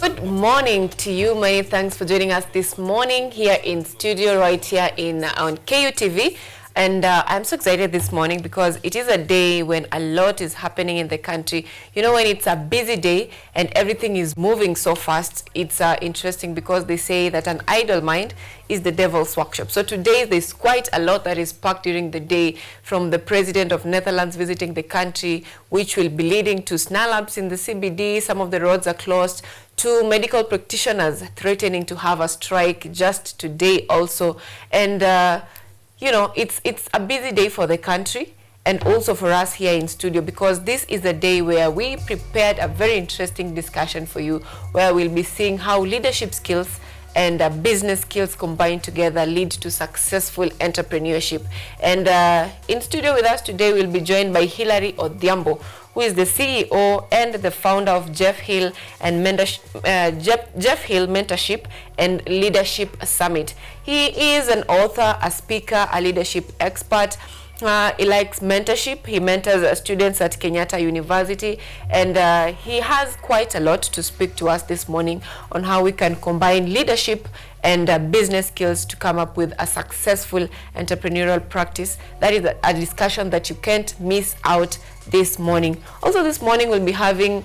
Good morning to you. Many thanks for joining us this morning here in studio, right here on KUTV. And I'm so excited this morning because it is a day when a lot is happening in the country. You know, when it's a busy day and everything is moving so fast, it's interesting because they say that an idle mind is the devil's workshop. So today there's quite a lot that is packed during the day, from the president of Netherlands visiting the country, which will be leading to snarl-ups in the CBD. Some of the roads are closed, to medical practitioners threatening to have a strike just today also. And you know, it's a busy day for the country and also for us here in studio, because this is a day where we prepared a very interesting discussion for you, where we'll be seeing how leadership skills and business skills combined together lead to successful entrepreneurship. And in studio with us today, we'll be joined by Hilary Odhiambo, who is the CEO and the founder of Jeff Hill and Jeff Hill Mentorship and Leadership Summit. He is an author, a speaker, a leadership expert. He likes mentorship. He mentors students at Kenyatta University, and he has quite a lot to speak to us this morning on how we can combine leadership and business skills to come up with a successful entrepreneurial practice. That is a discussion that you can't miss out this morning. Also this morning we'll be having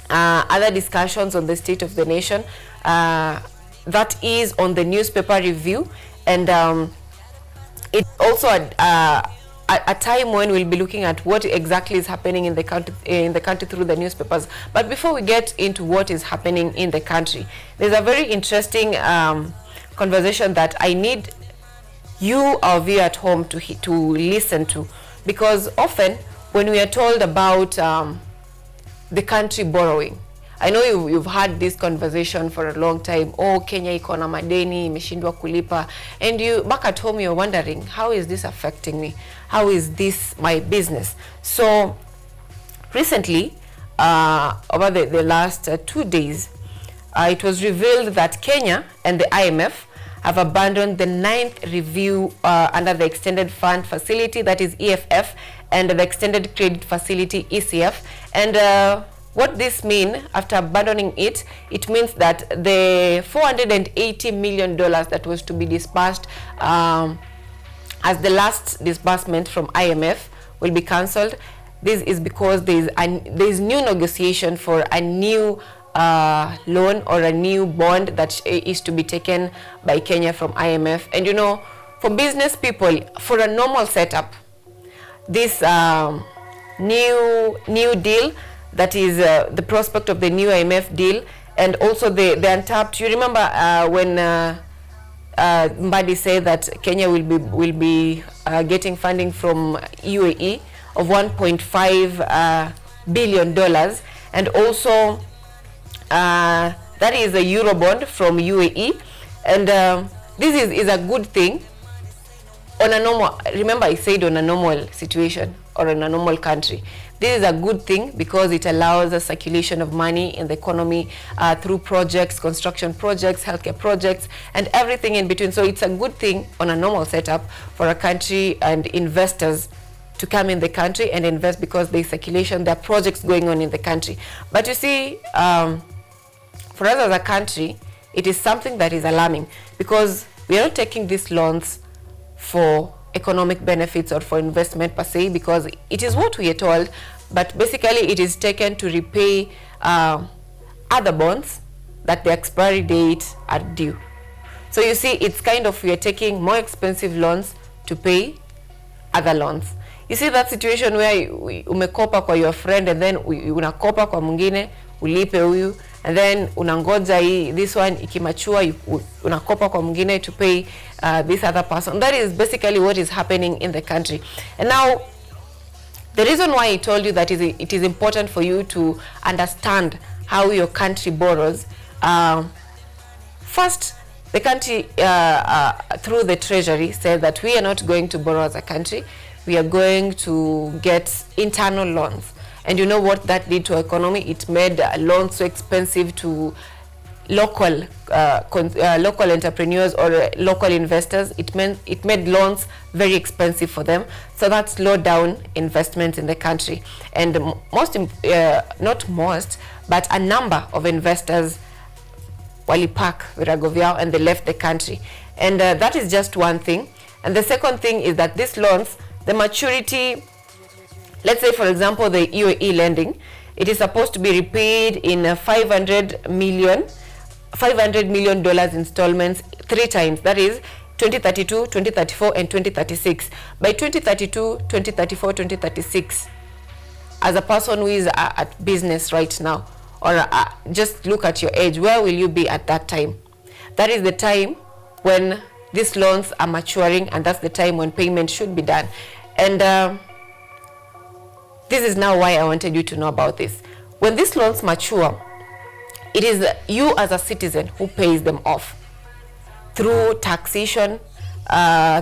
other discussions on the state of the nation. That is on the newspaper review, and it's also a time when we'll be looking at what exactly is happening in the country through the newspapers. But before we get into what is happening in the country, there's a very interesting conversation that I need you, our viewer at home, to listen to, because often when we are told about the country borrowing, I know you've had this conversation for a long time. Oh, Kenya iko na madeni, imeshindwa kulipa. And you back at home, you're wondering, how is this affecting me? How is this my business? So recently, over the last 2 days, it was revealed that Kenya and the IMF have abandoned the 9th review under the Extended Fund Facility, that is EFF, and the Extended Credit Facility, ECF. And what this means, after abandoning it, it means that the $480 million that was to be disbursed as the last disbursement from IMF will be cancelled. This is because there is new negotiation for a new loan or a new bond that is to be taken by Kenya from IMF. And you know, for business people, for a normal setup, this new deal, that is the prospect of the new IMF deal, and also the untapped. You remember when Mbadi said that Kenya will be getting funding from UAE of $1.5 billion, and also that is a Eurobond from UAE, and this is a good thing on a normal. Remember, I said on a normal situation or in a normal country. This is a good thing because it allows the circulation of money in the economy through projects, construction projects, healthcare projects, and everything in between. So it's a good thing on a normal setup for a country and investors to come in the country and invest, because there's circulation, there are projects going on in the country. But you see, for us as a country, it is something that is alarming, because we are not taking these loans for economic benefits or for investment per se, because it is what we are told, but basically it is taken to repay other bonds that the expiry date are due. So you see, it's kind of, we are taking more expensive loans to pay other loans. You see that situation where umekopa kwa your friend, and then unakopa kwa mwingine ulipe huyu, and then unangoja this one ikimachua unakopa kwa mwingine to pay this other person. That is basically what is happening in the country. And now, the reason why I told you that it is important for you to understand how your country borrows. First, the country through the treasury said that we are not going to borrow as a country. We are going to get internal loans. And you know what that did to our economy? It made loans so expensive to local local entrepreneurs or local investors. It made loans very expensive for them, so that slowed down investments in the country. And not most, but a number of investors walipak virago vyao and they left the country. And that is just one thing. And the second thing is that these loans, the maturity, let's say for example the UAE lending, it is supposed to be repaid in $500 million installments 3 times. That is 2032, 2034, and 2036. By 2032, 2034, 2036, as a person who is at business right now, or just look at your age, where will you be at that time? That is the time when these loans are maturing, and that's the time when payment should be done. And this is now why I wanted you to know about this. When these loans mature, it is you as a citizen who pays them off through taxation,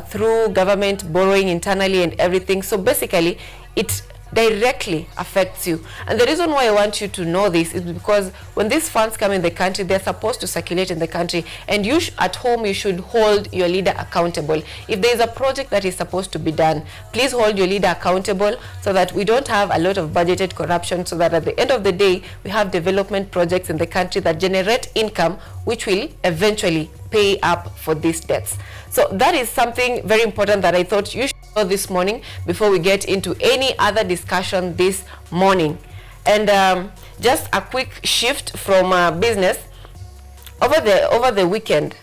through government borrowing internally and everything. So basically, it directly affects you. And the reason why I want you to know this is because when these funds come in the country, they're supposed to circulate in the country, and you at home, you should hold your leader accountable. If there is a project that is supposed to be done, please hold your leader accountable so that we don't have a lot of budgeted corruption, so that at the end of the day, we have development projects in the country that generate income which will eventually pay up for these debts. So that is something very important that I thought you should know this morning before we get into any other discussion this morning. And just a quick shift from business. Over the weekend,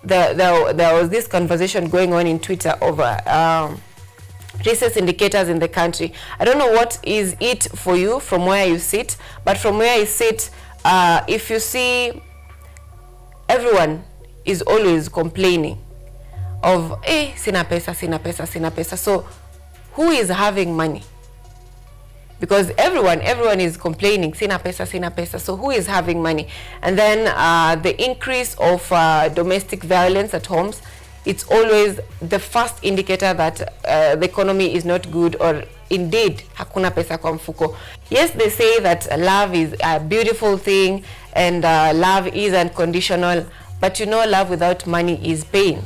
there was this conversation going on in Twitter over recess indicators in the country. I don't know what is it for you from where you sit, but from where I sit, if you see everyone is always complaining of sina pesa, sina pesa, sina pesa. So who is having money? Because everyone is complaining sina pesa, sina pesa. So who is having money? And then the increase of domestic violence at homes, it's always the first indicator that the economy is not good, or indeed hakuna pesa kwa mfuko. Yes, they say that love is a beautiful thing and love is unconditional, but you know, love without money is pain.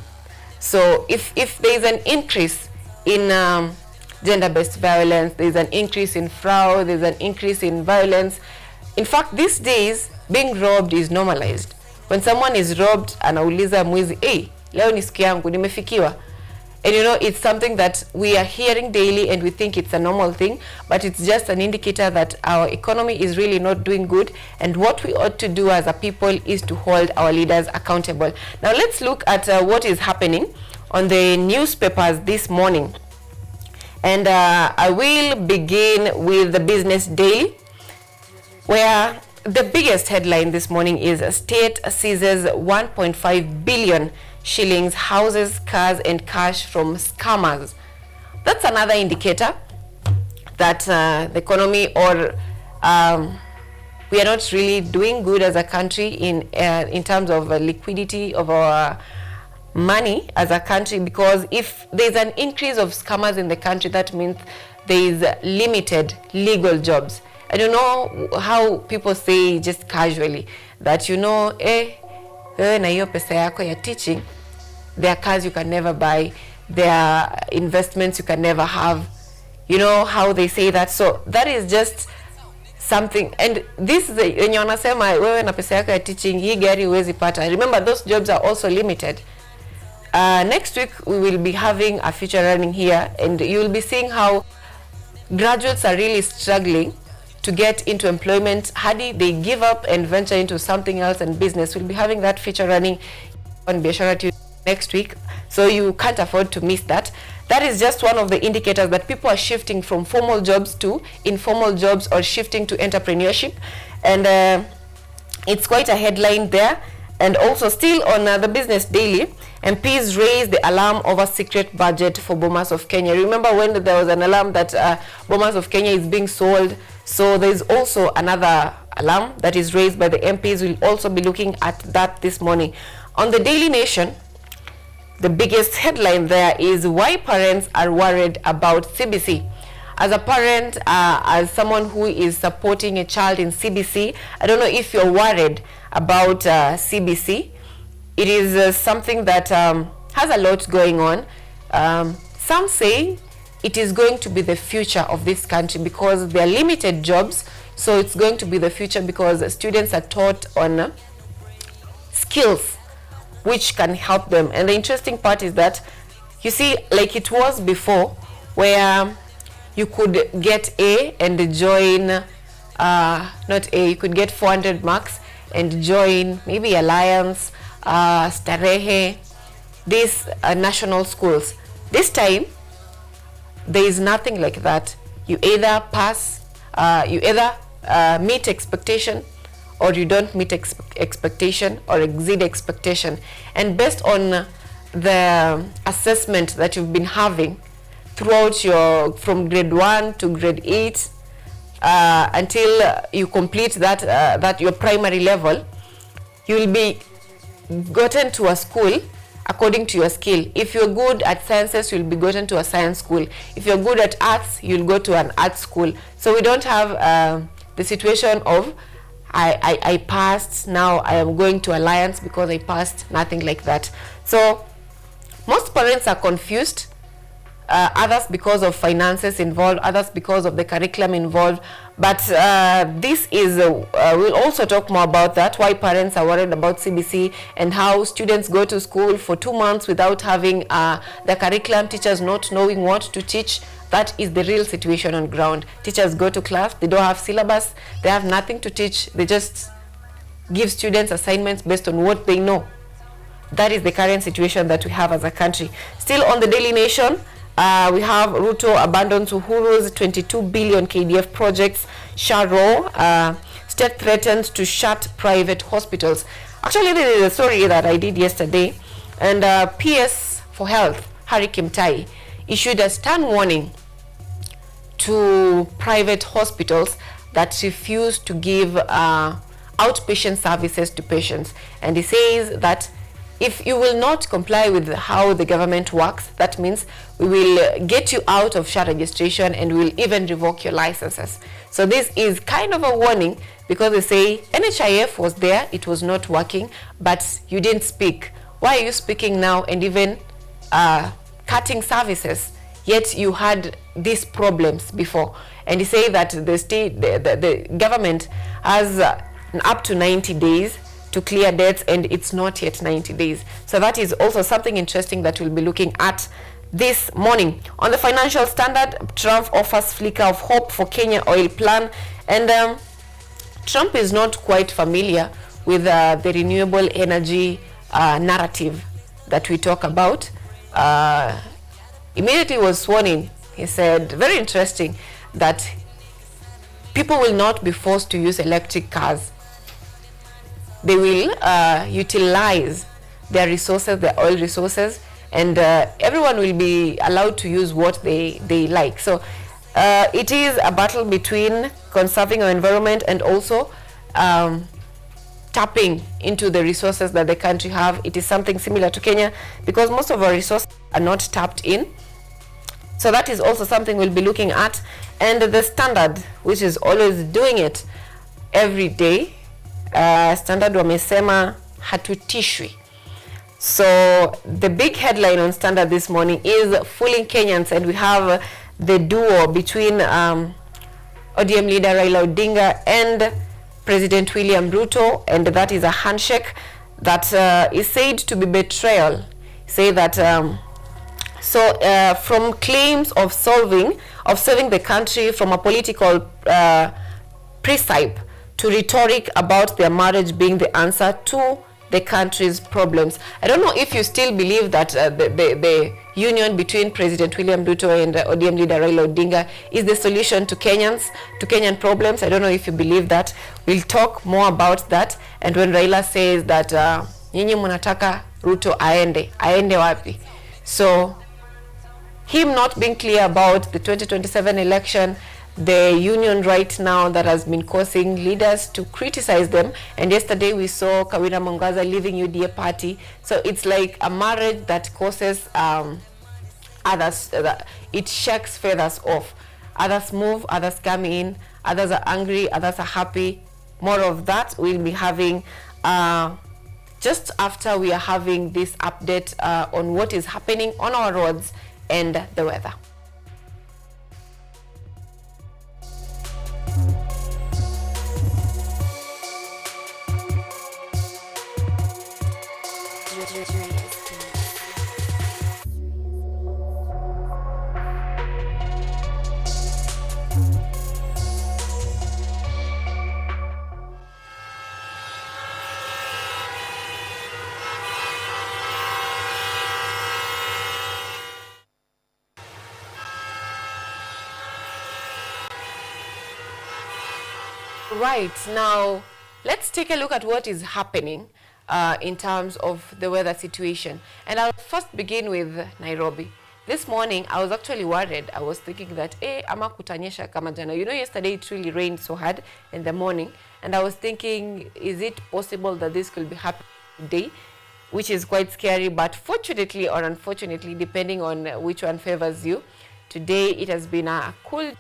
So if there is an increase in gender-based violence, there is an increase in fraud, there is an increase in violence. In fact, these days, being robbed is normalized. When someone is robbed, anauliza mwizi, leo ni siku yangu, nimefikiwa. And you know, it's something that we are hearing daily and we think it's a normal thing, but it's just an indicator that our economy is really not doing good, and what we ought to do as a people is to hold our leaders accountable. Now let's look at what is happening on the newspapers this morning. And I will begin with the Business Daily, where the biggest headline this morning is state seizes 1.5 billion shillings, houses, cars, and cash from scammers. That's another indicator that the economy, or we are not really doing good as a country in terms of liquidity of our money as a country. Because if there's an increase of scammers in the country, that means there is limited legal jobs. I don't know how people say just casually that, you know, na hiyo pesa yako ya teaching, there are cars you can never buy, there are investments you can never have. You know how they say that? So that is just something. And this is when you wanasema wewe na pesa yako ya teaching, hii gari huwezi pata. Remember, those jobs are also limited. Next week we will be having a feature running here, and you will be seeing how graduates are really struggling to get into employment. Hadi they give up and venture into something else and business. We'll be having that feature running on Biashara Tuesday next week, so you can't afford to miss that. That is just one of the indicators that people are shifting from formal jobs to informal jobs, or shifting to entrepreneurship. And it's quite a headline there. And also still on the Business Daily, MPs raised the alarm over secret budget for Bomas of Kenya. Remember when there was an alarm that Bomas of Kenya is being sold? So there is also another alarm that is raised by the MPs. We'll also be looking at that this morning. On the Daily Nation, the biggest headline there is why parents are worried about CBC. As a parent, as someone who is supporting a child in CBC, I don't know if you're worried about CBC. It is something that has a lot going on. Some say it is going to be the future of this country because there are limited jobs, so it's going to be the future because students are taught on skills which can help them. And the interesting part is that, you see, like it was before, where you could get A and join, not A, you could get 400 marks and join maybe Alliance, Starehe, these national schools. This time, there is nothing like that. You either pass, you either meet expectation, or you don't meet expectation or exceed expectation. And based on the assessment that you've been having throughout from grade 1 to grade 8 until you complete that your primary level, you will be gotten to a school according to your skill. If you're good at sciences, you'll be gotten to a science school. If you're good at arts, you'll go to an arts school. So we don't have the situation of I passed, now I am going to Alliance because I passed. Nothing like that. So most parents are confused, others because of finances involved, others because of the curriculum involved. But this is, we'll also talk more about that, why parents are worried about CBC and how students go to school for 2 months without having the curriculum, teachers not knowing what to teach. That is the real situation on ground. Teachers go to class, they don't have syllabus, they have nothing to teach, they just give students assignments based on what they know. That is the current situation that we have as a country. Still on the Daily Nation, we have Ruto abandons Uhuru's 22 billion KDF projects. Sharo, state threatens to shut private hospitals. Actually, this is a story that I did yesterday. And PS for Health, Harry Kimtai, issued a stern warning to private hospitals that refuse to give outpatient services to patients. And he says that if you will not comply with how the government works, that means we will get you out of SHA registration and we will even revoke your licenses. So this is kind of a warning because they say NHIF was there, it was not working, but you didn't speak. Why are you speaking now and even cutting services? Yet you had these problems before. And he say that the government has up to 90 days to clear debts, and it's not yet 90 days. So that is also something interesting that we'll be looking at this morning. On the Financial Standard, Trump offers flicker of hope for Kenya oil plan. And Trump is not quite familiar with the renewable energy narrative that we talk about. Immediately was sworn in, he said, very interesting, that people will not be forced to use electric cars. They will utilize their resources, their oil resources, and everyone will be allowed to use what they like. So it is a battle between conserving our environment and also tapping into the resources that the country have. It is something similar to Kenya because most of our resources are not tapped in. So that is also something we'll be looking at. And the Standard, which is always doing it every day, Standard wamesema hatutishwi. So the big headline on Standard this morning is fooling Kenyans, and we have the duo between ODM leader Raila Odinga and President William Ruto, and that is a handshake that is said to be betrayal. Say that from claims of saving the country from a political precipice to rhetoric about their marriage being the answer to the country's problems. I don't know if you still believe that the union between President William Ruto and ODM leader Raila Odinga is the solution to Kenyan problems. I don't know if you believe that. We'll talk more about that. And when Raila says that nyinyi munataka Ruto aende wapi? So him not being clear about the 2027 election, the union right now that has been causing leaders to criticize them. And yesterday we saw Kawira Mwangaza leaving UDA party. So it's like a marriage that causes others, it shakes feathers off. Others move, others come in, others are angry, others are happy. More of that we'll be having just after we are having this update on what is happening on our roads and the weather. Right, now let's take a look at what is happening in terms of the weather situation. And I'll first begin with Nairobi. This morning, I was actually worried. I was thinking that, ama kutanyesha kama jana. You know, yesterday it really rained so hard in the morning. And I was thinking, is it possible that this could be happening today? Which is quite scary, but fortunately or unfortunately, depending on which one favors you, today it has been a cool,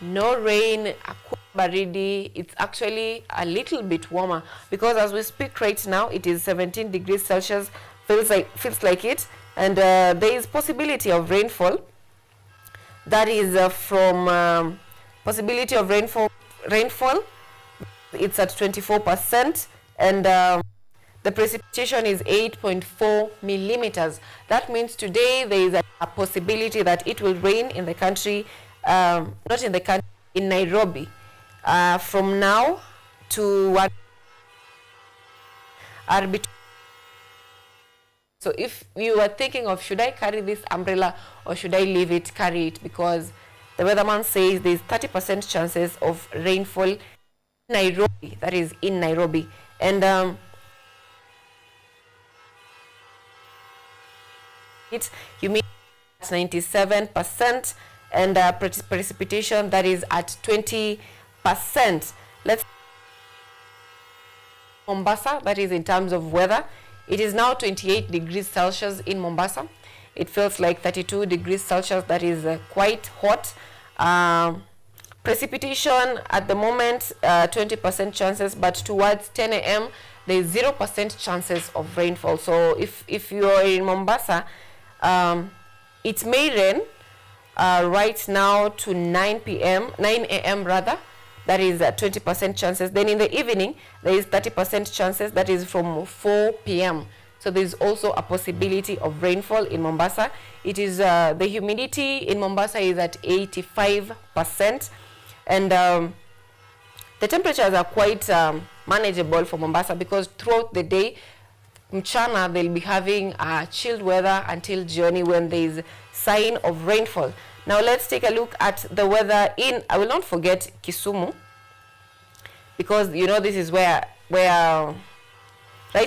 no rain, a cool baridi. It's actually a little bit warmer because as we speak right now, it is 17 degrees Celsius, feels like it, and there is possibility of rainfall. That is from possibility of rainfall. It's at 24%, and the precipitation is 8.4 millimeters. That means today there is a possibility that it will rain in the country, not in the country, in Nairobi, from now to one. So if you are thinking of should I carry this umbrella or should I leave it, carry it, because the weatherman says there's 30% chances of rainfall in Nairobi, that is in Nairobi. And humidity at 97%, and precipitation that is at 20%. Let's Mombasa, that is in terms of weather. It is now 28 degrees Celsius in Mombasa. It feels like 32 degrees Celsius. That is quite hot. Precipitation at the moment, 20% chances, but towards 10 a.m. there is 0% chances of rainfall. So if you are in Mombasa, it may rain right now to 9 a.m. rather. That is 20% chances. Then in the evening, there is 30% chances. That is from 4 p.m. So there is also a possibility of rainfall in Mombasa. It is the humidity in Mombasa is at 85%, and the temperatures are quite manageable for Mombasa because throughout the day, mchana they'll be having chilled weather until journey when there is sign of rainfall. Now let's take a look at the weather in, I will not forget Kisumu, because you know this is where right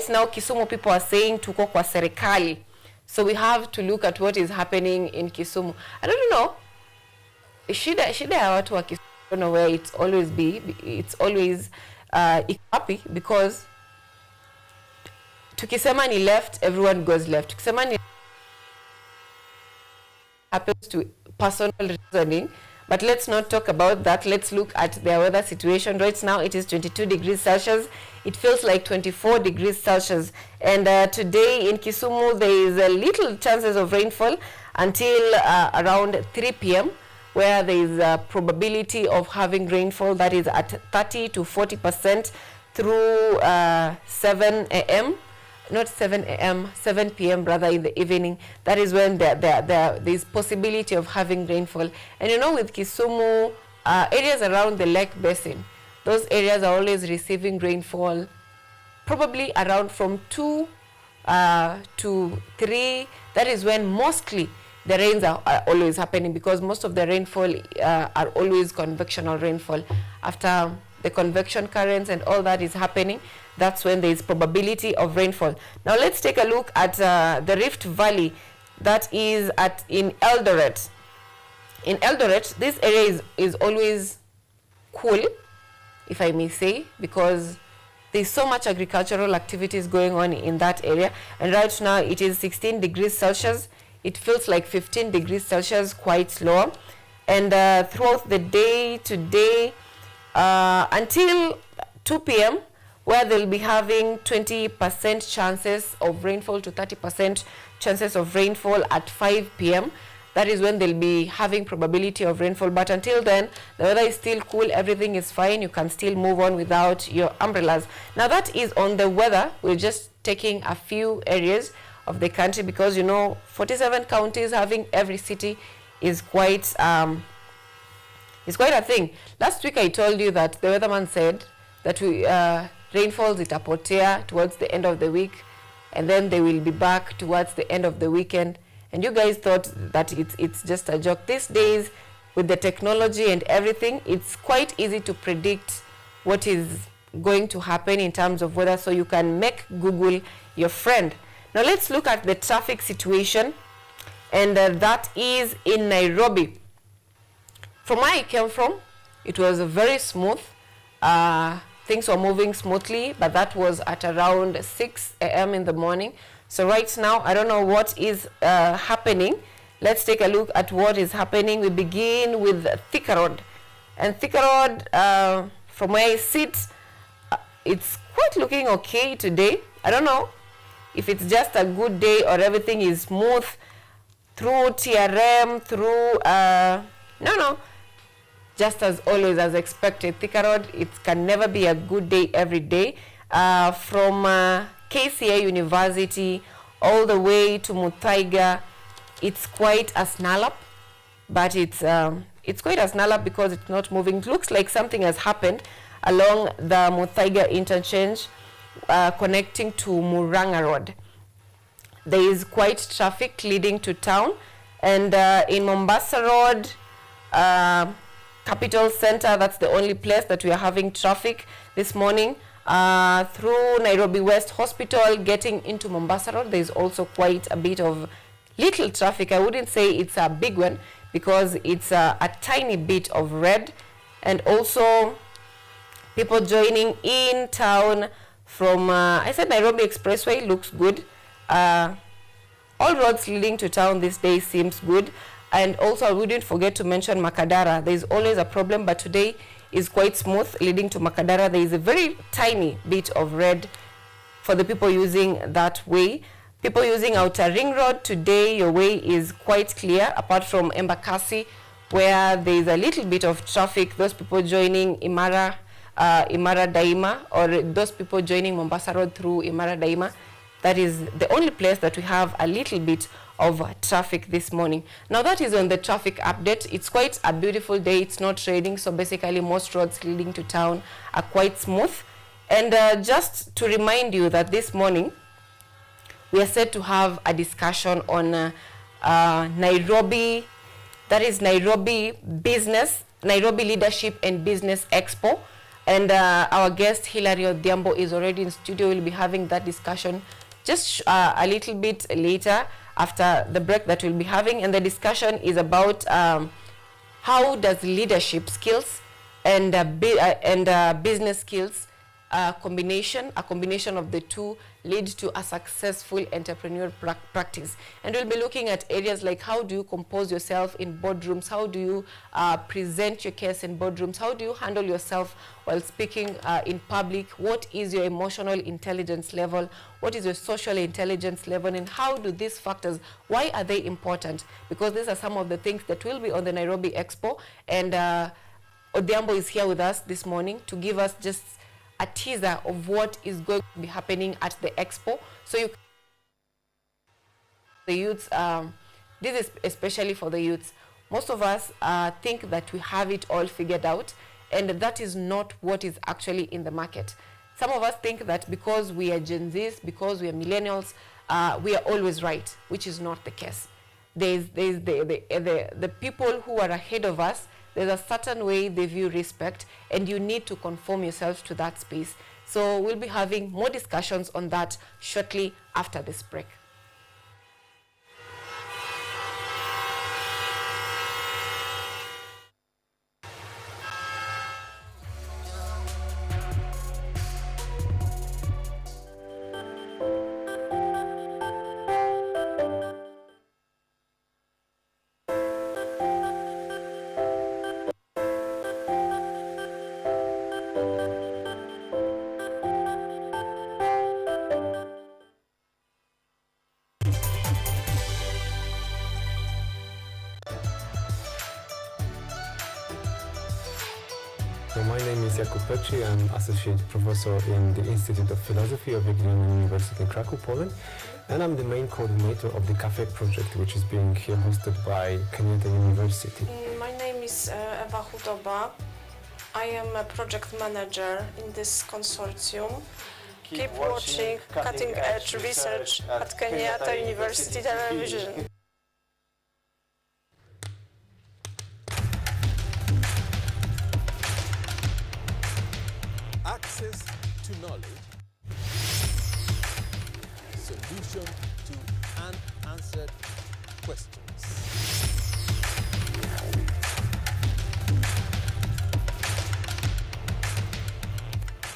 now Kisumu people are saying tuko kwa serikali. So we have to look at what is happening in Kisumu. I don't know. Shida ya watu wa Kisumu, I don't know where it's always happy, because tukisema ni left, everyone goes left. Tukisema ni happens to personal reasoning, but let's not talk about that. Let's look at their weather situation. Right now it is 22 degrees Celsius. It feels like 24 degrees Celsius, and today in Kisumu there is a little chances of rainfall until around 3 p.m. where there is a probability of having rainfall that is at 30 to 40% through 7 a.m. Not 7 a.m., 7 p.m. rather, in the evening. That is when there is possibility of having rainfall. And you know, with Kisumu, areas around the lake basin, those areas are always receiving rainfall, probably around from 2 to 3. That is when mostly the rains are always happening, because most of the rainfall are always convectional rainfall. After the convection currents and all that is happening, that's when there is probability of rainfall. Now let's take a look at the Rift Valley, that is in Eldoret. In Eldoret, this area is always cool, if I may say, because there's so much agricultural activities going on in that area. And right now it is 16 degrees Celsius. It feels like 15 degrees Celsius, quite low. And throughout the day today, until 2 p.m., where they'll be having 20% chances of rainfall to 30% chances of rainfall at 5 p.m. That is when they'll be having probability of rainfall. But until then, the weather is still cool. Everything is fine. You can still move on without your umbrellas. Now, that is on the weather. We're just taking a few areas of the country because, you know, 47 counties having every city is quite a thing. Last week, I told you that the weatherman said that rainfalls itapotea towards the end of the week, and then they will be back towards the end of the weekend. And you guys thought that it's just a joke. These days, with the technology and everything, it's quite easy to predict what is going to happen in terms of weather, so you can make Google your friend. Now let's look at the traffic situation, and that is in Nairobi. From where I came from, it was very smooth. Things were moving smoothly, but that was at around 6 a.m. in the morning. So right now, I don't know what is happening. Let's take a look at what is happening. We begin with Thika Road. And Thika Road, from where I sit, it's quite looking okay today. I don't know if it's just a good day or everything is smooth through TRM, through, no. Just as always, as expected, Thika Road, it can never be a good day every day. From KCA University all the way to Muthaiga, it's quite a snarl up, but it's quite a snarl up because it's not moving. It looks like something has happened along the Muthaiga interchange connecting to Muranga Road. There is quite traffic leading to town, and in Mombasa Road, Capital Center, that's the only place that we are having traffic this morning. Through Nairobi West Hospital, getting into Mombasa Road, there's also quite a bit of little traffic. I wouldn't say it's a big one because it's a tiny bit of red. And also people joining in town from, I said Nairobi Expressway looks good. All roads leading to town this day seems good. And also, I wouldn't forget to mention Makadara. There is always a problem, but today is quite smooth leading to Makadara. There is a very tiny bit of red for the people using that way. People using Outer Ring Road, today your way is quite clear, apart from Embakasi, where there is a little bit of traffic. Those people joining Imara Daima, or those people joining Mombasa Road through Imara Daima, that is the only place that we have a little bit of traffic this morning. Now that is on the traffic update. It's quite a beautiful day. It's not raining, so basically most roads leading to town are quite smooth. And just to remind you that this morning we are set to have a discussion on Nairobi, that is Nairobi Leadership and Business Expo. And our guest Hilary Odhiambo is already in studio. We'll be having that discussion just a little bit later after the break that we'll be having. And the discussion is about how does leadership skills and business skills a combination of the two lead to a successful entrepreneurial practice. And we'll be looking at areas like how do you compose yourself in boardrooms, how do you present your case in boardrooms, how do you handle yourself while speaking in public, what is your emotional intelligence level, what is your social intelligence level, and how do these factors, why are they important? Because these are some of the things that will be on the Nairobi Expo. And Odhiambo is here with us this morning to give us just a teaser of what is going to be happening at the expo. So you, the youths, this is especially for the youths. Most of us think that we have it all figured out, and that is not what is actually in the market. Some of us think that because we are Gen Zs, because we are millennials, we are always right, which is not the case. There's the people who are ahead of us. There's a certain way they view respect, and you need to conform yourself to that space. So we'll be having more discussions on that shortly after this break. So my name is Jakub Petri. I'm Associate Professor in the Institute of Philosophy of Jagiellonian University in Krakow, Poland. And I'm the main coordinator of the Cafe project, which is being here hosted by Kenyatta University. My name is Ewa Hudoba. I am a project manager in this consortium. Keep watching cutting-edge research at Kenyatta University Television. Access to knowledge. Solution to unanswered questions.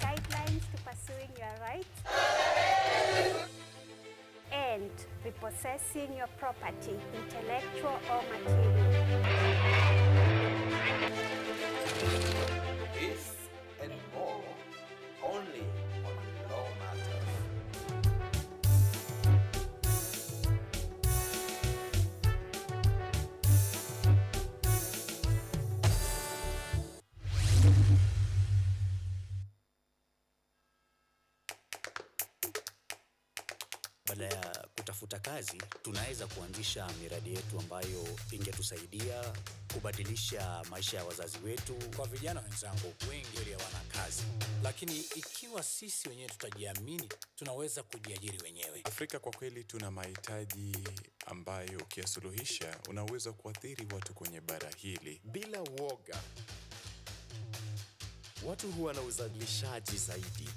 Guidelines to pursuing your rights and repossessing your property, intellectual or material. This and more only on Law Matters. Badala ya kutafuta kazi, tunaweza kuanzisha miradi yetu ambayo ingetusaidia kubadilisha maisha ya wazazi wetu. Kwa vijana wenzangu, wengi hawana kazi, lakini ikiwa sisi wenyewe tutajiamini, tunaweza kujiajiri wenyewe. Afrika kwa kweli tuna mahitaji ambayo ukiyasuluhisha unaweza kuathiri watu kwenye bara hili. Bila woga, watu huwa na uzalishaji zaidi,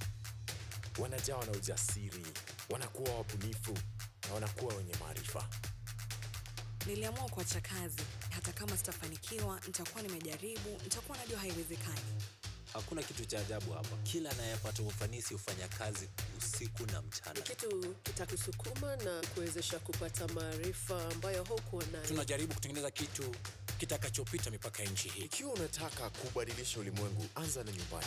wanajawa na ujasiri, wanakuwa wabunifu na wanakuwa wenye maarifa. Niliamua kuacha kazi, hata kama sitafanikiwa, nitakuwa nimejaribu, nitakuwa najua haiwezekani. Hakuna kitu cha ajabu hapa. Kila anayepata ufanisi hufanya kazi usiku na mchana. Kitu kitakusukuma na kuwezesha kupata maarifa ambayo hukuwa nayo. Tunajaribu kutengeneza kitu kitakachopita mipaka ya nchi hii. Ikiwa unataka kubadilisha ulimwengu, anza na nyumbani.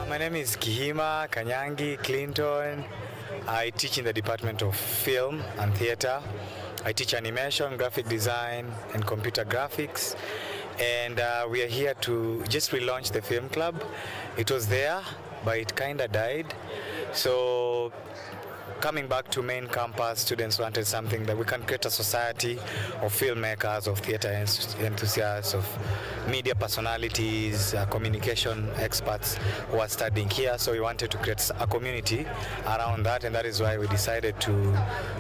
My name is Kihima Kanyangi Clinton. I teach in the Department of Film and Theatre. I teach animation, graphic design, and computer graphics. And we are here to just relaunch the film club. It was there, but it kind of died. So coming back to main campus, students wanted something that we can create a society of filmmakers, of theater enthusiasts, of media personalities, communication experts who are studying here. So we wanted to create a community around that, and that is why we decided to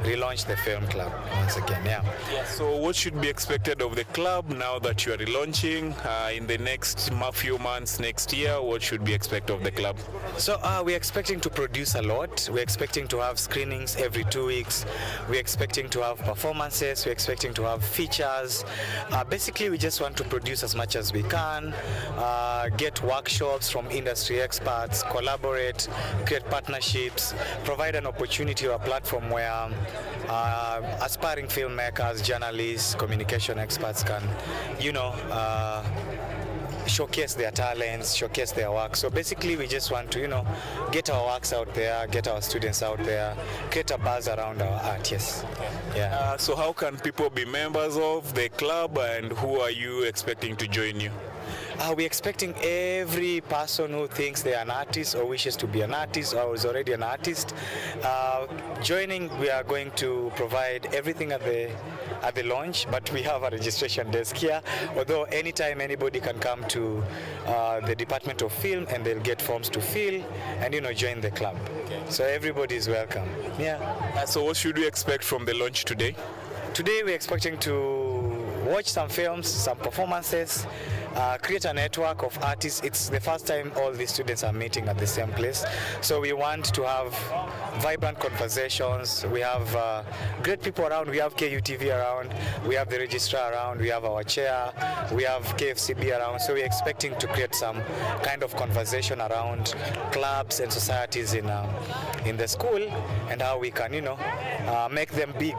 relaunch the film club once again. Yeah. So what should be expected of the club now that you are relaunching in the next few months, next year? What should be expected of the club? So we're expecting to produce a lot. We're expecting to have screenings every 2 weeks. We're expecting to have performances. We're expecting to have features. Basically, we just want to produce as much as we can, get workshops from industry experts, collaborate, create partnerships, provide an opportunity or a platform where aspiring filmmakers, journalists, communication experts can, showcase their talents, showcase their work. So basically we just want to, get our works out there, get our students out there, create a buzz around our art, yes. Yeah. So how can people be members of the club, and who are you expecting to join you? We're expecting every person who thinks they're an artist or wishes to be an artist or is already an artist. Joining, we are going to provide everything at the launch, but we have a registration desk here. Although anytime anybody can come to the Department of Film and they'll get forms to fill and join the club. Okay. So everybody is welcome. Yeah. So what should we expect from the launch today? Today we're expecting to watch some films, some performances, create a network of artists. It's the first time all these students are meeting at the same place. So we want to have vibrant conversations. We have great people around. We have KUTV around. We have the registrar around. We have our chair. We have KFCB around. So we're expecting to create some kind of conversation around clubs and societies in the school and how we can, make them big.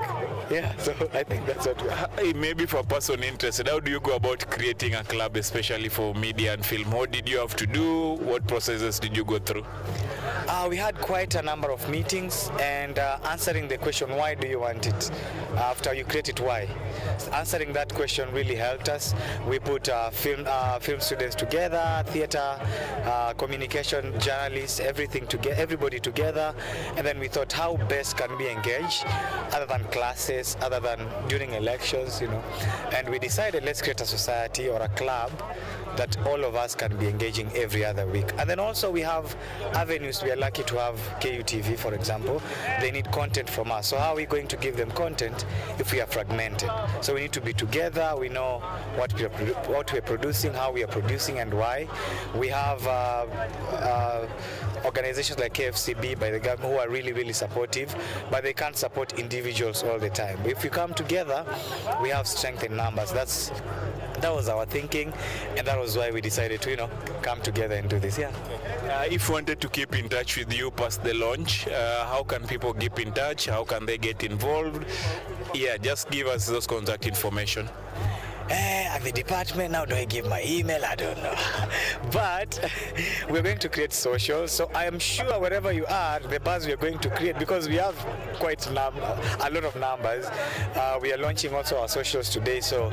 Yeah, so I think that's what maybe for a person interested, how do you go about creating a club, especially for media and film? What did you have to do? What processes did you go through? We had quite a number of meetings and answering the question, why do you want it? After you create it, why? Answering that question really helped us. We put film students together, theater, communication, journalists, everything together, everybody together, and then we thought how best can we engage other than classes, other than during elections, and we decided let's create a society or a club that all of us can be engaging every other week. And then also we have avenues. We are lucky to have KUTV, for example. They need content from us. So how are we going to give them content if we are fragmented? So we need to be together. We know what we are producing, how we are producing, and why. We have organizations like KFCB by the government who are really, really supportive, but they can't support individuals all the time. If we come together, we have strength in numbers. That was our thinking, and that was why we decided to, come together and do this. Yeah. If you wanted to keep in touch with you past the launch, how can people keep in touch? How can they get involved? Yeah, just give us those contact information. At the department now, do I give my email? I don't know. But we're going to create socials. So I am sure wherever you are, the buzz we are going to create, because we have quite a lot of numbers. We are launching also our socials today. So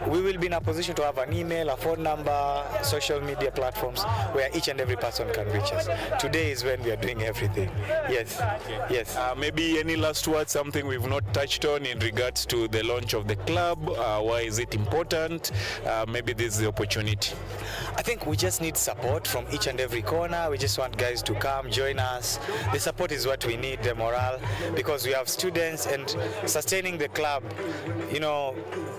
we will be in a position to have an email, a phone number, social media platforms where each and every person can reach us. Today is when we are doing everything. Yes. Okay. Yes. Maybe any last words, something we've not touched on in regards to the launch of the club? Why is it important? Maybe this is the opportunity. I think we just need support from each and every corner. We just want guys to come, join us. The support is what we need, the morale, because we have students and sustaining the club.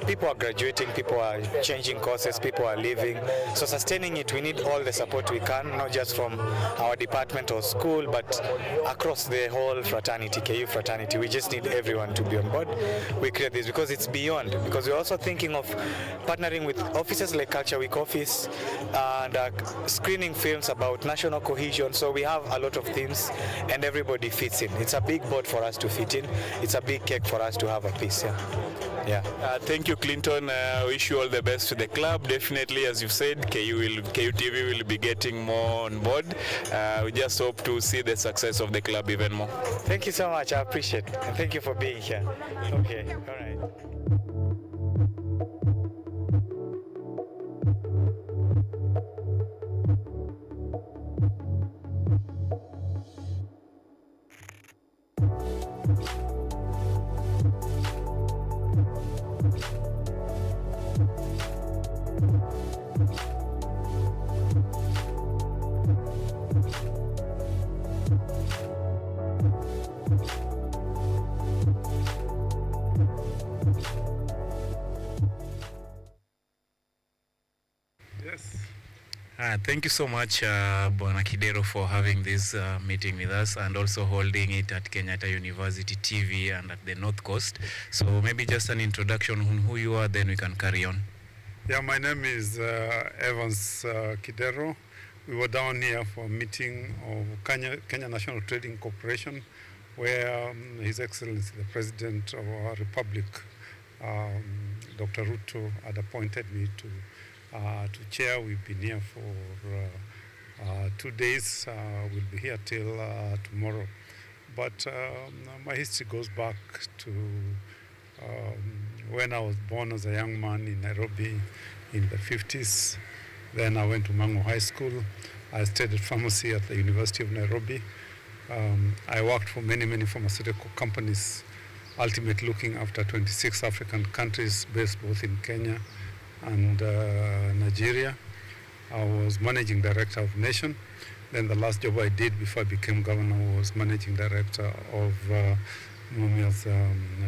People are graduating, people are changing courses, people are leaving. So sustaining it, we need all the support we can, not just from our department or school, but across the whole fraternity, KU fraternity. We just need everyone to be on board. We create this because it's beyond, because we're also thinking of partnering with offices like Culture Week Office and screening films about national cohesion. So we have a lot of themes and everybody fits in. It's a big boat for us to fit in. It's a big cake for us to have a piece. Yeah. Thank you, Clinton. Wish you all the best to the club. Definitely, as you've said, KUTV will be getting more on board. We just hope to see the success of the club even more. Thank you so much. I appreciate it. And thank you for being here. Okay. All right. Thank you so much, Bwana Kidero, for having this meeting with us and also holding it at Kenyatta University TV and at the North Coast. So maybe just an introduction on who you are, then we can carry on. Yeah, my name is Evans Kidero. We were down here for a meeting of Kenya National Trading Corporation, where His Excellency, the President of our Republic, Dr. Ruto, had appointed me to chair. We've been here for 2 days. We'll be here till tomorrow. But my history goes back to when I was born as a young man in Nairobi in the 50s. Then I went to Mangu High School. I studied pharmacy at the University of Nairobi. I worked for many pharmaceutical companies, ultimately looking after 26 African countries based both in Kenya and Nigeria. I was managing director of Nation. Then the last job I did before I became governor was managing director of Mumia's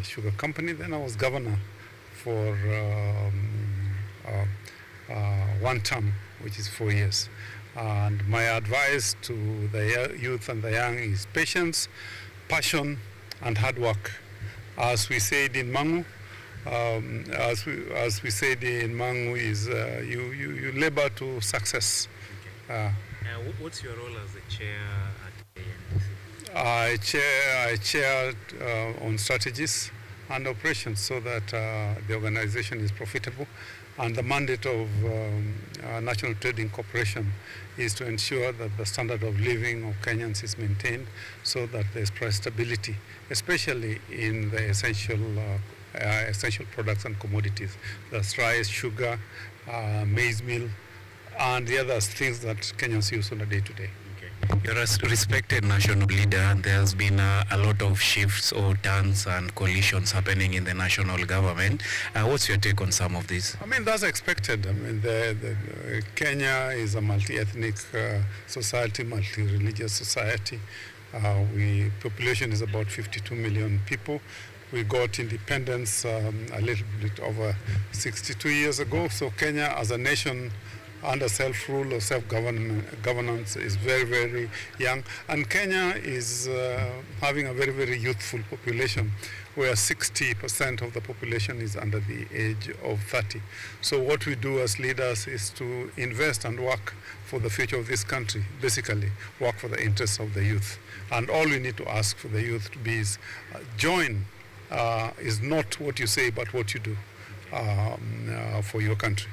sugar company. Then I was governor for one term, which is 4 years. And my advice to the youth and the young is patience, passion, and hard work. As we said in Mangu, as we said in Mangu, is you labor to success. What's your role as the chair at ANYANGO? I chair on strategies and operations so that the organization is profitable. And the mandate of National Trading Corporation is to ensure that the standard of living of Kenyans is maintained so that there's price stability, especially in the essential products and commodities. That's rice, sugar, maize meal, and the other things that Kenyans use on a day-to-day. You're a respected national leader, and there's been a lot of shifts or turns and coalitions happening in the national government. What's your take on some of these? I mean, that's expected. I mean, Kenya is a multi-ethnic society, multi-religious society. Population is about 52 million people. We got independence a little bit over 62 years ago. So Kenya as a nation under self-rule or self-governance is very, very young. And Kenya is having a very, very youthful population, where 60% of the population is under the age of 30. So what we do as leaders is to invest and work for the future of this country, basically work for the interests of the youth. And all we need to ask for the youth to be is join is not what you say, but what you do for your country.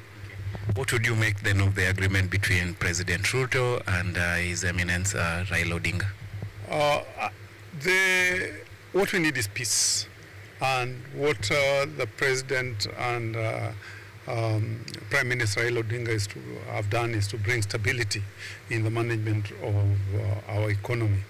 What would you make then of the agreement between President Ruto and His Eminence Raila Odinga? What we need is peace. And what the President and Prime Minister Raila Odinga have done is to bring stability in the management of our economy.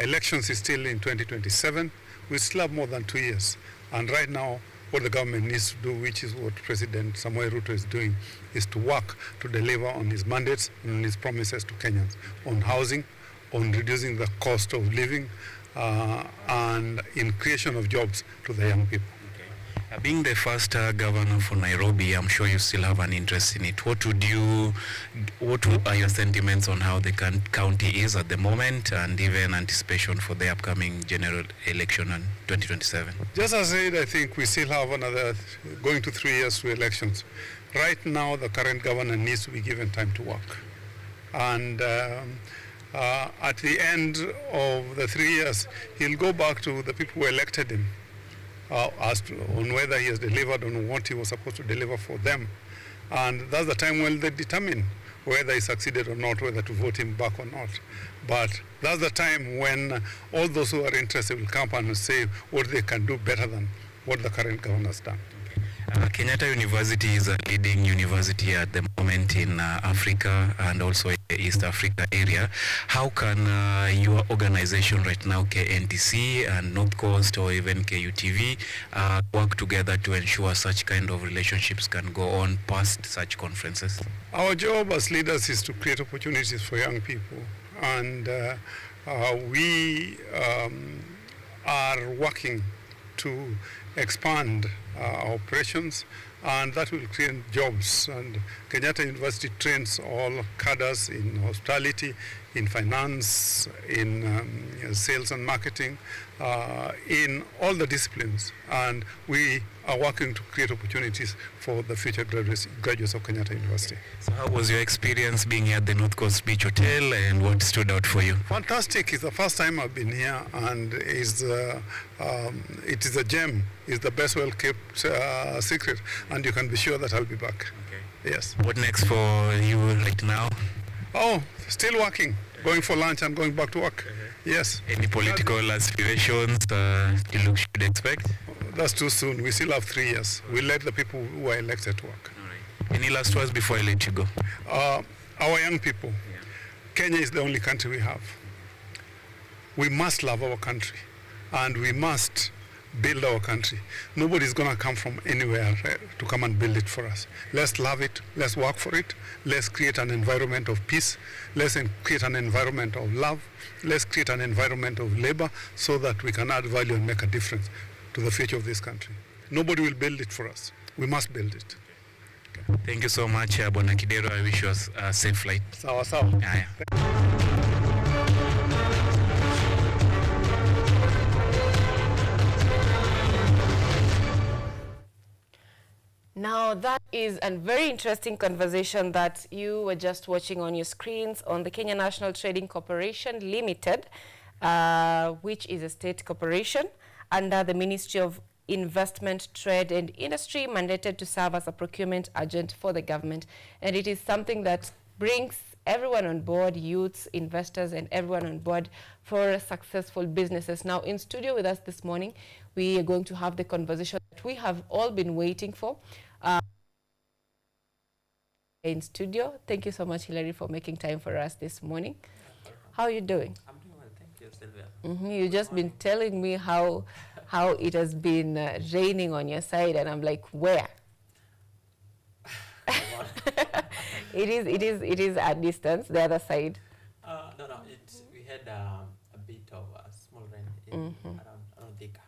Elections is still in 2027. We still have more than 2 years. And right now, what the government needs to do, which is what President Samoei Ruto is doing, is to work to deliver on his mandates and on his promises to Kenyans on housing, on reducing the cost of living, and in creation of jobs to the young people. Being the first governor for Nairobi, I'm sure you still have an interest in it. What are your sentiments on how the county is at the moment, and even anticipation for the upcoming general election in 2027? Just as I said, I think we still have going to 3 years to elections. Right now, the current governor needs to be given time to work. And at the end of the 3 years, he'll go back to the people who elected him, on whether he has delivered on what he was supposed to deliver for them. And that's the time when they determine whether he succeeded or not, whether to vote him back or not. But that's the time when all those who are interested will come and say what they can do better than what the current governor has done. Kenyatta University is a leading university at the moment in Africa and also in the East Africa area. How can your organization right now, KNTC and North Coast or even KUTV, work together to ensure such kind of relationships can go on past such conferences? Our job as leaders is to create opportunities for young people. And we are working to expand our operations, and that will create jobs. And Kenyatta University trains all cadres in hospitality, in finance, in sales and marketing, in all the disciplines. And we are working to create opportunities for the future graduates of Kenyatta University. So how was your experience being here at the North Coast Beach Hotel, and what stood out for you? Fantastic. It's the first time I've been here, and it is a gem. It's the best well-kept secret, and you can be sure that I'll be back. Okay. Yes. What next for you right now? Oh, still working. Going for lunch and going back to work. Yes. Any political aspirations you should expect? That's too soon. We still have 3 years. We let the people who are elected work. All right. Any last words before I let you go? Our young people. Yeah. Kenya is the only country we have. We must love our country, and we must build our country. Nobody's going to come from anywhere to come and build it for us. Let's love it. Let's work for it. Let's create an environment of peace. Let's create an environment of love. Let's create an environment of labor so that we can add value and make a difference to the future of this country. Nobody will build it for us. We must build it. Thank you so much, Bwana Kidero. I wish you a safe flight. Sawa sawa. Yeah. Now that is a very interesting conversation that you were just watching on your screens on the Kenya National Trading Corporation Limited, which is a state corporation under the Ministry of Investment, Trade and Industry, mandated to serve as a procurement agent for the government. And it is something that brings everyone on board, youths, investors, and everyone on board for successful businesses. Now, in studio with us this morning, we are going to have the conversation that we have all been waiting for. In studio, thank you so much, Hilary, for making time for us this morning. How are you doing? I'm doing well, thank you, Sylvia. You've just been telling me how it has been raining on your side, and I'm like, where? It is at distance, the other side. No, we had a bit of a small rain in around Thika.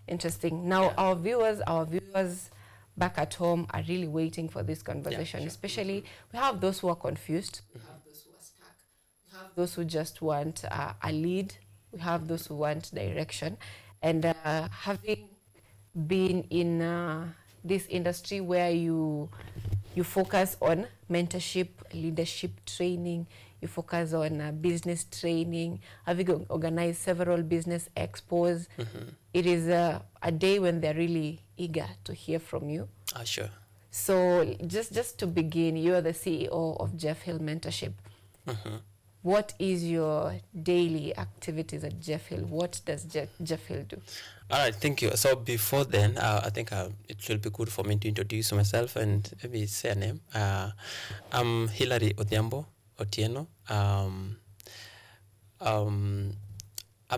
Interesting. Now, our viewers back at home are really waiting for this conversation. Sure. Especially, we have those who are confused, we have those who are stuck, we have those who just want a lead, we have those who want direction. And having been in this industry where you focus on mentorship, leadership training, you focus on business training, having organized several business expos, it is a day when they're really eager to hear from you. Sure. So just to begin, you're the CEO of Jeff Hill Mentorship. What is your daily activities at Jeff Hill? What does Jeff Hill do? All right, thank you. So before then, I think it will be good for me to introduce myself and maybe say a name. I'm Hilary Odhiambo Otieno. I'm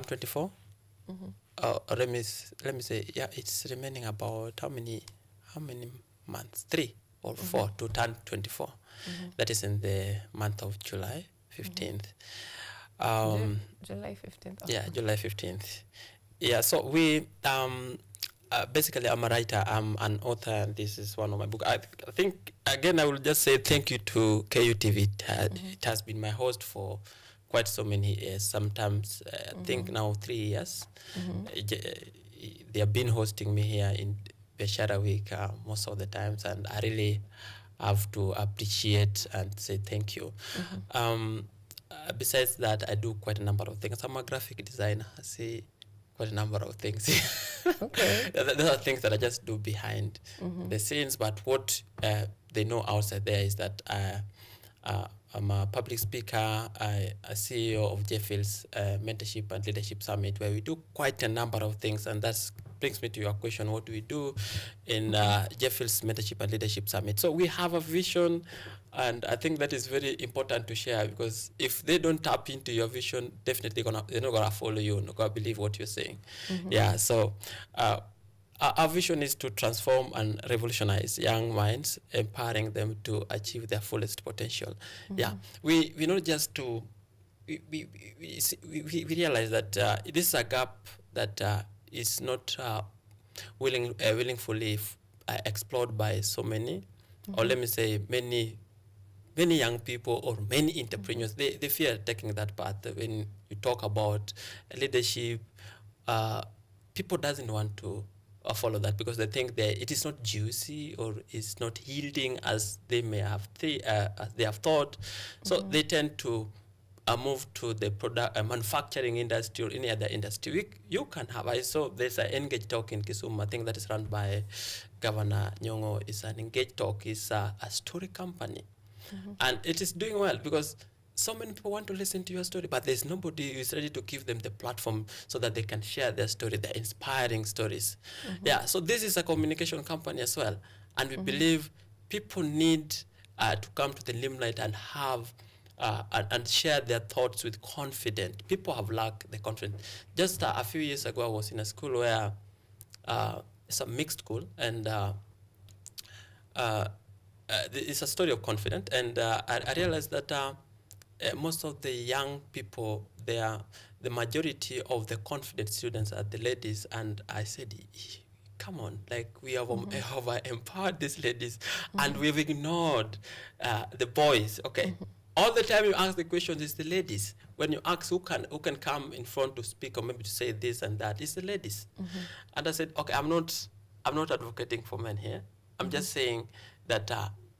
24. Let me say, yeah, it's remaining about how many months? 3 or 4 to turn 24. That is in the month of July 15th. July 15th. Yeah, July 15th. Yeah, so we basically I'm a writer, I'm an author, and this is one of my books. I think again I will just say thank you to KUTV. It has been my host for quite so many years. Sometimes I think now 3 years. They have been hosting me here in Biashara Week most of the times, and I really have to appreciate and say thank you. Besides that, I do quite a number of things. I'm a graphic designer. I see quite a number of things. Okay. Those are things that I just do behind the scenes, but what they know outside there is that I'm a public speaker, a CEO of Jeff Hill's Mentorship and Leadership Summit, where we do quite a number of things, and that brings me to your question, what do we do in Jeff Hill's Mentorship and Leadership Summit? So we have a vision, and I think that is very important to share, because if they don't tap into your vision, definitely they're not gonna follow you, not gonna believe what you're saying. Yeah, so our vision is to transform and revolutionize young minds, empowering them to achieve their fullest potential. Yeah, we not just to we realize that this is a gap that is not willingly explored by so many, or let me say many young people or many entrepreneurs. They fear taking that path. When you talk about leadership, people doesn't want to follow that, because they think that it is not juicy or it's not yielding as they may have as they have thought. So they tend to move to the manufacturing industry or any other industry. You can have. I saw there's an Engage Talk in Kisumu. I think that is run by Governor Nyong'o. It's an Engage Talk. It's a story company, and it is doing well because so many people want to listen to your story, but there's nobody who is ready to give them the platform so that they can share their story, their inspiring stories. Yeah, so this is a communication company as well. And we believe people need to come to the limelight and have and share their thoughts with confidence. People have lacked the confidence. Just a few years ago, I was in a school where it's a mixed school, and it's a story of confidence. And I realized that most of the young people, the majority of the confident students are the ladies. And I said, come on, like we have empowered these ladies and we've ignored the boys. Okay. All the time you ask the questions, it's the ladies. When you ask who can come in front to speak or maybe to say this and that, it's the ladies. And I said, okay, I'm not advocating for men here. I'm just saying that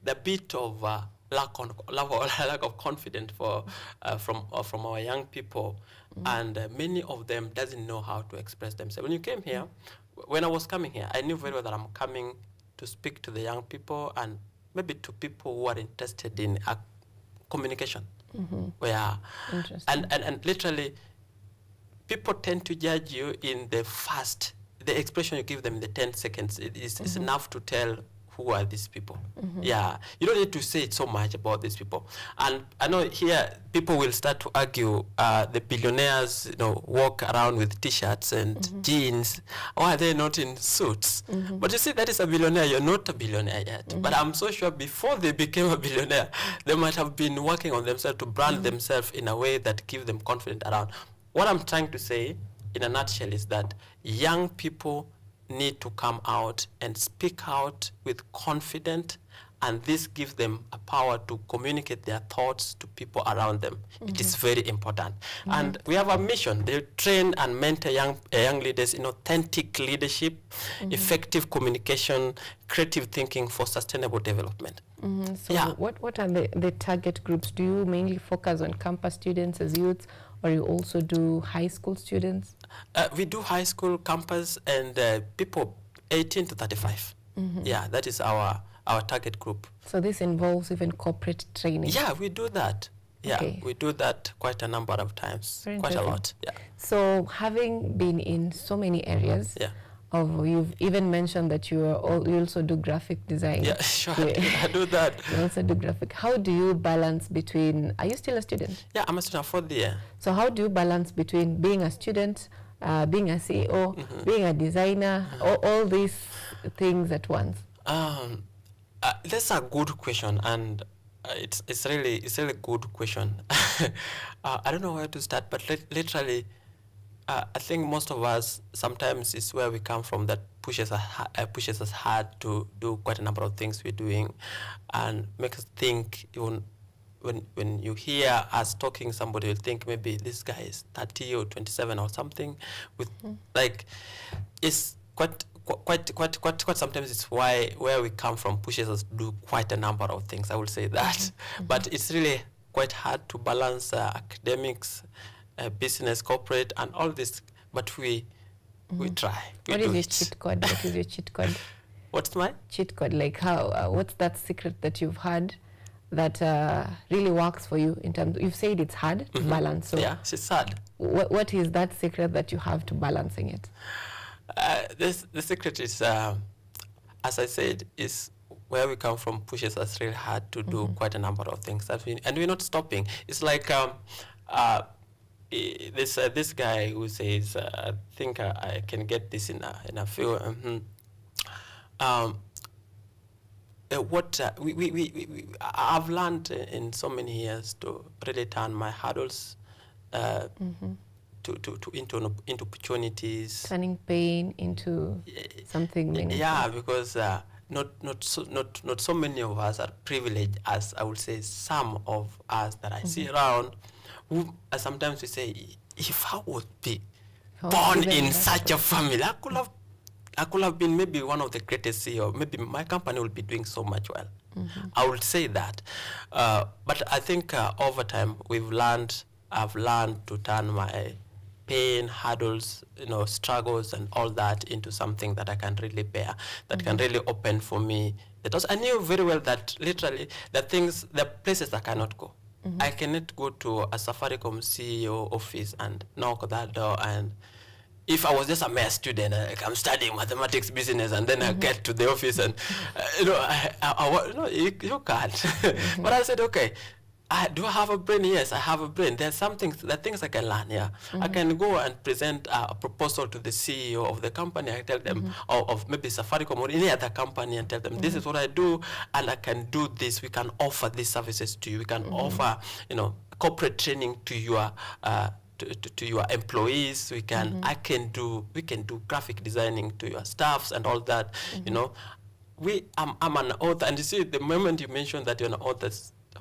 the bit of lack of confidence from our young people, and many of them doesn't know how to express themselves. When you came here, when I was coming here, I knew very well that I'm coming to speak to the young people and maybe to people who are interested in communication. Where and literally people tend to judge you in the expression you give them in the 10 seconds. It's enough to tell who are these people. Yeah, you don't need to say so much about these people. And I know here people will start to argue the billionaires, walk around with t-shirts and jeans. Why are they not in suits? But you see, that is a billionaire. You're not a billionaire yet. But I'm so sure before they became a billionaire, they might have been working on themselves to brand themselves in a way that gives them confidence around. What I'm trying to say in a nutshell is that young people need to come out and speak out with confidence, and this gives them a power to communicate their thoughts to people around them. It is very important. And we have a mission. They train and mentor young leaders in authentic leadership, effective communication, creative thinking for sustainable development. So what are the target groups? Do you mainly focus on campus students as youths, or you also do high school students? We do high school, campus, and people 18 to 35. Yeah, that is our target group. So this involves even corporate training? Yeah, we do that. Yeah, we do that quite a number of times, quite a lot. Yeah. So having been in so many areas, you've even mentioned that you also do graphic design. Yeah, sure, I do that. You also do graphic. How do you balance between, are you still a student? Yeah, I'm a student, 4th year. So how do you balance between being a student, being a CEO, being a designer, all these things at once? That's a good question, and it's really a good question. I don't know where to start, but literally, I think most of us sometimes is where we come from that pushes us hard to do quite a number of things we're doing, and makes us think. Even when you hear us talking, somebody will think maybe this guy is 30 or 27 or something. With like, it's quite sometimes it's where we come from pushes us to do quite a number of things. I would say that, but it's really quite hard to balance academics, business, corporate, and all this. But we try. What is your cheat code? What is your cheat code? What's my cheat code? Like how? What's that secret that you've had that really works for you in terms? You've said it's hard to balance. So yeah, it's hard. What is that secret that you have to balancing it? The secret is, as I said, is where we come from pushes us really hard to do quite a number of things. And we're not stopping. It's like this guy who says, I think I can get this in a few. I've learned in so many years to really turn my hurdles into opportunities. Turning pain into something meaningful. Yeah, because not so many of us are privileged as I would say some of us that I see around. Who sometimes we say, if I would be born in such a family, I could have been maybe one of the greatest CEO. Maybe my company will be doing so much well. I would say that, but I think over time I've learned to turn my pain, hurdles, struggles and all that into something that I can really bear, that can really open for me. Because I knew very well that literally the places I cannot go. I cannot go to a Safaricom CEO office and knock that door, and if I was just a mere student, I'm studying mathematics, business, and then I get to the office and, you can't. But I said, okay, do I have a brain? Yes, I have a brain. There are things I can learn, yeah. I can go and present a proposal to the CEO of the company. I tell them, of maybe Safaricom or any other company, and tell them, this is what I do, and I can do this. We can offer these services to you. We can offer, corporate training to your to your employees. We can we can do graphic designing to your staffs and all that. You know, I'm an author, and you see the moment you mentioned that you're an author.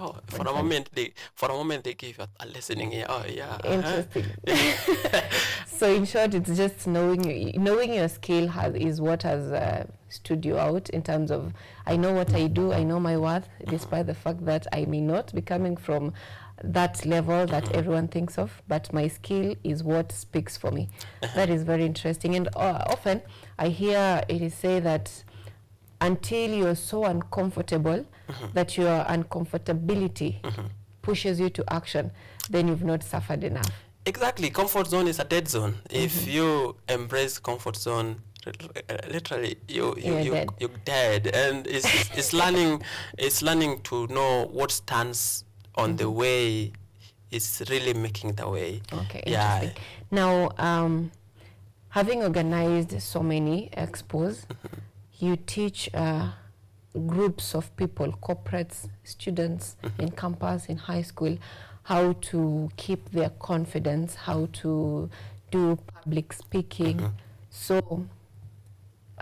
Oh, for a moment they give you a listening ear. Oh yeah. Interesting. So in short, it's just knowing your skill is what has stood you out in terms of, I know what I do, I know my worth, despite the fact that I may not be coming from that level that everyone thinks of, but my skill is what speaks for me. That is very interesting. And often I hear it is said that until you're so uncomfortable that your uncomfortability pushes you to action, then you've not suffered enough. Exactly. Comfort zone is a dead zone. If you embrace comfort zone, literally you're dead. And it's learning to know what stands on the way is really making the way. Okay, interesting. Now, having organized so many expos, you teach groups of people, corporates, students in campus, in high school, how to keep their confidence, how to do public speaking. So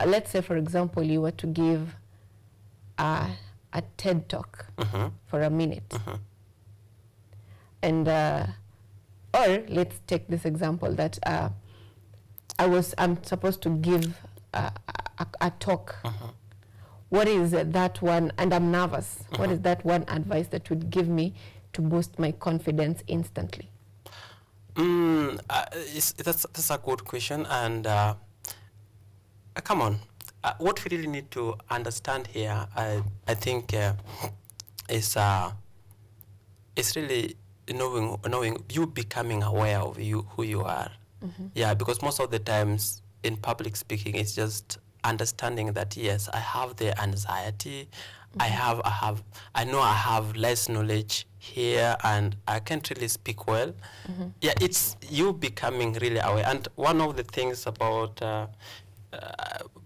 let's say, for example, you were to give a TED talk for a minute. And or let's take this example that I'm supposed to give a talk. What is that one, and I'm nervous, what is that one advice that would give me to boost my confidence instantly? That's a good question. And come on, what we really need to understand here, I think, is really knowing you, becoming aware of who you are. Yeah, because most of the times in public speaking, it's just understanding that yes, I have the anxiety, I know I have less knowledge here, and I can't really speak well. Yeah, it's you becoming really aware. And one of the things about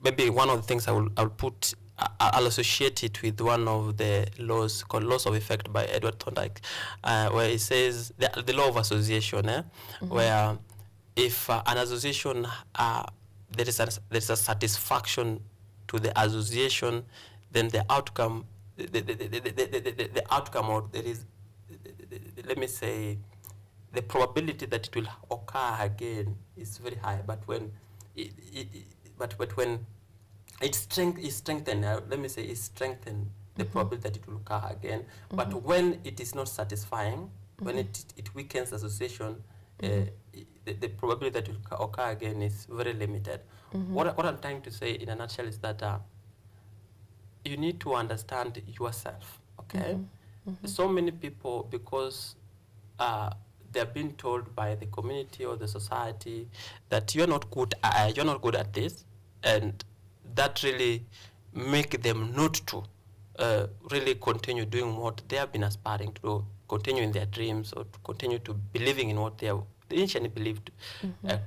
maybe one of the things I'll associate it with one of the laws called Laws of Effect by Edward Thorndike, where it says the law of association, where if an association there is a satisfaction to the association, then the outcome, the outcome, or there is, let me say, the probability that it will occur again is very high. But when when it's strengthened, let me say, it's strengthened the probability that it will occur again. But when it is not satisfying, when it weakens association, the probability that it will occur again is very limited. What I'm trying to say in a nutshell is that you need to understand yourself, okay? So many people, because they're being told by the community or the society that you're not good at this, and that really make them not to really continue doing what they have been aspiring to do, continue in their dreams, or to continue to believing in what they have initially believed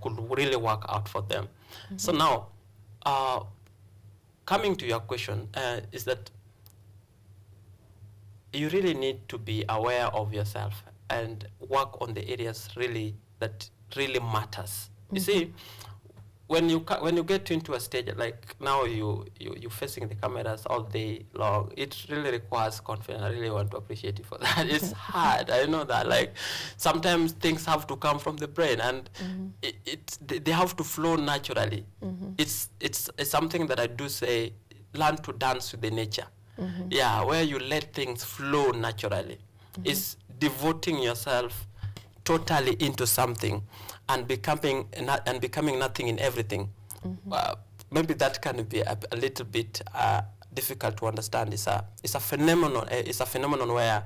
could really work out for them. So now, coming to your question, is that you really need to be aware of yourself and work on the areas really that really matters. You see, when you get into a stage like now, you facing the cameras all day long, it really requires confidence. I really want to appreciate you for that. It's hard. I know that. Like sometimes things have to come from the brain, and they have to flow naturally. It's something that I do say, learn to dance with the nature. Yeah, where you let things flow naturally. It's devoting yourself totally into something and becoming nothing in everything. Maybe that can be a little bit difficult to understand. It's a phenomenon. It's a phenomenon where,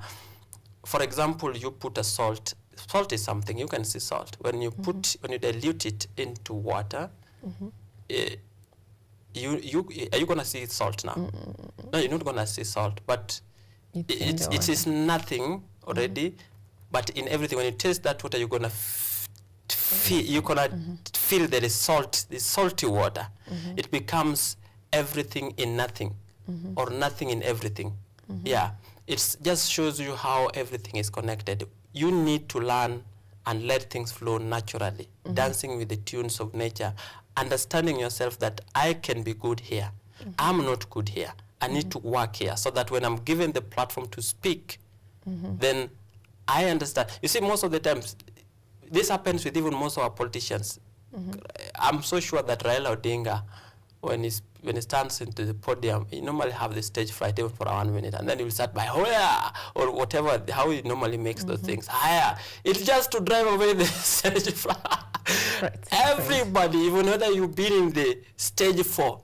for example, you put a salt. Salt is something you can see. Salt when you dilute it into water, are you gonna see salt now? No, you're not gonna see salt. But it is nothing already. But in everything, when you taste that water, you're gonna feel there is salt, this salty water. It becomes everything in nothing, or nothing in everything. Yeah, it just shows you how everything is connected. You need to learn and let things flow naturally, dancing with the tunes of nature, understanding yourself that I can be good here. I'm not good here. I need to work here so that when I'm given the platform to speak, then I understand. You see, most of the times, this happens with even most of our politicians. I'm so sure that Raila Odinga, when he stands into the podium, he normally have the stage fright even for 1 minute, and then he will start by higher or whatever, how he normally makes those things higher. It's just to drive away the stage fright. Everybody, even whether you've been in the stage for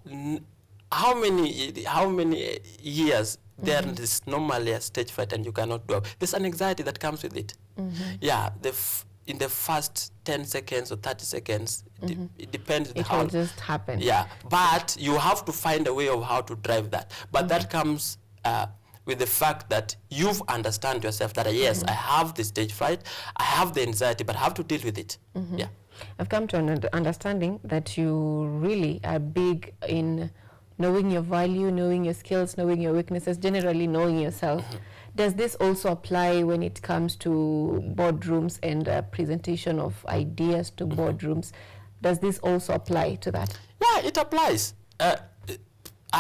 how many years, there is normally a stage fright and you cannot do it. There's an anxiety that comes with it. Yeah, in the first 10 seconds or 30 seconds, it depends. It will just happen. Yeah, but you have to find a way of how to drive that. But that comes with the fact that you've understand yourself that, yes, I have the stage fright, I have the anxiety, but I have to deal with it. Yeah. I've come to an understanding that you really are big in knowing your value, knowing your skills, knowing your weaknesses, generally knowing yourself. Does this also apply when it comes to boardrooms and presentation of ideas to boardrooms? Does this also apply to that? Yeah, it applies. I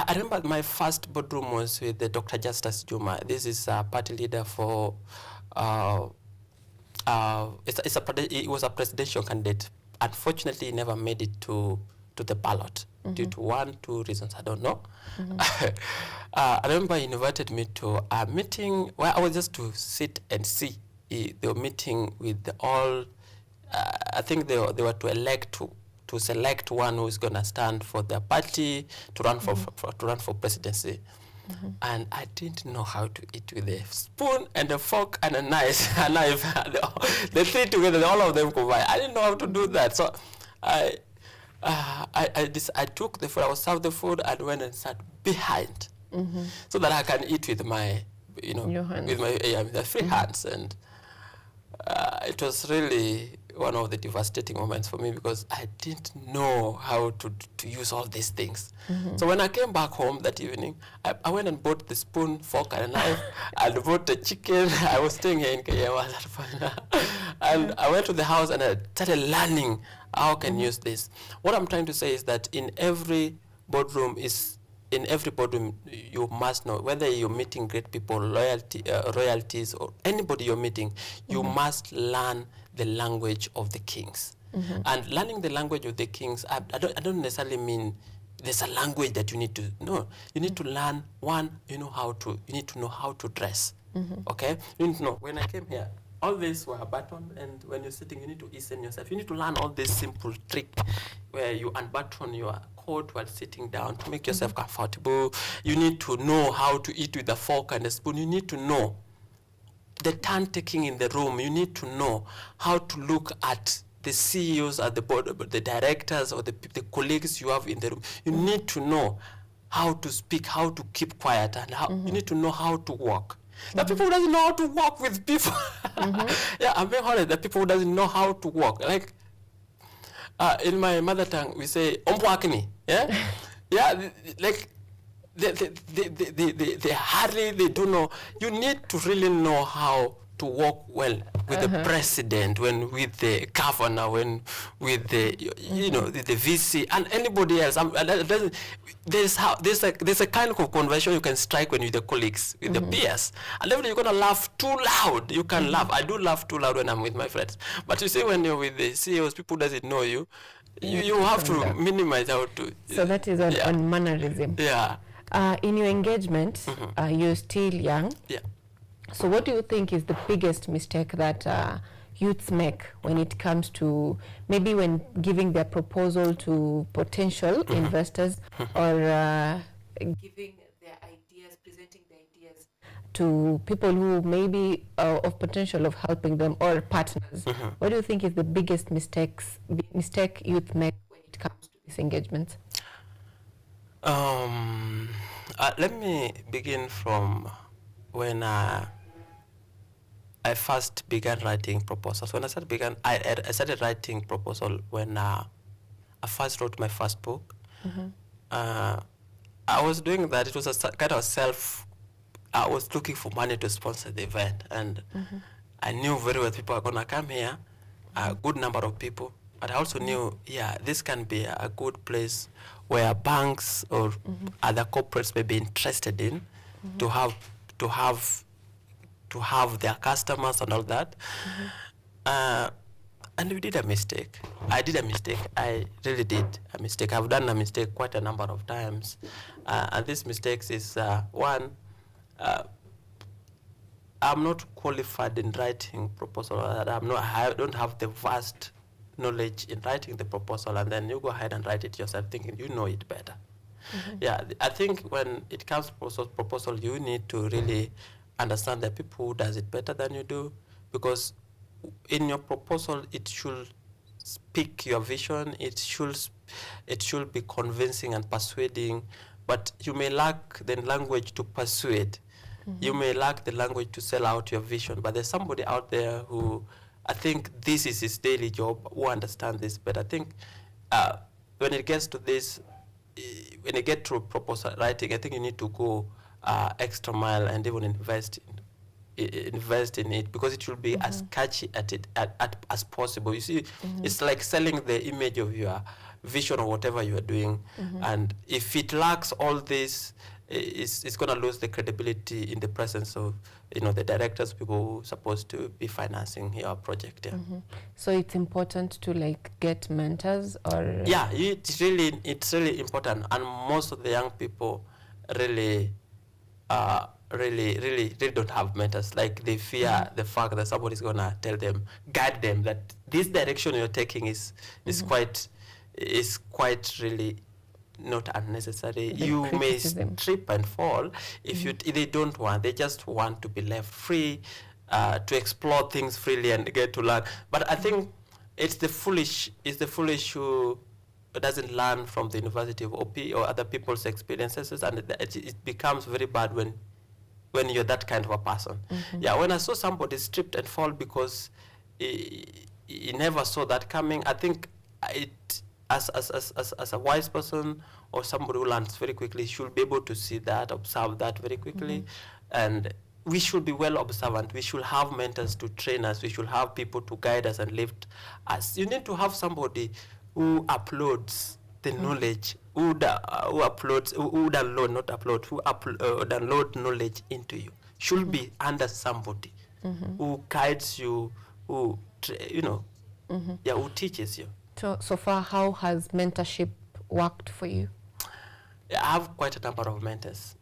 remember my first boardroom was with Dr. Justus Juma. This is a party leader for, it was a presidential candidate. Unfortunately, he never made it to the ballot due to 1-2 reasons, I don't know. I remember he invited me to a meeting where I was just to sit and see. They were meeting with all, I think they were to select one who is going to stand for their party to run for presidency. And I didn't know how to eat with a spoon and a fork and a knife. The three together, all of them combined. I didn't know how to do that. So I took the food, I was served the food and went and sat behind so that I can eat with my, with my free hands. And it was really one of the devastating moments for me because I didn't know how to use all these things. So when I came back home that evening, I went and bought the spoon, fork, and a knife, and bought the chicken. I was staying here in Kenya, and I went to the house and I started learning how I can use this. What I'm trying to say is that in every boardroom, you must know, whether you're meeting great people, royalties, or anybody you're meeting, you must learn the language of the kings. And learning the language of the kings, I don't necessarily mean there's a language that you need to know. You need to learn, one, you need to know how to dress. Okay? You need to know, when I came here, all these were buttoned, and when you're sitting, you need to ease yourself. You need to learn all this simple trick where you unbutton your coat while sitting down to make yourself comfortable. You need to know how to eat with a fork and a spoon. You need to know the turn taking in the room. You need to know how to look at the CEOs at the board, the directors, or the colleagues you have in the room. You need to know how to speak, how to keep quiet, and you need to know how to walk. The people who doesn't know how to walk with people. Yeah, I'm being honest. The people who doesn't know how to walk. Like in my mother tongue, we say ombwakni. Yeah, yeah. Like they hardly, they don't know. You need to really know how to walk well with the president, when with the governor, when with the the VC and anybody else. There's a kind of conversation you can strike when you're with the colleagues, with the peers, and then you're gonna laugh too loud. You can laugh. I do laugh too loud when I'm with my friends. But you see, when you're with the CEOs, people doesn't know you. You have to minimize how to. So that is on mannerism. Yeah. In your engagement, you're still young. Yeah. So what do you think is the biggest mistake that youths make when it comes to maybe when giving their proposal to potential investors or giving their ideas, presenting their ideas to people who maybe of potential of helping them or partners? What do you think is the biggest mistake youth make when it comes to these engagements? Let me begin from when I first began writing proposals. When I started writing proposal when I first wrote my first book. I was doing that. It was a kind of I was looking for money to sponsor the event, and I knew very well people are gonna come here a good number of people. But I also knew, this can be a good place where banks or other corporates may be interested in to have their customers and all that. And we did a mistake. I did a mistake. I really did a mistake. I've done a mistake quite a number of times. And these mistakes is, one, I'm not qualified in writing proposal. I don't have the vast knowledge in writing the proposal, and then you go ahead and write it yourself thinking you know it better. I think when it comes to proposal, you need to really understand the people who does it better than you do, because in your proposal it should speak your vision, it should be convincing and persuading, but you may lack the language to persuade. You may lack the language to sell out your vision, but there's somebody out there who, I think this is his daily job, who understands this. But I think when it gets to this, when you get to proposal writing, I think you need to go extra mile and even invest in it, because it should be as catchy as possible. You see, it's like selling the image of your vision or whatever you are doing, and if it lacks all this, it's going to lose the credibility in the presence of the directors, people who are supposed to be financing your project. So it's important to get mentors, or it's really important, and most of the young people really don't have mentors. Like, they fear the fact that somebody's going to tell them, guide them, that this direction you're taking is quite really not unnecessary. You may trip and fall if they don't want. They just want to be left free to explore things freely and get to learn. But I think it's the foolish who doesn't learn from the University of OP or other people's experiences, and it becomes very bad when you're that kind of a person. When I saw somebody strip and fall because he never saw that coming, I think as a wise person or somebody who learns very quickly should be able to see that, observe that very quickly, and we should be well observant. We should have mentors to train us. We should have people to guide us and lift us. You need to have somebody who uploads the knowledge, who download knowledge into you. Should be under somebody who guides you, who teaches you. So far, how has mentorship worked for you? I have quite a number of mentors,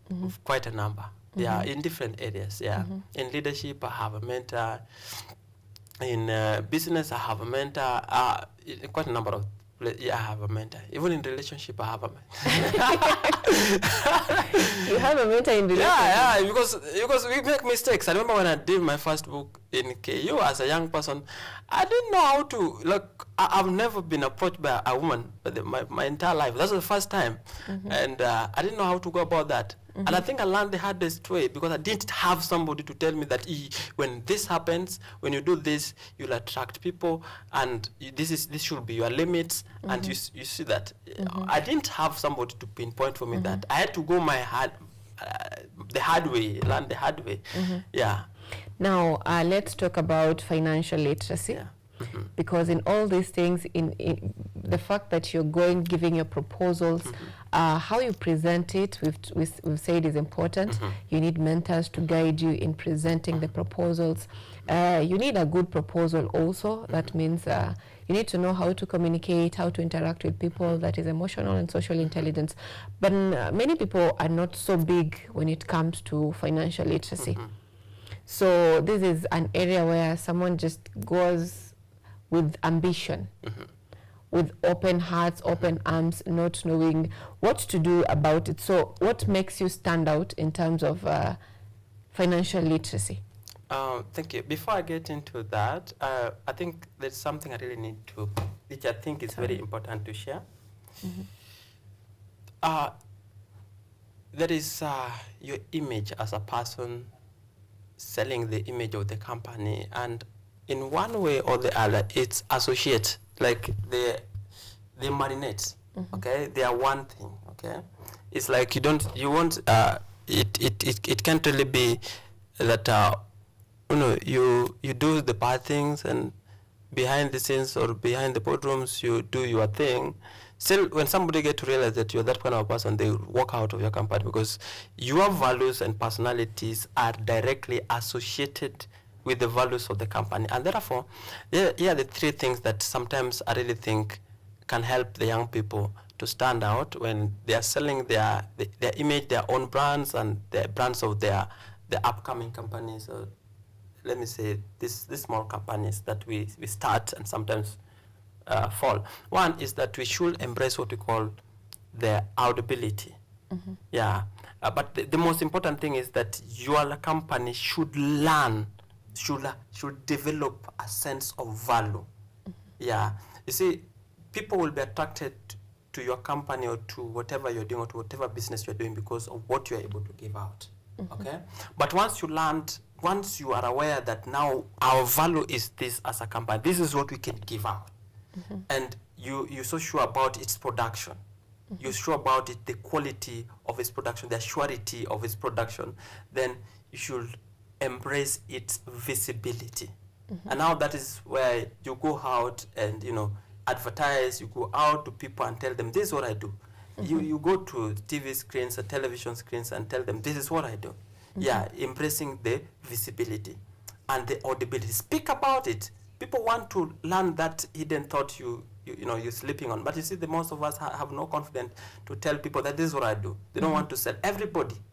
quite a number. In different areas. In leadership, I have a mentor. In business, I have a mentor. In quite a number of places, I have a mentor. Even in relationship, I have a mentor. You have a mentor in relationship? Because we make mistakes. I remember when I did my first book in KU as a young person, I didn't know how to, I've never been approached by a woman my entire life. That's the first time. And I didn't know how to go about that. And I think I learned the hardest way, because I didn't have somebody to tell me that when this happens, when you do this, you'll attract people, and this should be your limits, and you see that. I didn't have somebody to pinpoint for me that. I had to go the hard way, learn the hard way. Now, let's talk about financial literacy. Because in all these things, in the fact that you're giving your proposals, how you present it, we've said is important. You need mentors to guide you in presenting the proposals. You need a good proposal also. That means you need to know how to communicate, how to interact with people. That is emotional and social intelligence. But many people are not so big when it comes to financial literacy. So this is an area where someone just goes with ambition, with open hearts, open arms, not knowing what to do about it. So what makes you stand out in terms of financial literacy? Thank you. Before I get into that, I think there's something I really need to, which I think is very important to share. There is your image as a person, selling the image of the company, and in one way or the other, it's associate, like they marinate. Okay, they are one thing. Okay, it's like it can't really be that you do the bad things and behind the scenes or behind the boardrooms, you do your thing. Still, when somebody get to realize that you're that kind of a person, they walk out of your company because your values and personalities are directly associated with the values of the company. And therefore, here are the three things that sometimes I really think can help the young people to stand out when they are selling their image, their own brands, and the brands of the upcoming companies. Or let me say, these small companies that we start and sometimes fall. One is that we should embrace what we call the audibility. Yeah, but the most important thing is that your company should learn, should develop a sense of value. Yeah, you see, people will be attracted to your company or to whatever you're doing or to whatever business you're doing because of what you're able to give out. Okay, but once you are aware that now our value is this as a company, this is what we can give out, and you're so sure about its production, you're sure about it, the quality of its production, the surety of its production, then you should embrace its visibility. And now that is where you go out and advertise, you go out to people and tell them, this is what I do. You go to TV screens or television screens and tell them, this is what I do. Yeah, embracing the visibility and the audibility. Speak about it. People want to learn that hidden thought you're sleeping on. But you see, the most of us have no confidence to tell people that this is what I do. They don't want to sell.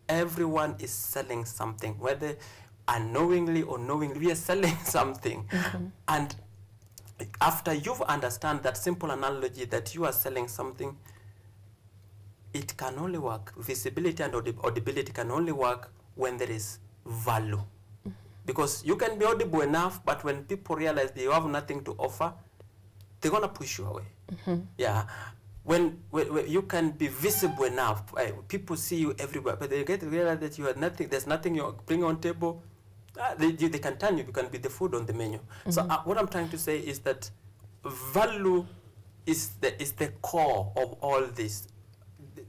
Everyone is selling something, whether unknowingly or knowingly, we are selling something. And after you've understand that simple analogy that you are selling something, it can only work. Visibility and audibility can only work when there is value. Because you can be audible enough, but when people realize that you have nothing to offer, they're going to push you away. Yeah. When you can be visible enough, people see you everywhere, but they get to realize that you have nothing, there's nothing you bring on table, they can turn you, you can be the food on the menu. So what I'm trying to say is that value is the core of all this.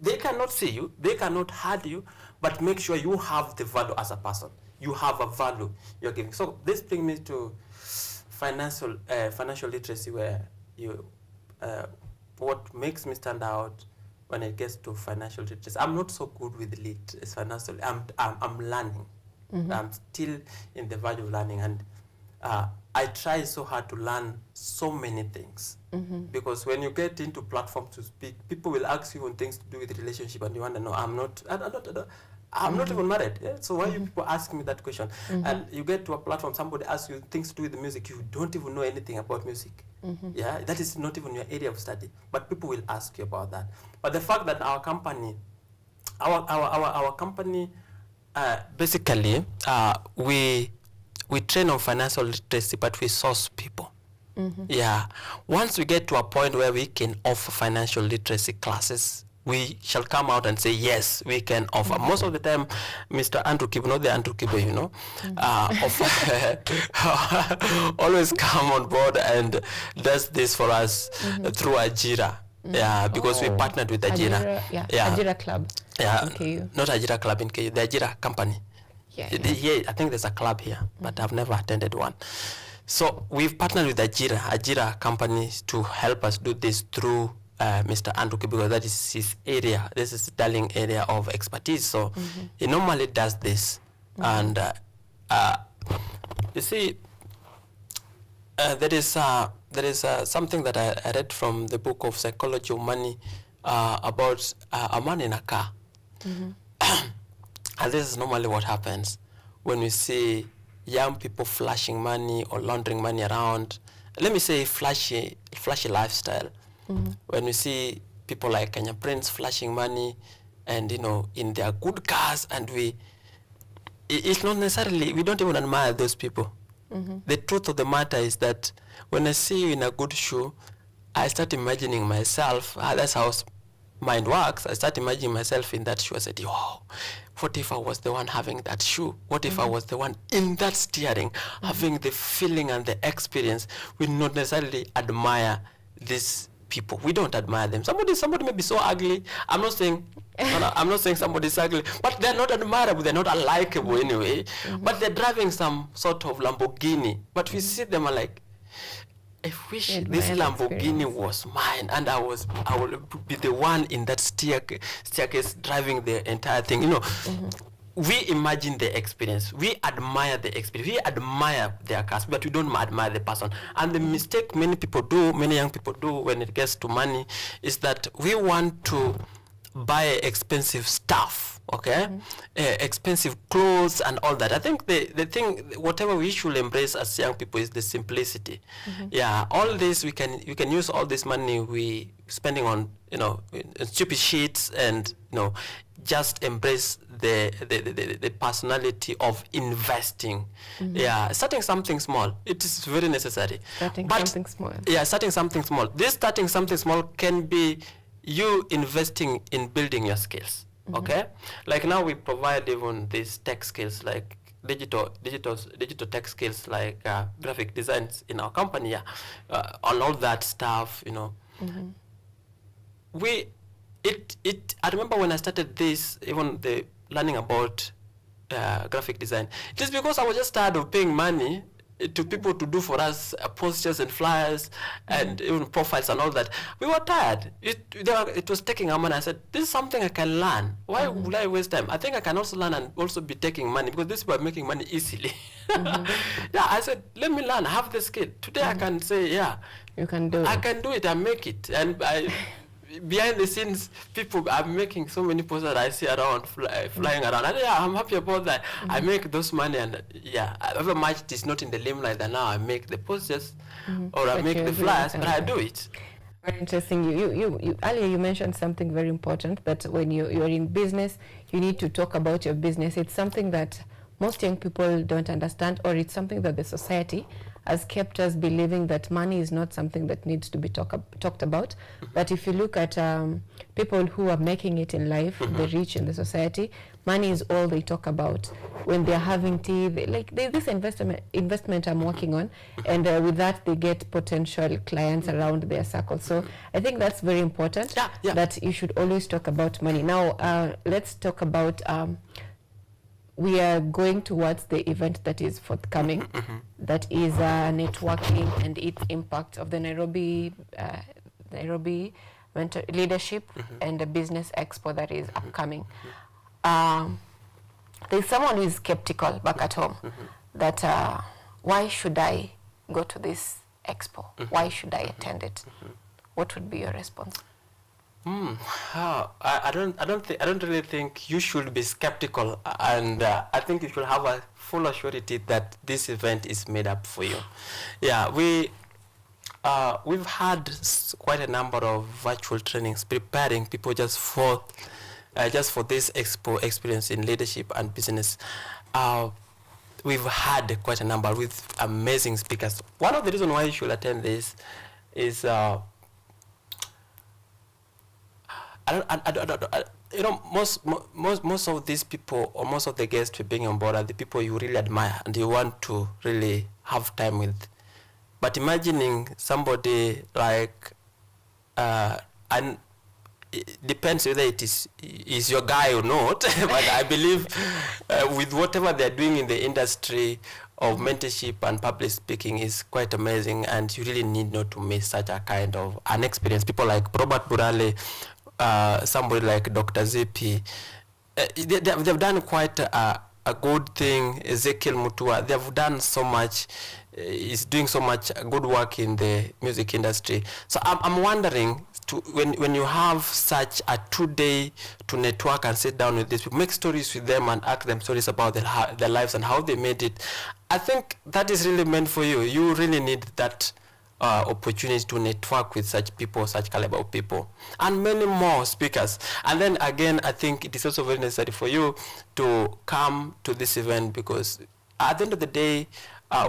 They cannot see you, they cannot hurt you, but make sure you have the value as a person. You have a value you're giving. So this brings me to financial literacy, where what makes me stand out when it gets to financial literacy. I'm not so good with financial. I'm learning. I'm still in the value of learning, and I try so hard to learn so many things. Because when you get into platforms to speak, people will ask you on things to do with relationship, and you want to know, I'm not even married. Yeah? So why you people ask me that question? And you get to a platform, somebody asks you things to do with the music, you don't even know anything about music. Yeah, that is not even your area of study, but people will ask you about that. But the fact that our company, basically, we train on financial literacy, but we source people. Yeah, once we get to a point where we can offer financial literacy classes, we shall come out and say, yes, we can offer. Most of the time, Mr. Andrew Kibo, not the Andrew Kibo, always come on board and does this for us through Ajira. Yeah, because we partnered with Ajira. Ajira Club. Yeah, KU. Not Ajira Club in KU, the Ajira company. Yeah, I think there's a club here, but I've never attended one. So we've partnered with Ajira companies to help us do this through Mr. Andrew, because that is his area. This is darling area of expertise. So he normally does this. And you see, there is something that I read from the book of Psychology of Money about a man in a car. And this is normally what happens when we see young people flashing money or laundering money around. Let me say flashy lifestyle. When we see people like Kenya Prince flashing money and, in their good cars, and it's not necessarily, we don't even admire those people. The truth of the matter is that when I see you in a good shoe, I start imagining myself, that's how mind works. I start imagining myself in that shoe. I said, oh, what if I was the one having that shoe? What if I was the one in that steering, having the feeling and the experience? We not necessarily admire these people. We don't admire them. Somebody may be so ugly. I'm not saying somebody's ugly, but they're not admirable. They're not unlikable anyway. But they're driving some sort of Lamborghini. But we see them like, I wish You this admire the Lamborghini experience. was mine, and I will be the one in that staircase driving the entire thing. You know, we imagine the experience, we admire the experience, we admire their cars, but we don't admire the person. And the mistake many young people do when it gets to money is that we want to buy expensive stuff, okay? Expensive clothes and all that. I think the thing, whatever we should embrace as young people is the simplicity. Yeah, all this we can use all this money we spending on, you know, stupid shits, and you know, just embrace the personality of investing. Yeah, starting something small, it is very necessary. Something small. Yeah, starting something small. This starting something small can be you investing in building your skills. Okay, like now we provide even these tech skills like digital tech skills like graphic designs in our company. Yeah, on all that stuff, you know. I remember when I started this, even the learning about graphic design, it is because I was just tired of paying money to people to do for us posters and flyers and even profiles and all that. We were tired. It was taking our money. I said, this is something I can learn. Why would I waste time? I think I can also learn and also be taking money, because these people are making money easily. Yeah, I said, let me learn. I have the skill. Today I can say, yeah, you can do it. I can do it and make it. And behind the scenes, people are making so many posters that I see around, flying around. And yeah, I'm happy about that. I make those money, and yeah, however much it is not in the limelight, and now I make the posters or I make the flyers, but I do it. Very interesting. You earlier you mentioned something very important, that when you're in business, you need to talk about your business. It's something that most young people don't understand, or it's something that the society has kept us believing that money is not something that needs to be talked about. But if you look at people who are making it in life, the rich in the society, money is all they talk about. When they're having tea, this investment I'm working on, and with that they get potential clients around their circle. So I think that's very important, that you should always talk about money. Now let's talk about we are going towards the event that is forthcoming, that is networking and its impact of the Nairobi Mentor Leadership and the Business Expo that is upcoming. There's someone who is skeptical back at home that why should I go to this expo? Why should I attend it? What would be your response? I don't really think you should be skeptical, and I think you should have a full assurity that this event is made up for you. Yeah, we've had quite a number of virtual trainings preparing people just for this expo experience in leadership and business. We've had quite a number with amazing speakers. One of the reasons why you should attend this is you know, most of these people, or most of the guests who are being on board, are the people you really admire and you want to really have time with. But imagining somebody like, and it depends whether it is your guy or not, but I believe with whatever they're doing in the industry of mentorship and public speaking is quite amazing, and you really need not to miss such a kind of an experience. People like Robert Burale, somebody like Dr. Zipi, they've done quite a good thing. Ezekiel Mutua, they've done so much, is doing so much good work in the music industry. So I'm wondering, when you have such a 2-day to network and sit down with these people, make stories with them and ask them stories about their lives and how they made it, I think that is really meant for you. You really need that opportunity to network with such people, such caliber of people, and many more speakers. And then again, I think it is also very necessary for you to come to this event, because at the end of the day,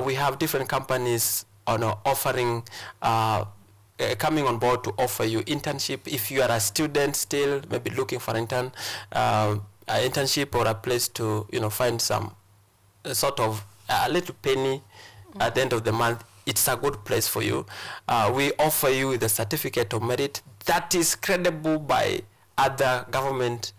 we have different companies offering, coming on board to offer you internship. If you are a student still, maybe looking for an internship or a place to find some sort of a little penny at the end of the month, it's a good place for you. We offer you the certificate of merit that is credible by other government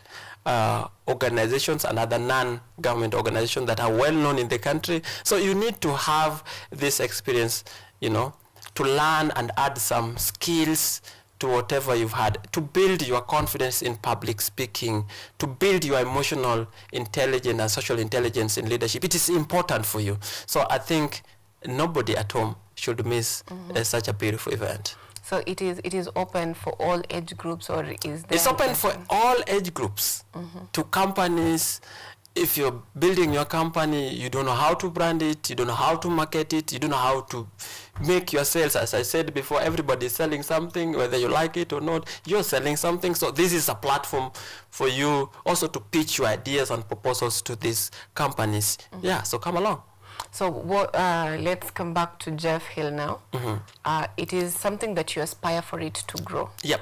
organizations and other non-government organizations that are well known in the country. So you need to have this experience, to to learn and add some skills to whatever you've had, to build your confidence in public speaking, to build your emotional intelligence and social intelligence in leadership. It is important for you. So I think nobody at home should miss such a beautiful event. So it is open for all age groups, or is there? It's open for all age groups, to companies. If you're building your company, you don't know how to brand it, you don't know how to market it, you don't know how to make your sales. As I said before, everybody is selling something, whether you like it or not, you're selling something. So this is a platform for you also to pitch your ideas and proposals to these companies. Yeah, so come along. So let's come back to Jeff Hill now. It is something that you aspire for it to grow. Yep.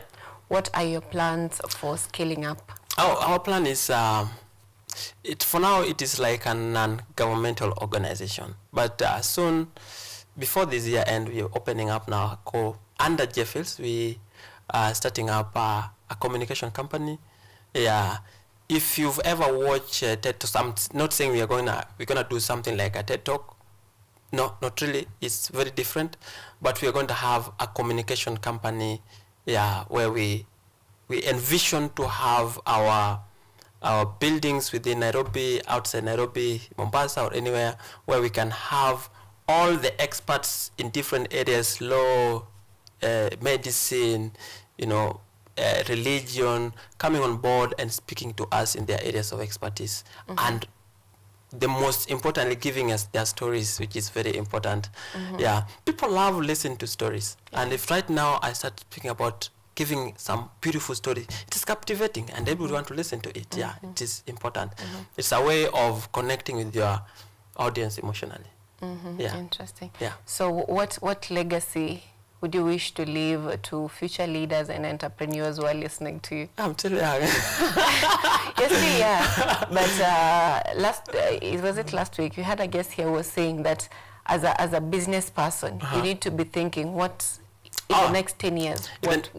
What are your plans for scaling up? Our plan is, for now, it is like a non-governmental organization. But soon, before this year end, we are opening up now, under Jeff Hill's, we are starting up a communication company. Yeah. If you've ever watched TED Talk, I'm not saying we're gonna do something like a TED Talk. No, not really. It's very different. But we're going to have a communication company, yeah, where we envision to have our buildings within Nairobi, outside Nairobi, Mombasa, or anywhere where we can have all the experts in different areas, law, medicine, religion, coming on board and speaking to us in their areas of expertise. And the most importantly, giving us their stories, which is very important. Yeah, people love listening to stories. And if right now I start speaking about giving some beautiful stories, it is captivating and everyone want to listen to it. Yeah, it is important. It's a way of connecting with your audience emotionally. Yeah. Interesting. Yeah. So what legacy would you wish to leave to future leaders and entrepreneurs who are listening to you? I'm still young. You're still young. But was it last week? You had a guest here who was saying that as a business person, you need to be thinking, what in the next 10 years, what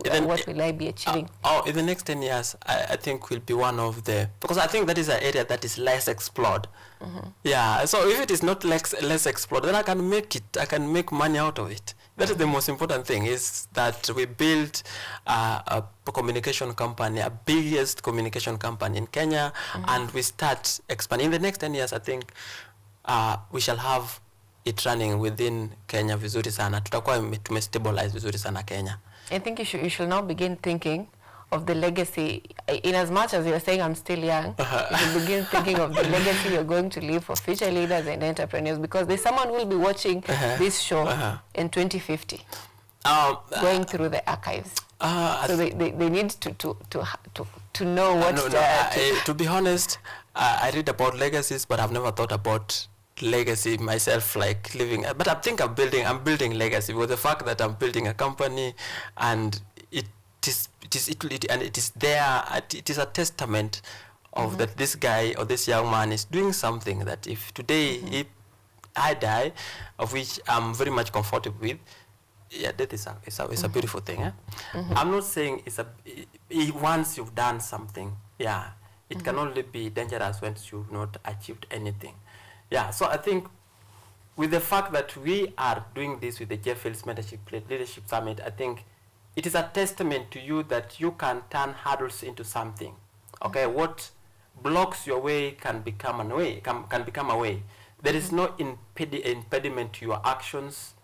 will I be achieving? In the next 10 years, I think will be one of the, because I think that is an area that is less explored. Yeah, so if it is not less explored, then I can make money out of it. That is the most important thing, is that we build a communication company, a biggest communication company in Kenya, and we start expanding. In the next 10 years, I think we shall have it running within Kenya vizuri sana. Tutakuwa tumestabilize vizuri sana Kenya. I think you should now begin thinking of the legacy. In as much as you're saying I'm still young, you should begin thinking of the legacy you're going to leave for future leaders and entrepreneurs, because there's someone who will be watching this show in 2050, going through the archives. So they need to know what to be honest, I read about legacies, but I've never thought about legacy myself, like living. But I think I'm building legacy with the fact that I'm building a company, and it is there. It is a testament of that this guy or this young man is doing something that if today if I die, of which I'm very much comfortable with, yeah, that is a beautiful thing. Eh? I'm not saying once you've done something, yeah, it can only be dangerous once you've not achieved anything. Yeah, so I think with the fact that we are doing this with the Jeff Hill's Leadership Summit, I think it is a testament to you that you can turn hurdles into something. Okay, what blocks your way can become a way. There is no impediment to your actions.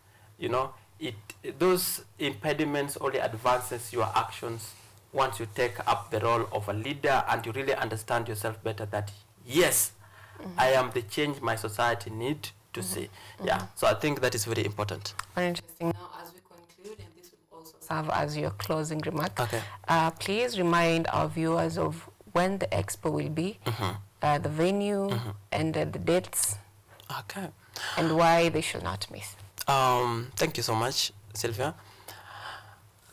Those impediments only advances your actions once you take up the role of a leader and you really understand yourself better. That yes, I am the change my society need to see. Yeah, so I think that is very important. Very interesting. Now, as we conclude, and this will also serve as your closing remark, okay. Please remind our viewers of when the expo will be, the venue, and the dates, okay, and why they should not miss. Thank you so much, Sylvia.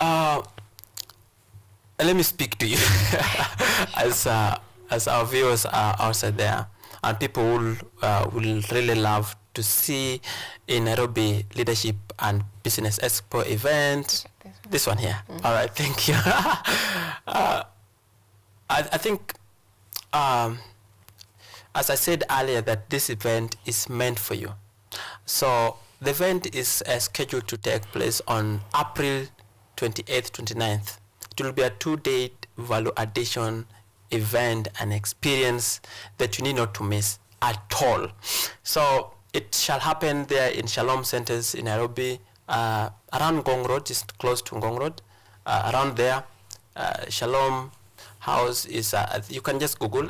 Let me speak to you as our viewers are outside there. And people will really love to see in Nairobi Leadership and Business Expo event. This one here. All right, thank you. I think, as I said earlier, that this event is meant for you. So the event is scheduled to take place on April 28th, 29th. It will be a 2-day value addition event and experience that you need not to miss at all. So it shall happen there in Shalom Centers in Nairobi, around Ngong Road, just close to Ngong Road, around there. Shalom House is, you can just Google,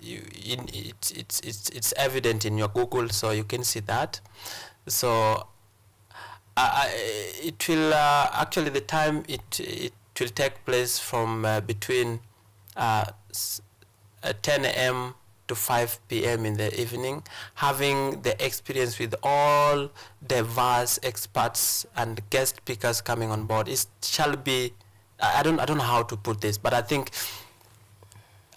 it's evident in your Google, so you can see that. So it will, actually the time it will take place from between 10 a.m. to 5 p.m. in the evening, having the experience with all diverse experts and guest speakers coming on board. It shall be, I don't know how to put this, but I think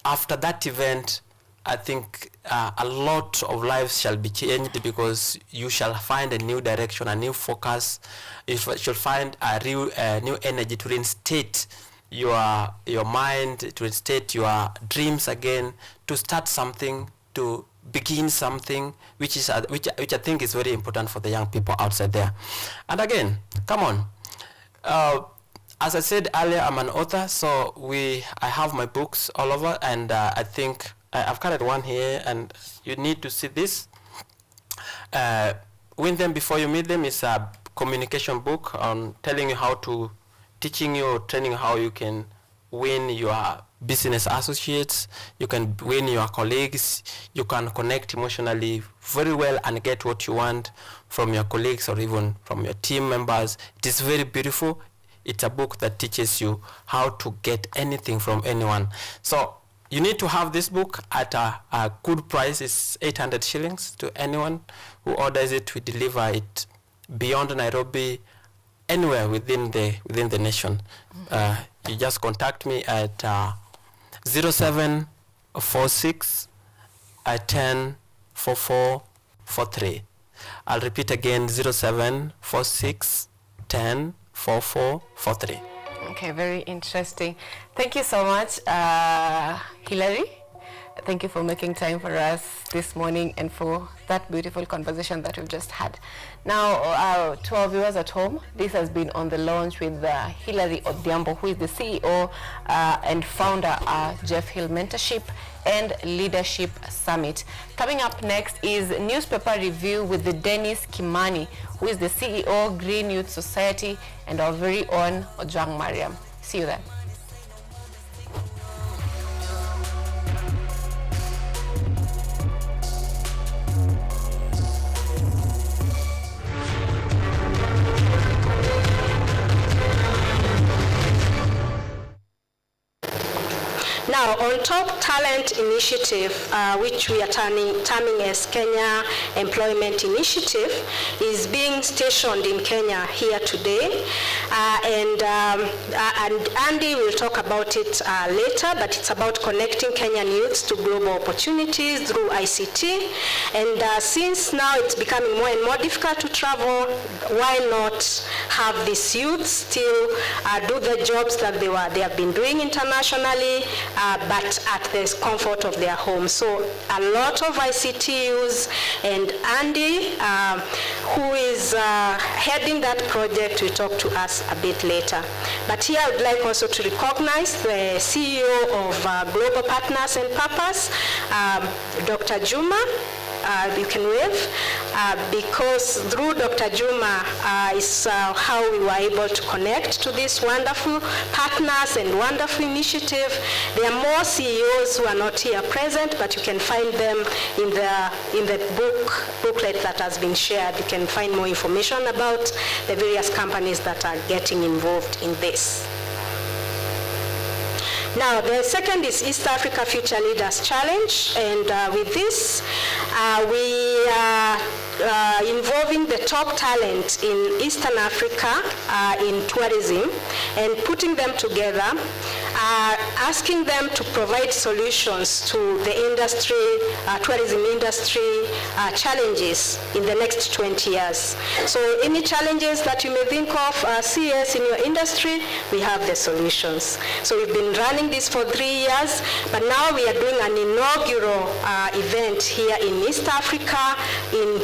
after that event, I think a lot of lives shall be changed, because you shall find a new direction, a new focus. You shall find a real new energy to reinstate your mind, to reinstate your dreams again, to start something, to begin something, which I think is very important for the young people outside there. And again, come on. As I said earlier, I'm an author, so I have my books all over, and I think I've carried one here, and you need to see this. Win Them Before You Meet Them is a communication book on telling you how to, teaching you, training how you can win your business associates, you can win your colleagues, you can connect emotionally very well and get what you want from your colleagues or even from your team members. It is very beautiful. It's a book that teaches you how to get anything from anyone. So you need to have this book at a good price. It's 800 shillings to anyone who orders it. We deliver it beyond Nairobi, anywhere within the nation. You just contact me at 0746 10 44 43. I'll repeat again, 0746 10 4443. Okay, very interesting. Thank you so much, Hilary. Thank you for making time for us this morning and for that beautiful conversation that we've just had. Now, to our viewers at home, this has been On the Launch with Hilary Odhiambo, who is the CEO and founder of Jeff Hill Mentorship and Leadership Summit. Coming up next is Newspaper Review with the Dennis Kimani, who is the CEO, Green Youth Society, and our very own Ojwang Mariam. See you then. Now, on Top Talent Initiative, which we are terming as Kenya Employment Initiative, is being stationed in Kenya here today. And Andy will talk about it later, but it's about connecting Kenyan youths to global opportunities through ICT. And since now it's becoming more and more difficult to travel, why not have these youths still do the jobs that they have been doing internationally, but at the comfort of their home. So a lot of ICT use, and Andy, who is heading that project, will talk to us a bit later. But here I would like also to recognize the CEO of Global Partners and Purpose, Dr. Juma. You can wave, because through Dr. Juma is how we were able to connect to this wonderful partners and wonderful initiative. There are more CEOs who are not here present, but you can find them in the booklet that has been shared. You can find more information about the various companies that are getting involved in this. Now, the second is East Africa Future Leaders Challenge, and with this, we are involving the top talent in Eastern Africa in tourism and putting them together asking them to provide solutions to the industry, tourism industry challenges in the next 20 years. So any challenges that you may think of, CS in your industry, we have the solutions. So we've been running this for 3 years, but now we are doing an inaugural event here in East Africa in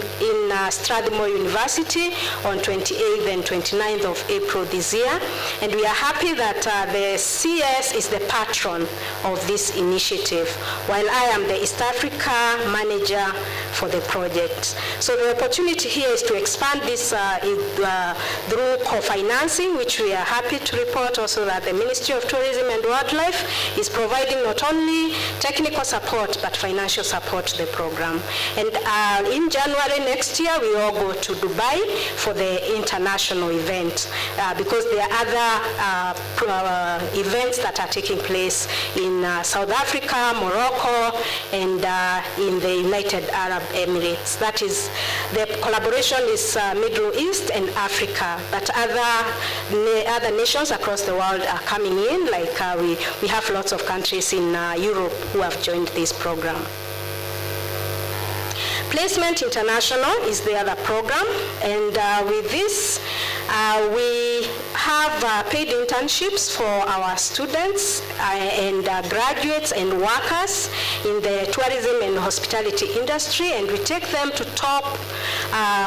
Strathmore University on 28th and 29th of April this year. And we are happy that the CS is the patron of this initiative, while I am the East Africa manager for the project. So the opportunity here is to expand this through co-financing, which we are happy to report also that the Ministry of Tourism and Wildlife is providing not only technical support but financial support to the program. And in January next year, we all go to Dubai for the international event because there are other events that are taking place in South Africa, Morocco, and in the United Arab Emirates. That is, the collaboration is Middle East and Africa, but other nations across the world are coming in, like we have lots of countries in Europe who have joined this program. Placement International is the other program, and with this, we have paid internships for our students and graduates and workers in the tourism and hospitality industry, and we take them to top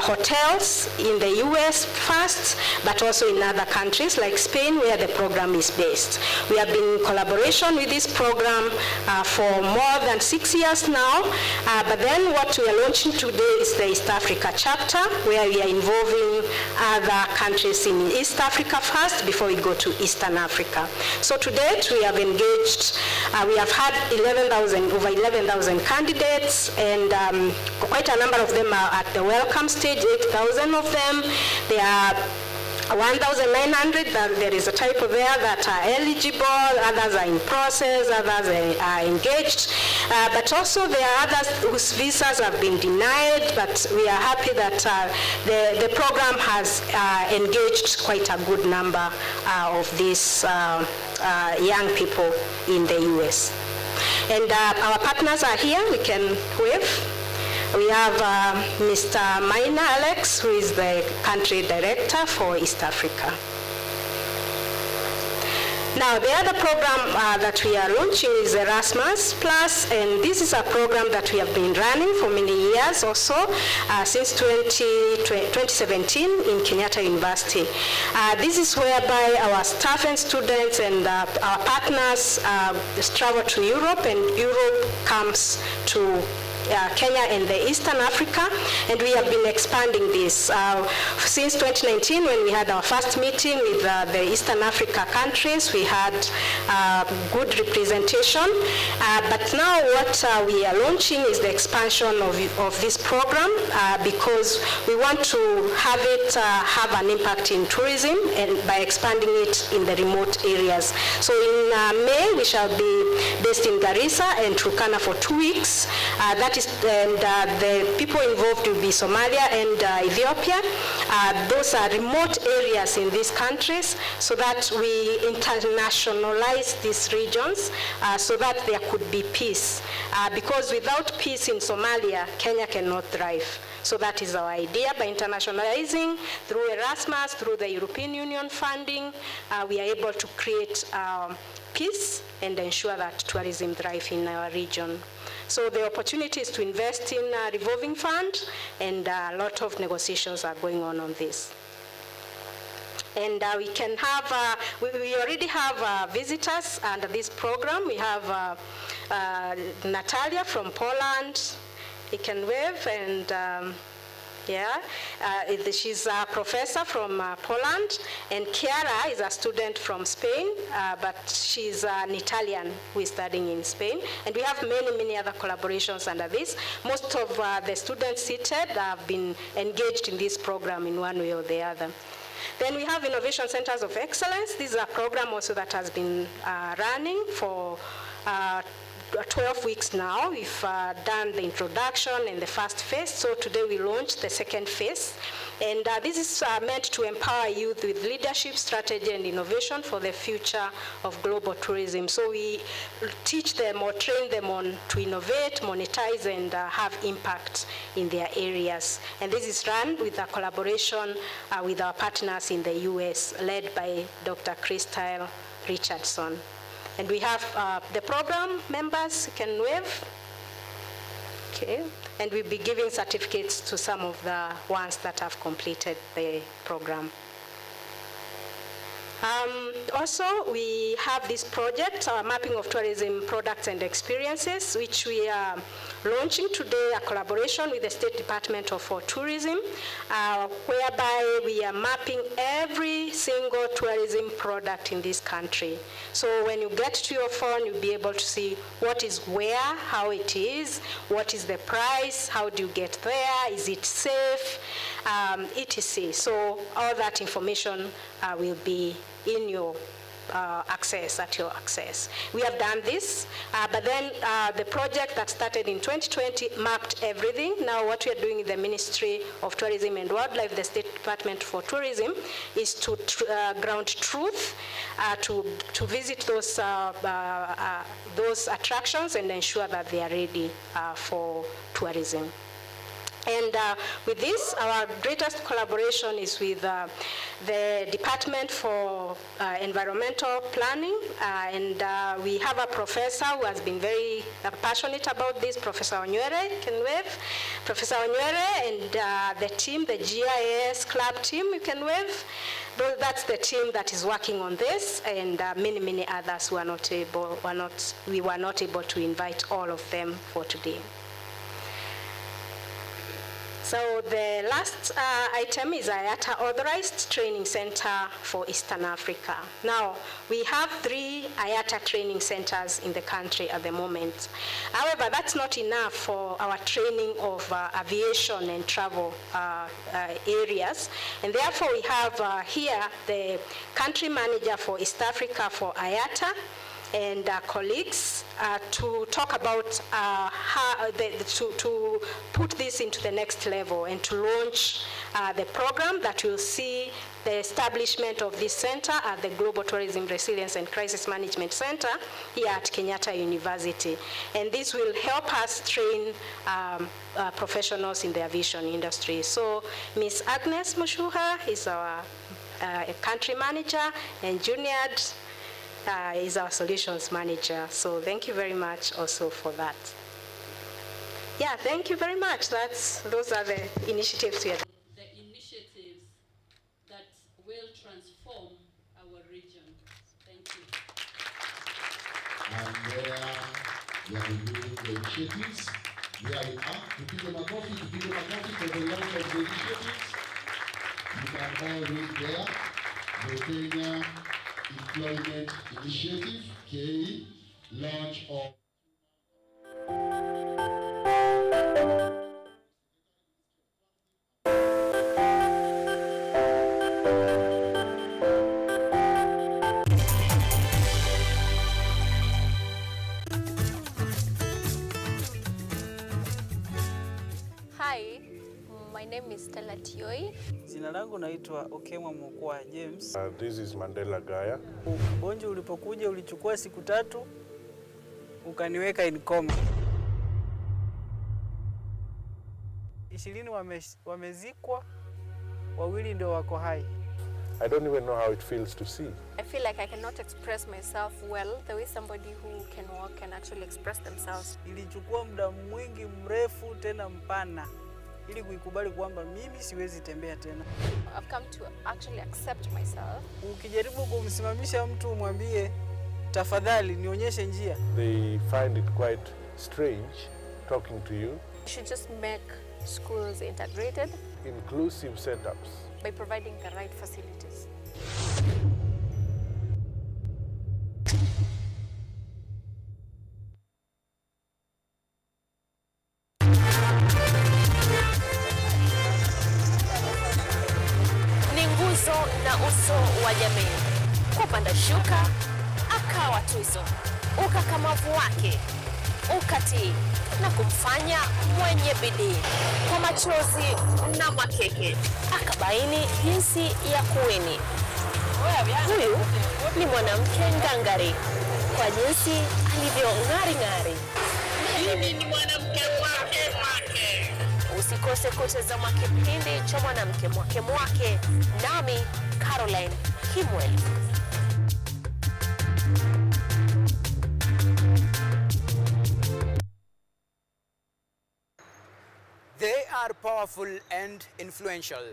hotels in the US first, but also in other countries like Spain, where the program is based. We have been in collaboration with this program for more than 6 years now, but then what we are launching today is the East Africa chapter, where we are involving other countries in East Africa first before we go to Eastern Africa. So to date, we have engaged, we have had over 11,000 candidates, and quite a number of them are at the welcome stage, 8,000 of them. They are 1,900, there is a type of there that are eligible, others are in process, others are engaged, but also there are others whose visas have been denied, but we are happy that the program has engaged quite a good number of these young people in the US. And our partners are here, we can wave. We have Mr. Maina Alex, who is the country director for East Africa. Now, the other program that we are launching is Erasmus Plus, and this is a program that we have been running for many years also, since 2017 in Kenyatta University. This is whereby our staff and students and our partners travel to Europe, and Europe comes to Kenya and the Eastern Africa, and we have been expanding this. Since 2019, when we had our first meeting with the Eastern Africa countries, we had good representation, but now what we are launching is the expansion of this program because we want to have it have an impact in tourism, and by expanding it in the remote areas. So in May, we shall be based in Garissa and Turkana for 2 weeks. And the people involved will be Somalia and Ethiopia. Those are remote areas in these countries, so that we internationalize these regions so that there could be peace. Because without peace in Somalia, Kenya cannot thrive. So that is our idea. By internationalizing through Erasmus, through the European Union funding, we are able to create peace and ensure that tourism thrives in our region. So the opportunity is to invest in a revolving fund, and a lot of negotiations are going on this. And we can have, we already have visitors under this program. We have Natalia from Poland. He can wave, and she's a professor from Poland, and Chiara is a student from Spain, but she's an Italian who is studying in Spain. And we have many, many other collaborations under this. Most of the students seated have been engaged in this program in one way or the other. Then we have Innovation Centers of Excellence. This is a program also that has been running for 12 weeks now. We've done the introduction and the first phase, so today we launched the second phase. And this is meant to empower youth with leadership, strategy, and innovation for the future of global tourism. So we teach them or train them on to innovate, monetize, and have impact in their areas. And this is run with a collaboration with our partners in the US, led by Dr. Crystal Richardson. And we have the program members can wave. Okay. And we'll be giving certificates to some of the ones that have completed the program. Also, we have this project, Mapping of Tourism Products and Experiences, which we are launching today, a collaboration with the State Department for Tourism, whereby we are mapping every single tourism product in this country. So when you get to your phone, you'll be able to see what is where, how it is, what is the price, how do you get there, is it safe, etc. So all that information will be in your access, at your access. We have done this, but then the project that started in 2020 mapped everything. Now what we are doing in the Ministry of Tourism and Wildlife, the State Department for Tourism, is to ground truth, to visit those attractions and ensure that they are ready for tourism. And with this, our greatest collaboration is with the Department for Environmental Planning, and we have a professor who has been very passionate about this, Professor Onywere, can wave. Professor Onywere and the team, the GIS club team, you can wave. That's the team that is working on this, and many, many others who are not able, we were not able to invite all of them for today. So the last item is IATA Authorized Training Center for Eastern Africa. Now, we have 3 IATA training centers in the country at the moment. However, that's not enough for our training of aviation and travel areas. And therefore, we have here the country manager for East Africa for IATA, and colleagues to talk about how to put this into the next level and to launch the program that will see the establishment of this center at the Global Tourism Resilience and Crisis Management Center here at Kenyatta University. And this will help us train professionals in the aviation industry. So Ms. Agnes Mushuha is our country manager, and Junior is our solutions manager. So thank you very much also for that. Yeah, thank you very much. Those are the initiatives we are doing. The initiatives that will transform our region. Thank you. And there we are reviewing the initiatives. There we are. Tupige makofi for the launch of the initiatives. You can all read there. The Kenya Employment Initiative, KE, launch of Hi, my name is Stella Tioi. Jina langu naitwa Okemwa Mukwa James. This is Mandela Gaya. Ugonjwa ulipokuja ulichukua siku 3 ukaniweka in coma. 20 wamezikwa, 2 ndio wako hai. I don't even know how it feels to see. I feel like I cannot express myself well the way somebody who can walk can actually express themselves. Ilichukua muda mwingi mrefu tena mpana ili kuikubali kwamba mimi siwezi tembea tena. I've come to actually accept myself. Ukijaribu kumsimamisha mtu umwambie tafadhali nionyeshe njia, they find it quite strange talking to you. You should just make schools integrated, inclusive setups, by providing the right facilities. Ni nguzo na uso wa jamii. Kupanda shuka akawa tuzo. Ukakamavu wake ukati na kumfanya mwenye bidii. Kwa machozi na makeke akabaini jinsi ya kuwini. Huyu ni mwanamke ngangari kwa jinsi alivyo ng'ari. Mimi ni mwanamke mwake. Usikose kutazama kipindi cha mwanamke mwake nami Caroline Kimweli. They are powerful and influential.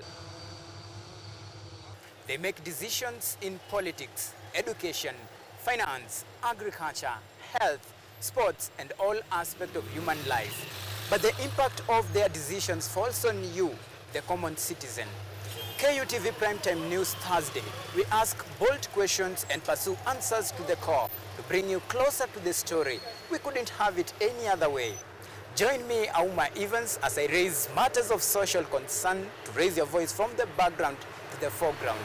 They make decisions in politics, education, finance, agriculture, health, sports, and all aspects of human life. But the impact of their decisions falls on you, the common citizen. KUTV Primetime News Thursday. We ask bold questions and pursue answers to the core to bring you closer to the story. We couldn't have it any other way. Join me, Auma Evans, as I raise matters of social concern to raise your voice from the background to the foreground.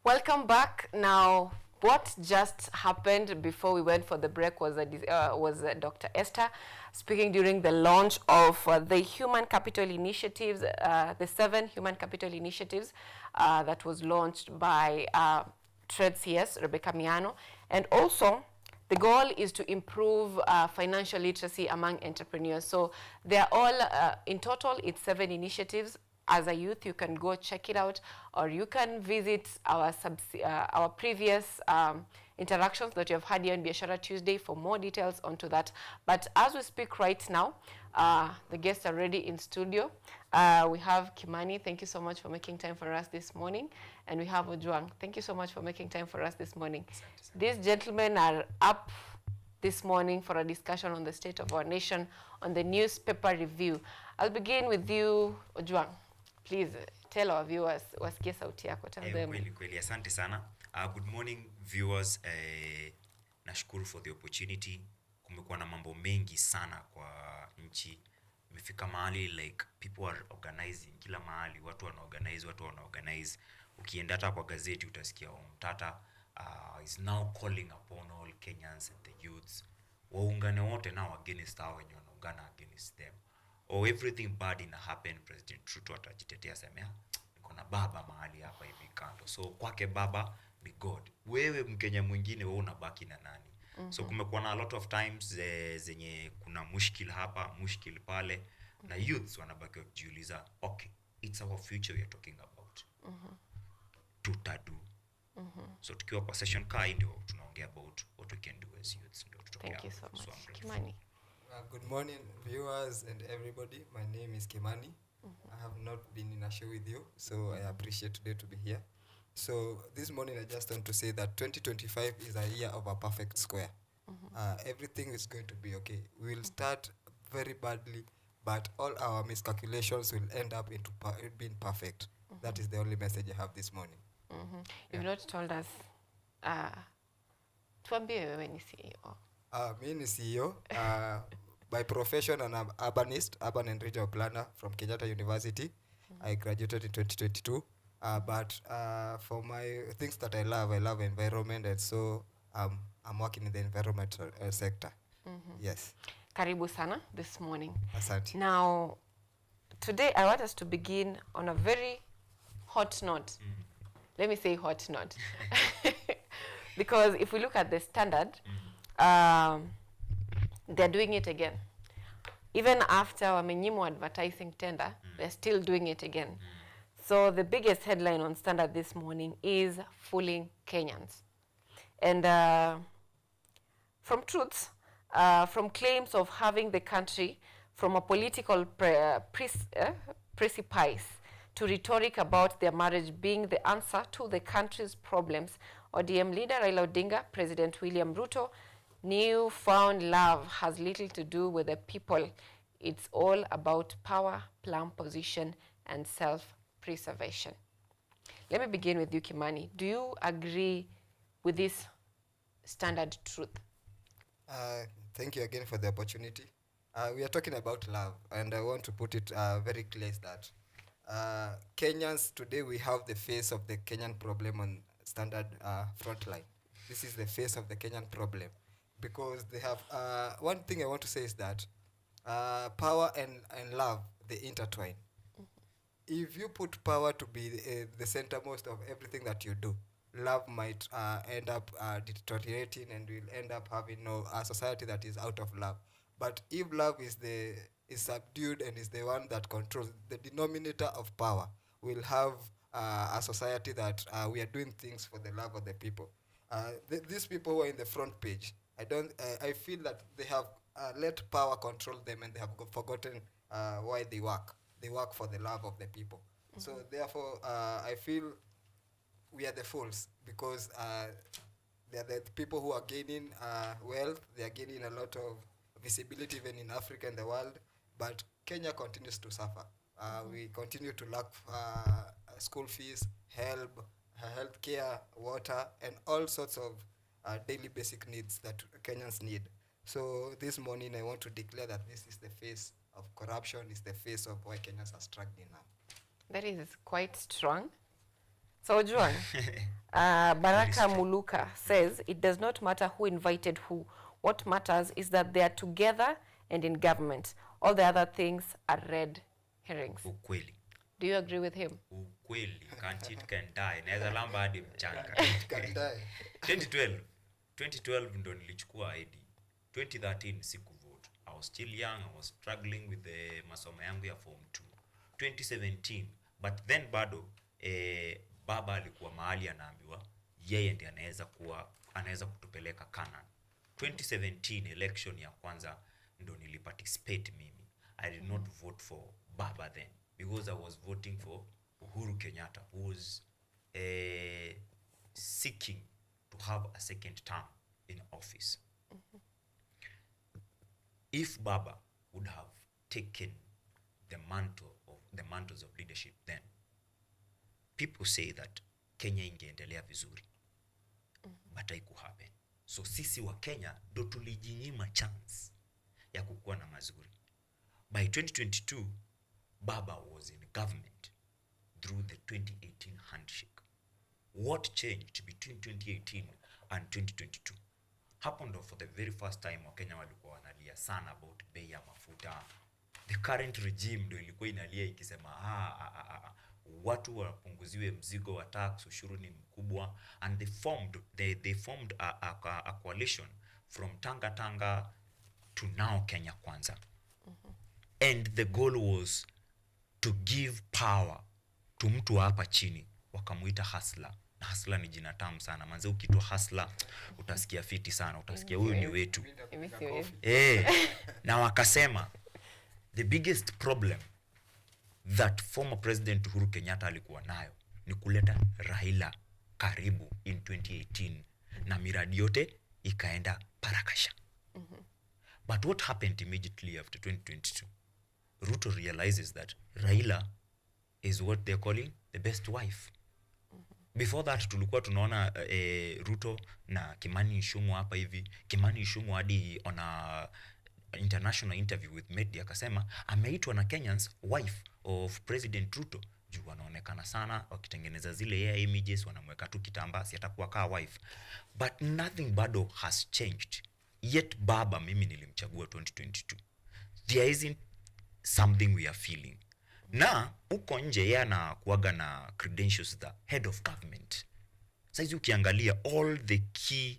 Welcome back. Now, what just happened before we went for the break was Dr. Esther speaking during the launch of the Human Capital Initiatives, the 7 Human Capital Initiatives that was launched by Trade CS, Rebecca Miano. And also, the goal is to improve financial literacy among entrepreneurs. So they're all, in total, it's 7 initiatives. As a youth, you can go check it out, or you can visit our previous interactions that you have had here on Biashara Tuesday for more details onto that. But as we speak right now, the guests are ready in studio. We have Kimani, thank you so much for making time for us this morning. And we have Ojwang, thank you so much for making time for us this morning. These gentlemen are up this morning for a discussion on the state of our nation on the newspaper review. I'll begin with you, Ojwang. Please tell our viewers wasikie sauti yako. Tell them. Kweli, asante sana. Good morning viewers. Nashukuru for the opportunity. Kumekuwa na mambo mengi sana kwa nchi. Imefika mahali like people are organizing kila mahali, watu wanaorganize. Ukienda hata kwa gazeti utasikia Mtata is now calling upon all Kenyans and the youths waungane wote now against hao wenye wanaungana against them. Or everything bad in happen, President Ruto atajitetea semea niko na baba mahali hapa hivi kando. So kwake baba ni God. Wewe Mkenya mwingine wewe unabaki na nani? So kumekuwa na a lot of times zenye kuna mushkil hapa, mushkil pale, na youths wanabaki wakijiuliza, okay, it's our future we are talking about. Tutadu. So tukiwa kwa session kai ndio tunaongea about what we can do as youths. Thank you so much. Kimani. Good morning, viewers and everybody. My name is Kimani. I have not been in a show with you, so I appreciate today to be here. So this morning, I just want to say that 2025 is a year of a perfect square. Everything is going to be okay. We will start very badly, but all our miscalculations will end up into being perfect. That is the only message I have this morning. You've not told us. Tuambie wewe ni CEO. Me ni CEO. By profession, I'm an urbanist, urban and regional planner from Kenyatta University. I graduated in 2022. But for my things that I love environment, and so I'm working in the environmental sector. Yes. Karibu sana this morning. Asante. Now, today I want us to begin on a very hot note. Let me say hot note. Because if we look at the Standard, they're doing it again. Even after wamenyimwa advertising tender, they're still doing it again. So the biggest headline on Standard this morning is fooling Kenyans. And from truths, from claims of having the country from a political precipice to rhetoric about their marriage being the answer to the country's problems, ODM leader Raila Odinga, President William Ruto, newfound love has little to do with the people. It's all about power, plum position, and self-preservation. Let me begin with you, Kimani. Do you agree with this standard truth? Thank you again for the opportunity. We are talking about love, and I want to put it very clear that Kenyans today, we have the face of the Kenyan problem on standard frontline. This is the face of the Kenyan problem, because they have one thing I want to say is that power and love, they intertwine. If you put power to be the centermost of everything that you do, love might end up deteriorating, and we'll end up having a society that is out of love. But if love is subdued and is the one that controls the denominator of power, we'll have a society that we are doing things for the love of the people. These people who are in the front page, I feel that they have let power control them, and they have forgotten why they work. They work for the love of the people. Mm-hmm. So therefore, I feel we are the fools, because they are the people who are gaining wealth. They are gaining a lot of visibility even in Africa and the world. But Kenya continues to suffer. We continue to lack school fees, health care, water, and all sorts of daily basic needs that Kenyans need. So this morning I want to declare that this is the face of corruption, is the face of why Kenyans are struggling now. That is quite strong. So Juan, Baraka Muluka says, it does not matter who invited who. What matters is that they are together and in government. All the other things are red herrings. Ukweli. Do you agree with him? Ukweli. Can't it can die. Naeza lamba hadi mchanga. Can die. 2012 ndo nilichukua ID. 2013 sikuvote. I was still young. I was struggling with the masomo yangu ya form 2. 2017, but then bado baba alikuwa mahali anaambiwa yeye ndiye anaweza kutupeleka Canaan. 2017 election ya kwanza ndo niliparticipate mimi. I did not vote for baba then, because I was voting for Uhuru Kenyatta, who was seeking to have a second term in office. Mm-hmm. If baba would have taken the mantles of leadership then, people say that Kenya ingeendelea vizuri. But haiku happen. So sisi wa Kenya ndo tulijinyima chance ya kukuwa na mazuri. By 2022, baba was in government through the 2018 handshake. What changed between 2018 and 2022? Hapo ndo for the very first time wa Kenya walikuwa wanalia sana about bei ya mafuta. The current regime ndo ilikuwa inalia ikisema watu wapunguziwe mzigo wa tax, ushuru ni mkubwa, and they formed a coalition from Tanga to now Kenya Kwanza. Mm-hmm. And the goal was to give power to mtu hapa chini, wakamuita hustler. Na hustler ni jina tamu sana. Manze ukiitwa hustler utasikia fiti sana, utasikia huyu ni wetu. Na wakasema the biggest problem that former President Uhuru Kenyatta alikuwa nayo ni kuleta Raila karibu in 2018, na miradi yote ikaenda parakasha. Mm-hmm. But what happened immediately after 2022? Ruto realizes that Raila is what they're calling the best wife. Mm-hmm. Before that tulikuwa tunaona Ruto na Kimani Ichung'wa hapa hivi. Kimani Ichung'wa hadi on a international interview with media akasema ameitwa na Kenyans wife of President Ruto. Juu wanaonekana sana wakitengeneza zile AI images, wanamweka tu kitambaa si atakuwa kaa wife. But nothing bado has changed. Yet baba mimi nilimchagua 2022. There isn't something we are feeling. Na uko nje yeye anakuaga na credentials the head of government. Sasa ukiangalia all the key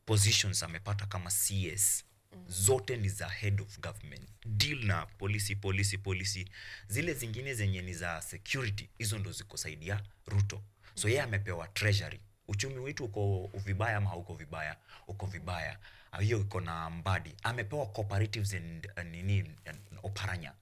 positions amepata kama CS, zote ni za head of government. Deal na policy. Zile zingine zenye ni za security, hizo ndo zikosaidia Ruto. So yeye amepewa treasury. Uchumi wetu uko vibaya ama hauko vibaya? Uko vibaya. Hiyo iko na Mbadi. Amepewa cooperatives and Oparanya.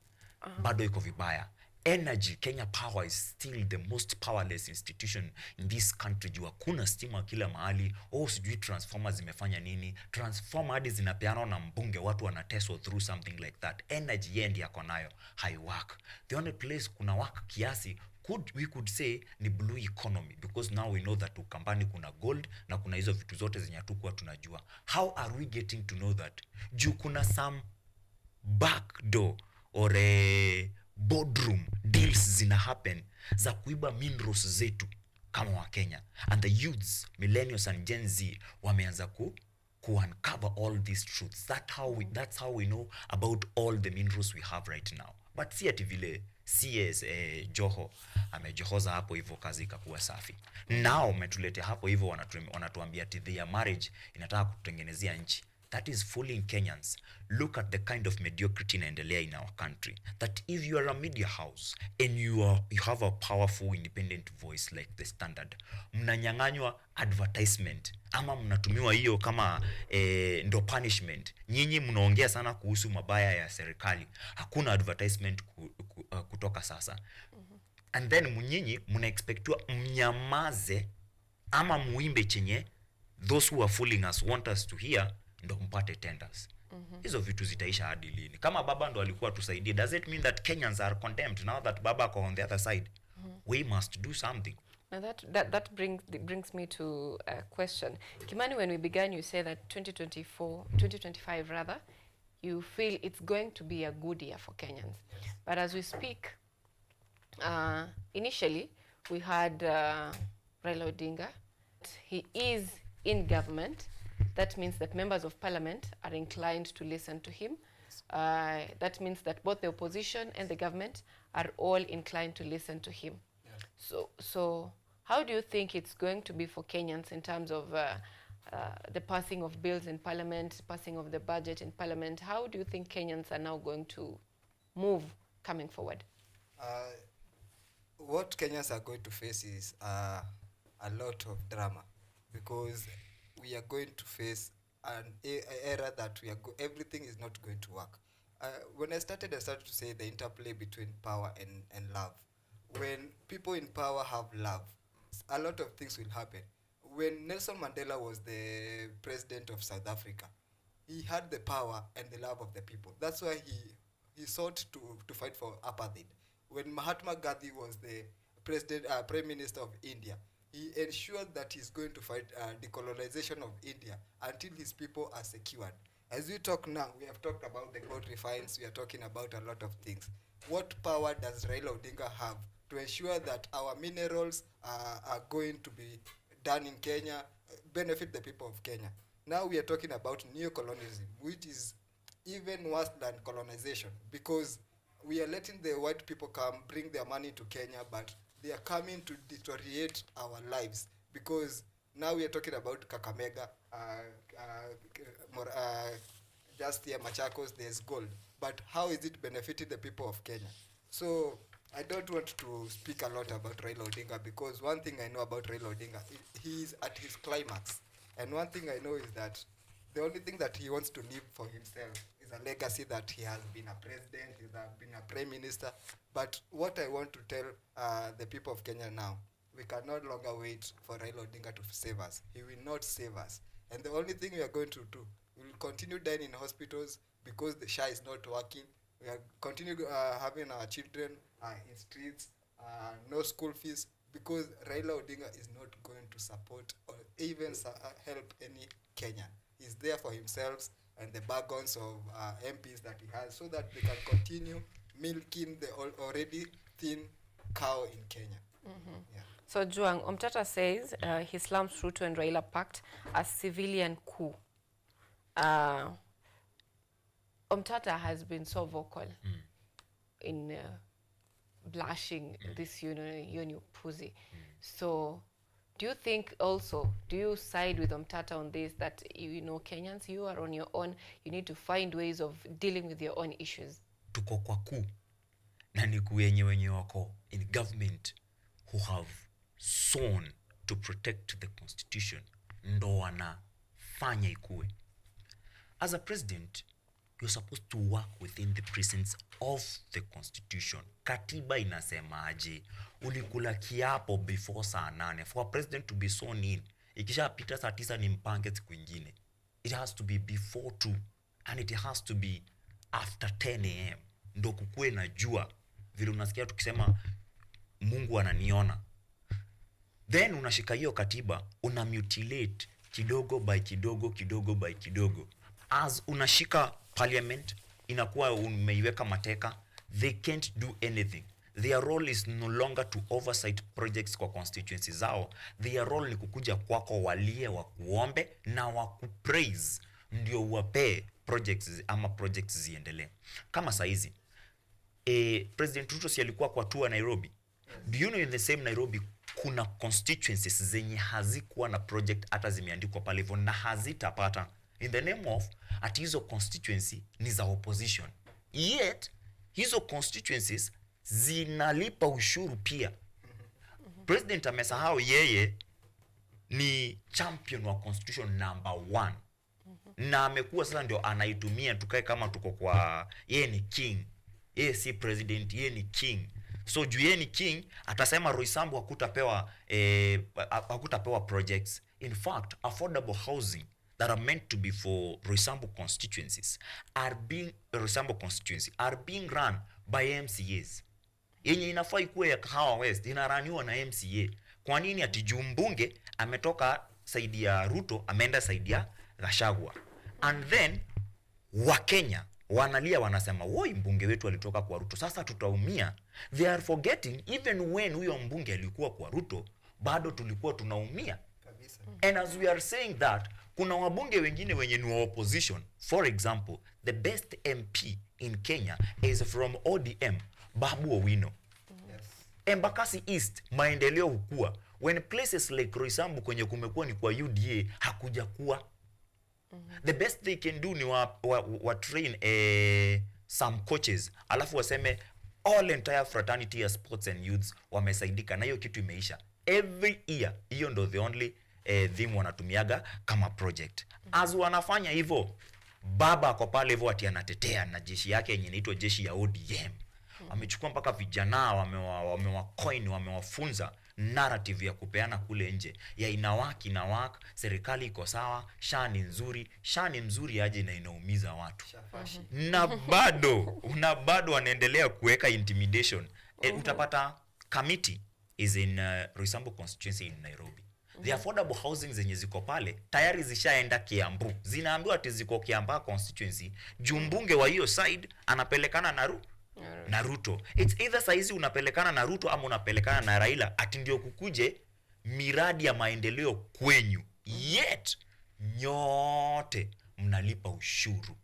Bado iko vibaya. Energy, Kenya Power is still the most powerless institution in this country. Juu hakuna stima kila mahali. Sijui transformers zimefanya nini. Transformer hadi zinapeanwa na mbunge, watu wanateswa through something like that. Energy yendi yako nayo haiwork. The only place kuna work kiasi we could say ni blue economy, because now we know that Ukambani kuna gold na kuna hizo vitu zote zenye hatukuwa tunajua. How are we getting to know that? Juu kuna some back door or a boardroom deals zina happen za kuiba minerals zetu kama wa Kenya, and the youths, millennials and Gen Z wameanza ku uncover all these truths. That's how we know about all the minerals we have right now. But si ati vile CS Joho amejohoza hapo hivyo kazi ikakuwa safi. Now umetuletea hapo hivyo wanatuambia ati their marriage inataka kutengenezea nchi. That is fooling Kenyans. Look at the kind of mediocrity inaendelea in our country. That if you are a media house and you have a powerful independent voice like the Standard, mnanyang'anywa advertisement ama mnatumiwa hiyo kama ndo punishment. Nyinyi mnaongea sana kuhusu mabaya ya serikali. Hakuna advertisement kutoka sasa. And then nyinyi mnaexpectwa mnyamaze ama muimbe chenye those who are fooling us want us to hear, ndo mpate tenders. Hizo vitu zitaisha hadi lini? Kama baba ndo alikuwa tusaidie, does it mean that Kenyans are condemned now that baba are on the other side? We must do something. Now that brings me to a question. Kimani, when we began, you said that 2025 rather, you feel it's going to be a good year for Kenyans. Yes. But as we speak, initially we had Raila Odinga. He is in government. That means that members of parliament are inclined to listen to him. That means that both the opposition and the government are all inclined to listen to him. Yeah. So how do you think it's going to be for Kenyans in terms of the passing of bills in parliament, passing of the budget in parliament? How do you think Kenyans are now going to move coming forward? What Kenyans are going to face is a lot of drama, because we are going to face an era that everything is not going to work. When I started to say the interplay between power and love. When people in power have love, a lot of things will happen. When Nelson Mandela was the president of South Africa, he had the power and the love of the people. That's why he sought to fight for apartheid. When Mahatma Gandhi was the prime minister of India, he ensured that he's going to fight decolonization of India until his people are secured. As we talk now, we have talked about the gold refines, we are talking about a lot of things. What power does Raila Odinga have to ensure that our minerals are going to be done in Kenya, benefit the people of Kenya? Now we are talking about neocolonialism, which is even worse than colonization, because we are letting the white people come, bring their money to Kenya, but they are coming to deteriorate our lives, because now we are talking about Kakamega, just here Machakos, there's gold. But how is it benefiting the people of Kenya? So I don't want to speak a lot about Raila Odinga, because one thing I know about Raila Odinga, he is at his climax. And one thing I know is that the only thing that he wants to leave for himself is a legacy that he has been a president, he has been a prime minister. But what I want to tell the people of Kenya now, we can no longer wait for Raila Odinga to save us. He will not save us. And the only thing we are going to do, we will continue dying in hospitals because the SHA is not working. We are continue having our children in streets, no school fees, because Raila Odinga is not going to support or even help any Kenyan. He's there for himself and the bargains of MPs that he has, so that they can continue milking the already thin cow in Kenya. Yeah. So Juang, Omtata says he slams Ruto and Raila pact as civilian coup. Omtata has been so vocal in blushing this union pussy. So do you think also, do you side with Omtata on this, that Kenyans, you are on your own, you need to find ways of dealing with your own issues? Tuko kwa ku na ni wenye wako in government who have sworn to protect the constitution ndo wanafanya ikue. As a president, you're supposed to work within the presence of the constitution. Katiba inasemaje? Ulikula kiapo before saa 8 for a president to be sworn in. Ikisha pita saa 9 ni mpange siku ingine. It has to be before 2 and it has to be after 10 a.m. Ndo kukue na jua. Vile unasikia tukisema Mungu ananiona. Then unashika hiyo katiba, una mutilate kidogo by kidogo, kidogo by kidogo. As unashika parliament, inakuwa umeiweka mateka, they can't do anything. Their role is no longer to oversight projects kwa constituency zao. Their role ni kukuja kwako walie wakuombe na wakupraise ndio uwapee projects ama projects ziendelee. Kama saizi President Ruto si alikuwa kwa tour Nairobi. Do you know in the same Nairobi kuna constituencies zenye hazikuwa na project hata zimeandikwa pale hivyo na hazitapata in the name of ati hizo constituency ni za opposition. Yet hizo constituencies zinalipa ushuru pia. President amesahau yeye ni champion wa constitution number 1. Na amekuwa sasa ndio anaitumia tukae kama tuko kwa yeye ni king. Yeye si president, yeye ni king. So juu yeye ni king, atasema Roysambu hakutapewa projects. In fact, affordable housing that are meant to be for Roysambu constituencies are being run by MCAs. Yenye inafaa ikuwe ya Kahawa West inaraniwa na MCA. Kwa nini ati juu mbunge ametoka saidi ya Ruto ameenda saidi ya Gachagua? And then Wakenya wanalia wanasema woi mbunge wetu alitoka kwa Ruto, sasa tutaumia. They are forgetting even when huyo mbunge alikuwa kwa Ruto bado tulikuwa tunaumia. And as we are saying that, kuna wabunge wengine wenye ni wa opposition. For example, the best MP in Kenya is from ODM, Babu Owino. Embakasi East maendeleo hukua when places like Roysambu kwenye kumekuwa ni kwa UDA hakuja kuwa. The best they can do ni wa train some coaches alafu waseme all entire fraternity ya sports and youths wamesaidika na hiyo kitu imeisha. Every year hiyo ndo the only thing wanatumiaga kama project. As wanafanya hivyo, baba ako pale hivyo ati anatetea na jeshi yake yenye inaitwa jeshi ya ODM. Wamechukua mpaka vijana wamewacoin, wamewafunza narrative ya kupeana kule nje ya inawak, serikali iko sawa, shani nzuri aje na inaumiza watu. Na bado wanaendelea kuweka intimidation. Utapata committee is in Roysambu constituency in Nairobi. The affordable housing zenye ziko pale tayari zishaenda Kiambu. Zinaambiwa ati ziko Kiambaa constituency, jumbunge wa hiyo side anapelekana na Ruto. It's either saizi unapelekana na Ruto ama unapelekana na Raila ati ndio kukuje miradi ya maendeleo kwenyu. Yet nyote mnalipa ushuru.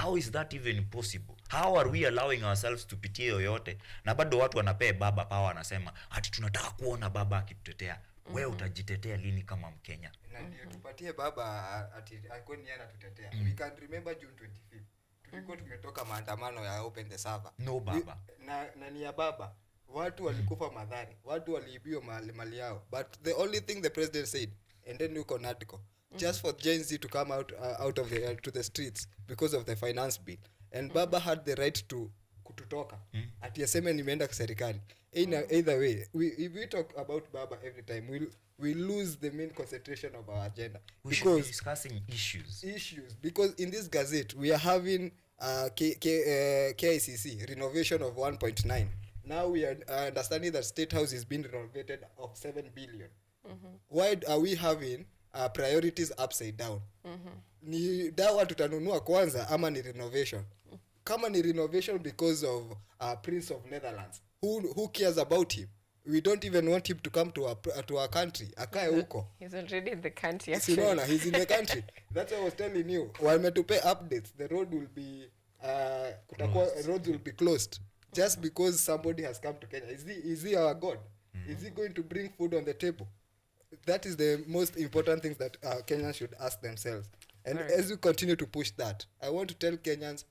How is that even possible? How are we allowing ourselves to pitia yoyote? Na bado watu wanapea baba power, anasema ati tunataka kuona baba akitutetea. Wewe utajitetea lini kama Mkenya? Na ndio tupatie baba ati akoni yana tutetea. We can remember June 25th. Tulikuwa tumetoka maandamano ya Open the Server. No baba. Na ni ya baba. Watu walikufa madhari. Watu waliibiwa mali yao. But the only thing the president said, and then you can article, just for Gen Z to come out of to the streets because of the finance bill. And baba had the right to kututoka. Ati aseme nimeenda kwa serikali. Either way, if we talk about baba every time, we lose the main concentration of our agenda. We should be discussing issues. Because in this gazette, we are having KICC, renovation of 1.9. Now we are understanding that State House is being renovated of 7 billion. Why are we having priorities upside down? Ni dawa tutanunua kwanza ama ni renovation? Kama ni renovation because of Prince of Netherlands, who cares about him? We don't even want him to come to our country. Akae huko. He's already in the country actually. Sinona, he's in the country. That's what I was telling you. Wametupe updates. The road will be roads will be closed just because somebody has come to Kenya. Is he our God? Is he going to bring food on the table? That is the most important things that Kenyans should ask themselves. And as we continue to push that, I want to tell Kenyans,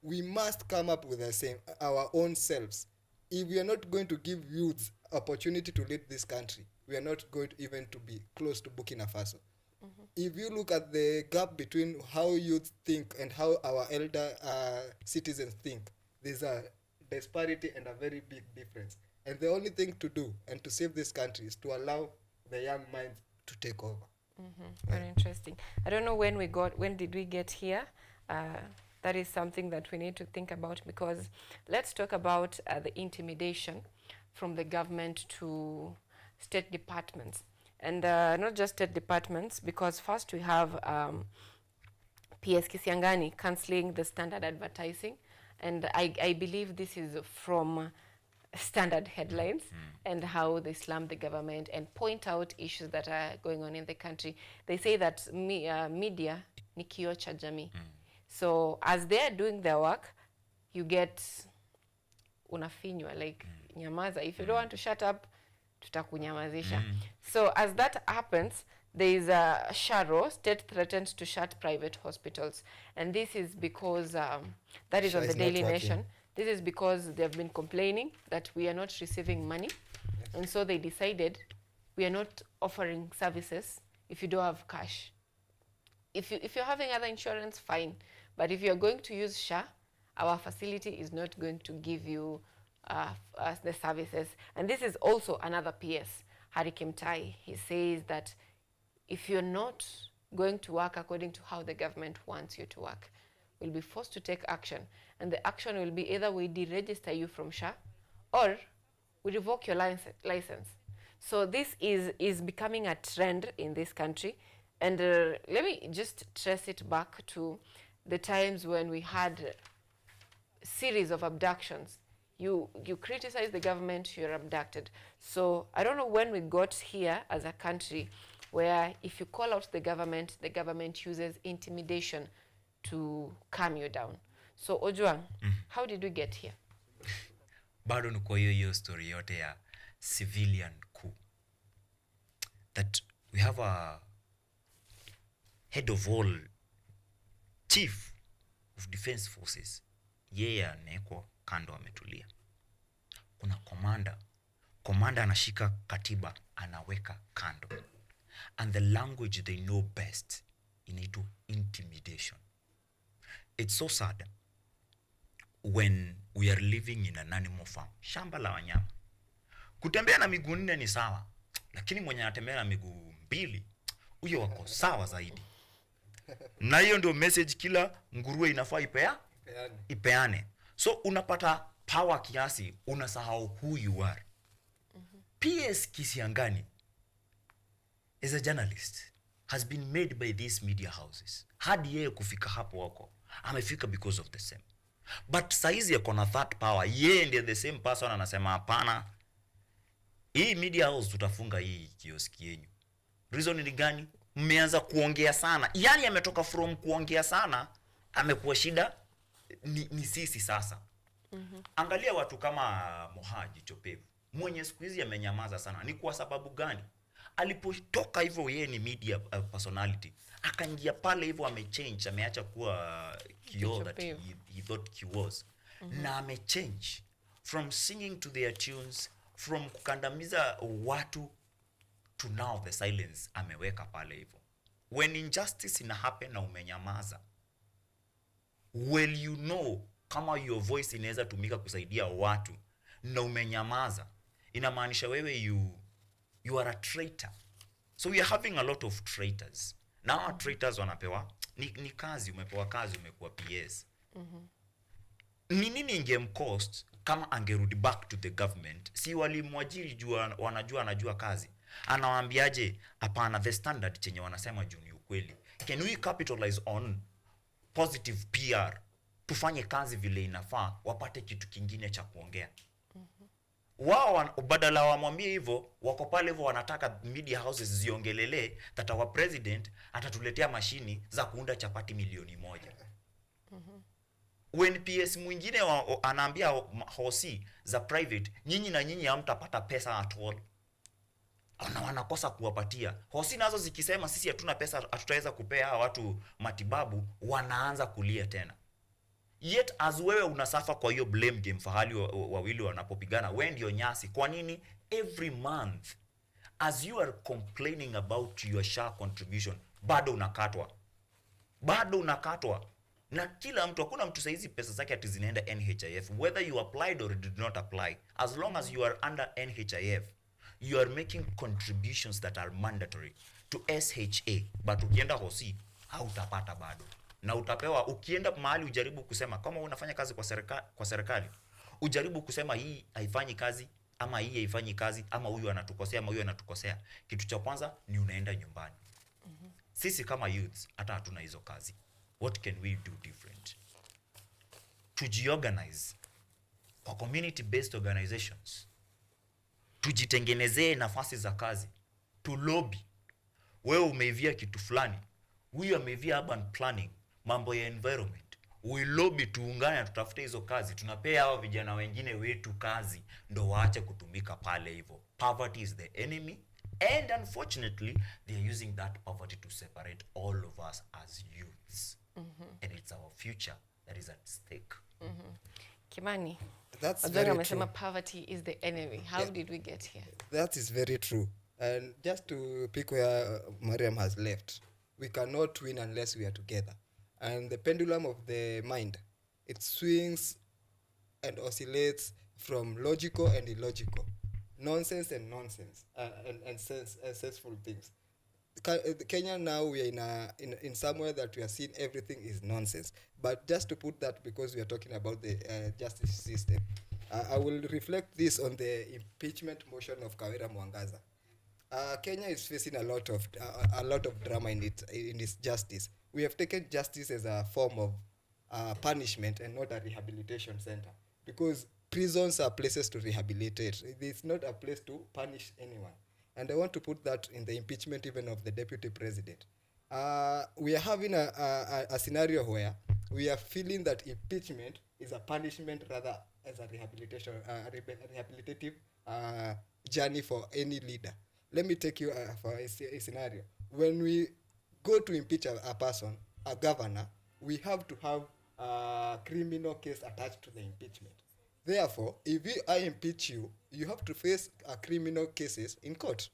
we must come up with our own selves. If we are not going to give youths opportunity to lead this country, we are not going to even to be close to Burkina Faso. If you look at the gap between how youth think and how our elder citizens think, there's a disparity and a very big difference. And the only thing to do and to save this country is to allow the young minds to take over. Very interesting. I don't know when did we get here? That is something that we need to think about, because let's talk about the intimidation from the government to state departments. And not just state departments, because first we have PS Kisiangani cancelling the standard advertising. And I believe this is from standard headlines and how they slam the government and point out issues that are going on in the country. They say that media ni kioo cha jamii. So as they are doing their work, you get unafinywa, like nyamaza. If you don't want to shut up, tutakunyamazisha. So as that happens, there is a Sharo, state threatens to shut private hospitals. And this is because, that is on the Daily Nation. This is because they have been complaining that we are not receiving money. And so they decided we are not offering services if you don't have cash. If you're having other insurance, fine. But if you're going to use SHA, our facility is not going to give you the services. And this is also another PS, Harry Kimtai. He says that if you're not going to work according to how the government wants you to work, we'll be forced to take action. And the action will be either we deregister you from SHA or we revoke your license. So this is becoming a trend in this country. And let me just trace it back to the times when we had a series of abductions. You criticize the government, you're abducted. So I don't know when we got here as a country where if you call out the government uses intimidation to calm you down. So Ojwang, how did we get here? Bado nuko hiyo story yote ya civilian coup. That we have a head of all, chief of defense forces. Yeye aneko kando ametulia. Kuna commander anashika katiba anaweka kando. And the language they know best inaitwa intimidation. It's so sad when we are living in an animal farm, shamba la wanyama. Kutembea na miguu 4 ni sawa, lakini mwenye anatembea na miguu 2, huyo wako sawa zaidi. Na hiyo ndio message kila nguruwe inafaa ipeane. So unapata power kiasi, unasahau who you are. PS Kisiangani is a journalist, has been made by these media houses. Hadi yeye kufika hapo wako, amefika because of the same. But saizi yako na that power, yeye ndiye the same person anasema hapana, hii media house tutafunga hii kioski yenu. Reason ni gani? Mmeanza kuongea sana. Yani ametoka from kuongea sana, amekuwa shida ni sisi sasa. Angalia watu kama Mohaji Chopevu. Mwenye siku hizi amenyamaza sana. Ni kwa sababu gani? Alipotoka hivyo yeye ni media personality. Akaingia pale hivyo amechange, ameacha kuwa kioo that he thought he was. Na amechange from singing to their tunes, from kukandamiza watu to now the silence ameweka pale hivyo. When injustice ina happen na umenyamaza, well you know kama your voice inaweza tumika kusaidia watu na umenyamaza, inamaanisha wewe you are a traitor. So we are having a lot of traitors. Now our traitors wanapewa ni kazi, umepewa kazi, umekuwa PS. Ni nini ingemcost kama angerudi back to the government? Si walimwajiri jua anajua kazi. Anawaambiaje hapana, the standard chenye wanasema juu ni ukweli. Can we capitalize on positive PR? Tufanye kazi vile inafaa, wapate kitu kingine cha kuongea. Wao badala wamwambie hivyo, wako pale hivyo wanataka media houses ziongelele that our president atatuletea mashini za kuunda chapati 1,000,000. When PS mwingine anaambia hosi za private, nyinyi hamtapata pesa at all. Na wanakosa kuwapatia. Hosi nazo zikisema sisi hatuna pesa, hatutaweza kupea watu matibabu, wanaanza kulia tena. Yet as wewe unasafa kwa hiyo blame game fahali wawili wanapopigana, wewe ndio nyasi. Kwa nini every month as you are complaining about your SHA contribution bado unakatwa? Na kila mtu, hakuna mtu saizi pesa zake ati zinaenda NHIF, whether you applied or did not apply. As long as you are under NHIF, you are making contributions that are mandatory to SHA, but ukienda hosi hautapata bado. Na utapewa, ukienda mahali ujaribu kusema kama unafanya kazi kwa serikali, ujaribu kusema hii haifanyi kazi, ama hii haifanyi kazi, ama huyu anatukosea, ama huyu anatukosea, kitu cha kwanza ni unaenda nyumbani. Sisi kama youths hata hatuna hizo kazi. What can we do different? Tujiorganize kwa community based organizations, tujitengenezee nafasi za kazi, tu lobby. Wewe umeivia kitu fulani, huyu ameivia urban planning, mambo ya environment, we lobby, tuungane, tutafute hizo kazi, tunapea hao vijana wengine wetu kazi, ndo waache kutumika pale hivyo. Poverty is the enemy, and unfortunately they are using that poverty to separate all of us as youths. And it's our future that is at stake. Kimani, That's Odongo very amesema true. poverty is the enemy. How did we get here? That is very true. And just to pick where Mariam has left, we cannot win unless we are together. And the pendulum of the mind, it swings and oscillates from logical and illogical, nonsense and nonsense, and senseful things. Kenya now, we are in somewhere that we are seeing everything is nonsense. But just to put that, because we are talking about the justice system, I will reflect this on the impeachment motion of Kawira Mwangaza. Kenya is facing a lot of drama in its justice. We have taken justice as a form of punishment and not a rehabilitation center, because prisons are places to rehabilitate. It's not a place to punish anyone. And I want to put that in the impeachment even of the deputy president. We are having a scenario where we are feeling that impeachment is a punishment rather as a rehabilitative journey for any leader. Let me take you for a scenario. When we go to impeach a person, a governor, we have to have a criminal case attached to the impeachment. Therefore, if I impeach you, you have to face criminal cases in court.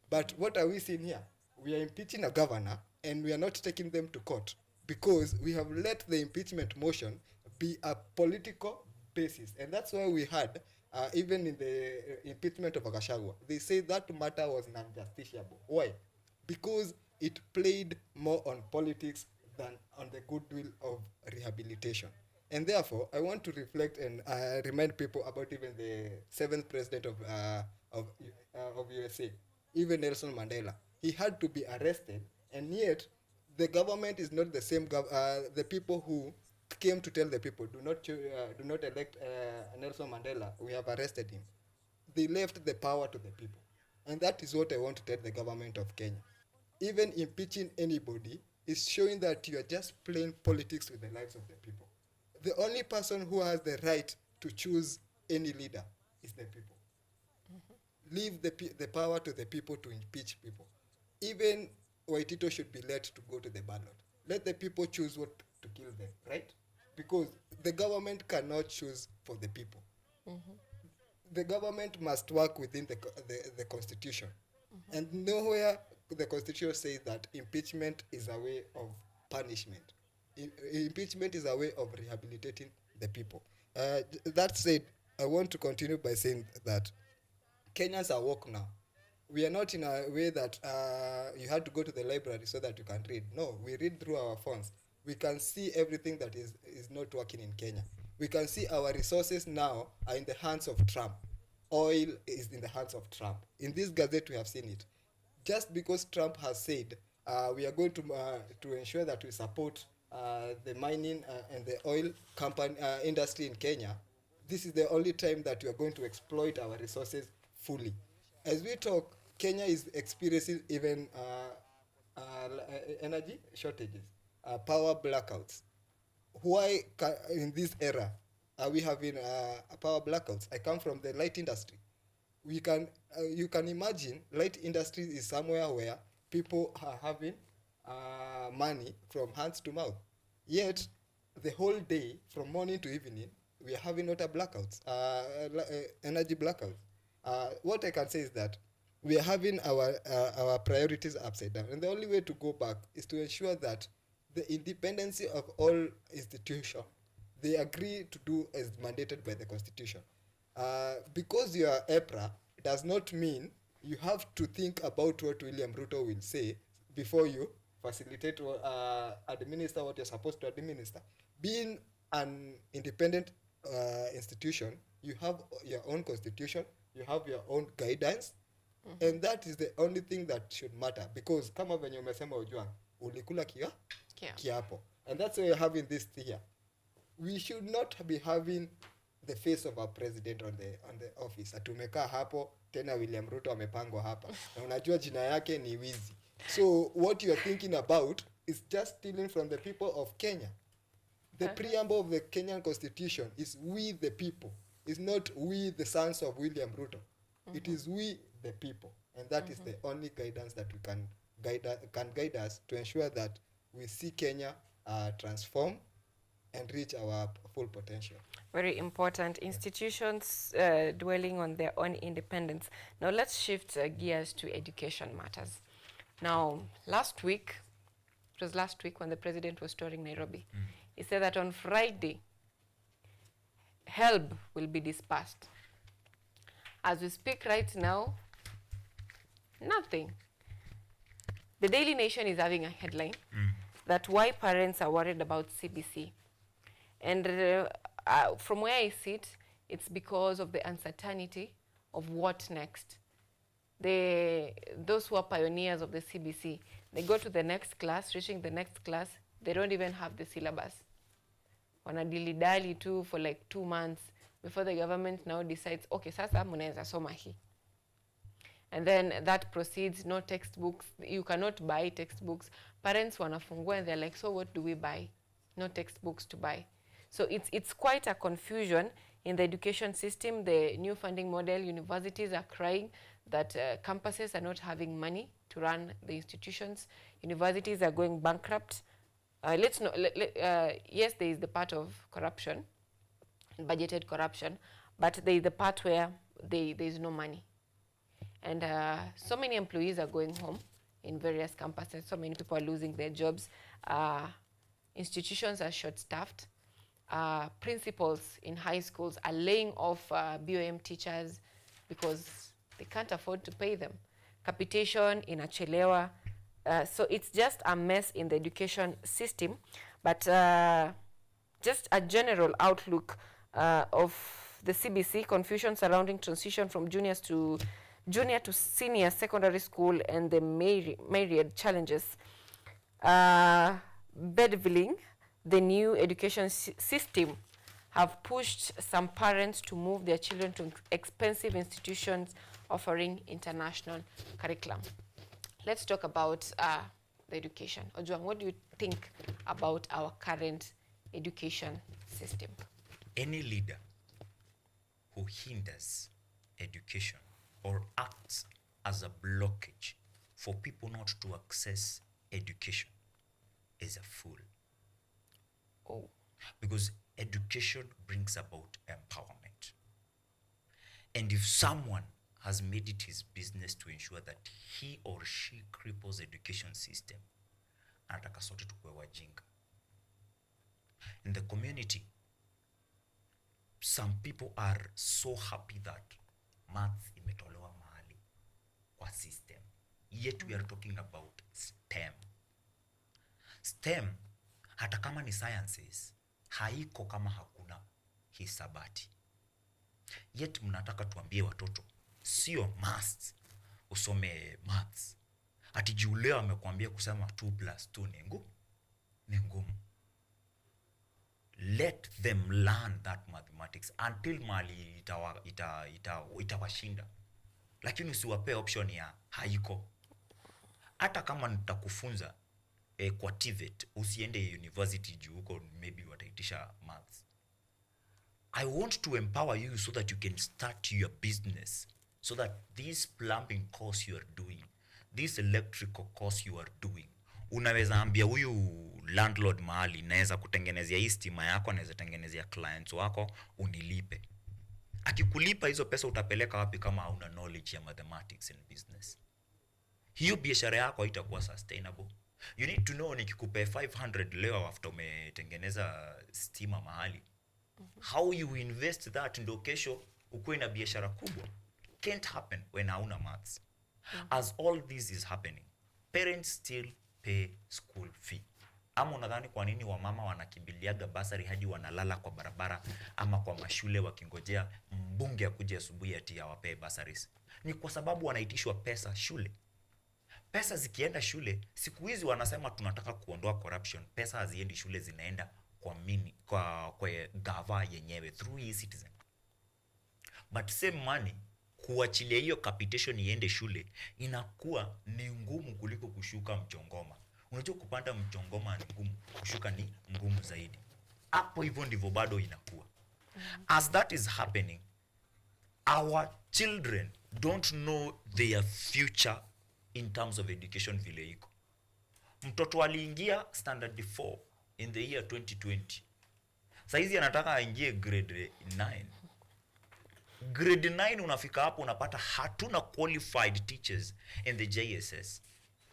But what are we seeing here? We are impeaching a governor and we are not taking them to court because we have let the impeachment motion be a political basis. And that's why we had, even in the impeachment of Gachagua, they say that matter was non-justiciable. Why? Because it played more on politics than on the goodwill of rehabilitation. And therefore, I want to reflect and remind people about even the 7th president of USA, even Nelson Mandela. He had to be arrested, and yet the government is not the same. The people who came to tell the people, do not elect Nelson Mandela, we have arrested him. They left the power to the people. And that is what I want to tell the government of Kenya. Even impeaching anybody is showing that you are just playing politics with the lives of the people. The only person who has the right to choose any leader is the people. Leave the power to the people to impeach people. Even Waitito should be let to go to the ballot. Let the people choose what to kill them, right? Because the government cannot choose for the people. The government must work within the constitution. And nowhere the constitution says that impeachment is a way of punishment. Impeachment is a way of rehabilitating the people. That said, I want to continue by saying that Kenyans are woke now. We are not in a way that you had to go to the library so that you can read. No, we read through our phones. We can see everything that is not working in Kenya. We can see our resources now are in the hands of Trump. Oil is in the hands of Trump. In this gazette, we have seen it. Just because Trump has said we are going to ensure that we support the mining and the oil company industry in Kenya, this is the only time that we are going to exploit our resources fully. As we talk, Kenya is experiencing even energy shortages, power blackouts. Why in this era are we having power blackouts? I come from the light industry. You can imagine light industry is somewhere where people are having money from hands to mouth. Yet, the whole day, from morning to evening, we are having water blackouts, energy blackouts. What I can say is that we are having our priorities upside down. And the only way to go back is to ensure that the independence of all institutions, they agree to do as mandated by the Constitution. Because you are EPRA, does not mean you have to think about what William Ruto will say before you facilitate or administer what you're supposed to administer. Being an independent institution, You have your own constitution, you have your own guidance, and that is the only thing that should matter, because kama venye umesema Ojwang, ulikula kiapo. And that's why you're having this here. We should not be having the face of our president on the office. Atumeka hapo, tena William Ruto amepangwa hapa. Na unajua jina yake ni wizi. So what you are thinking about is just stealing from the people of Kenya. The preamble of the Kenyan constitution is we the people. It's not we the sons of William Ruto. It is we the people. And that is the only guidance that we can guide us to ensure that we see Kenya transform and reach our full potential. Very important. Institutions dwelling on their own independence. Now let's shift gears to education matters. Now, last week when the president was touring Nairobi, he said that on Friday, help will be dispersed. As we speak right now, nothing. The Daily Nation is having a headline that why parents are worried about CBC. And from where I sit, it's because of the uncertainty of what next. Those who are pioneers of the CBC, they go to the next class, reaching the next class, they don't even have the syllabus. Wanadili-dali too for like 2 months before the government now decides, okay, sasa munaweza soma hii. And then that proceeds, no textbooks. You cannot buy textbooks. Parents wanafungua and they're like, so what do we buy? No textbooks to buy. So it's quite a confusion in the education system. The new funding model, universities are crying that campuses are not having money to run the institutions. Universities are going bankrupt. Yes, there is the part of corruption, budgeted corruption, but there is the part where there is no money. And so many employees are going home in various campuses. So many people are losing their jobs. Institutions are short-staffed. Principals in high schools are laying off BOM teachers because they can't afford to pay them. Capitation inachelewa. So it's just a mess in the education system. But just a general outlook of the CBC, confusion surrounding transition from junior to senior secondary school and the myriad challenges. Bedeviling the new education system have pushed some parents to move their children to expensive institutions offering international curriculum. Let's talk about the education. Ojwang, what do you think about our current education system? Any leader who hinders education or acts as a blockage for people not to access education is a fool. Oh. Because education brings about empowerment. And if someone has made it his business to ensure that he or she cripples education system, anataka sote tukue wajinga. In the community, some people are so happy that maths imetolewa mahali kwa system. Yet we are talking about STEM. STEM, hata kama ni sciences, haiko kama hakuna hisabati. Yet mnataka tuambie watoto, sio must usome maths. Ati juu leo amekuambia kusema 2 plus 2 ni ngumu. Let them learn that mathematics until mali itawashinda. Lakini usiwape option ya haiko. Hata kama nitakufunza kwa TVET, usiende university juu huko maybe wataitisha maths. I want to empower you so that you can start your business, so that this plumbing course you are doing, this electrical course you are doing, unaweza ambia huyu landlord mahali naweza kutengenezea hii stima yako, naweza tengenezea clients wako, unilipe. Akikulipa hizo pesa utapeleka wapi kama hauna knowledge ya mathematics and business? Hiyo biashara yako haitakuwa sustainable. You need to know nikikupe 500 leo after umetengeneza stima mahali, how you invest that ndo kesho ukuwe na biashara kubwa. Can't happen when hauna maths. As all this is happening, parents still pay school fee. Ama unadhani kwa nini wamama wanakimbiliaga basari hadi wanalala kwa barabara ama kwa mashule wakingojea mbunge akuje asubuhi ati awapee basaris? Ni kwa sababu wanaitishwa pesa shule. Pesa zikienda shule, siku hizi wanasema tunataka kuondoa corruption. Pesa haziendi shule, zinaenda kwa gava yenyewe through e-citizen. But same money, kuachilia hiyo capitation iende shule inakuwa ni ngumu kuliko kushuka mchongoma. Unajua kupanda mchongoma ni ngumu, kushuka ni ngumu zaidi. Hapo hivyo ndivyo bado inakuwa. As that is happening, our children don't know their future in terms of education vile iko. Mtoto aliingia standard 4 in the year 2020. Saizi anataka aingie grade 9. Grade 9 unafika hapo unapata hatuna qualified teachers in the JSS.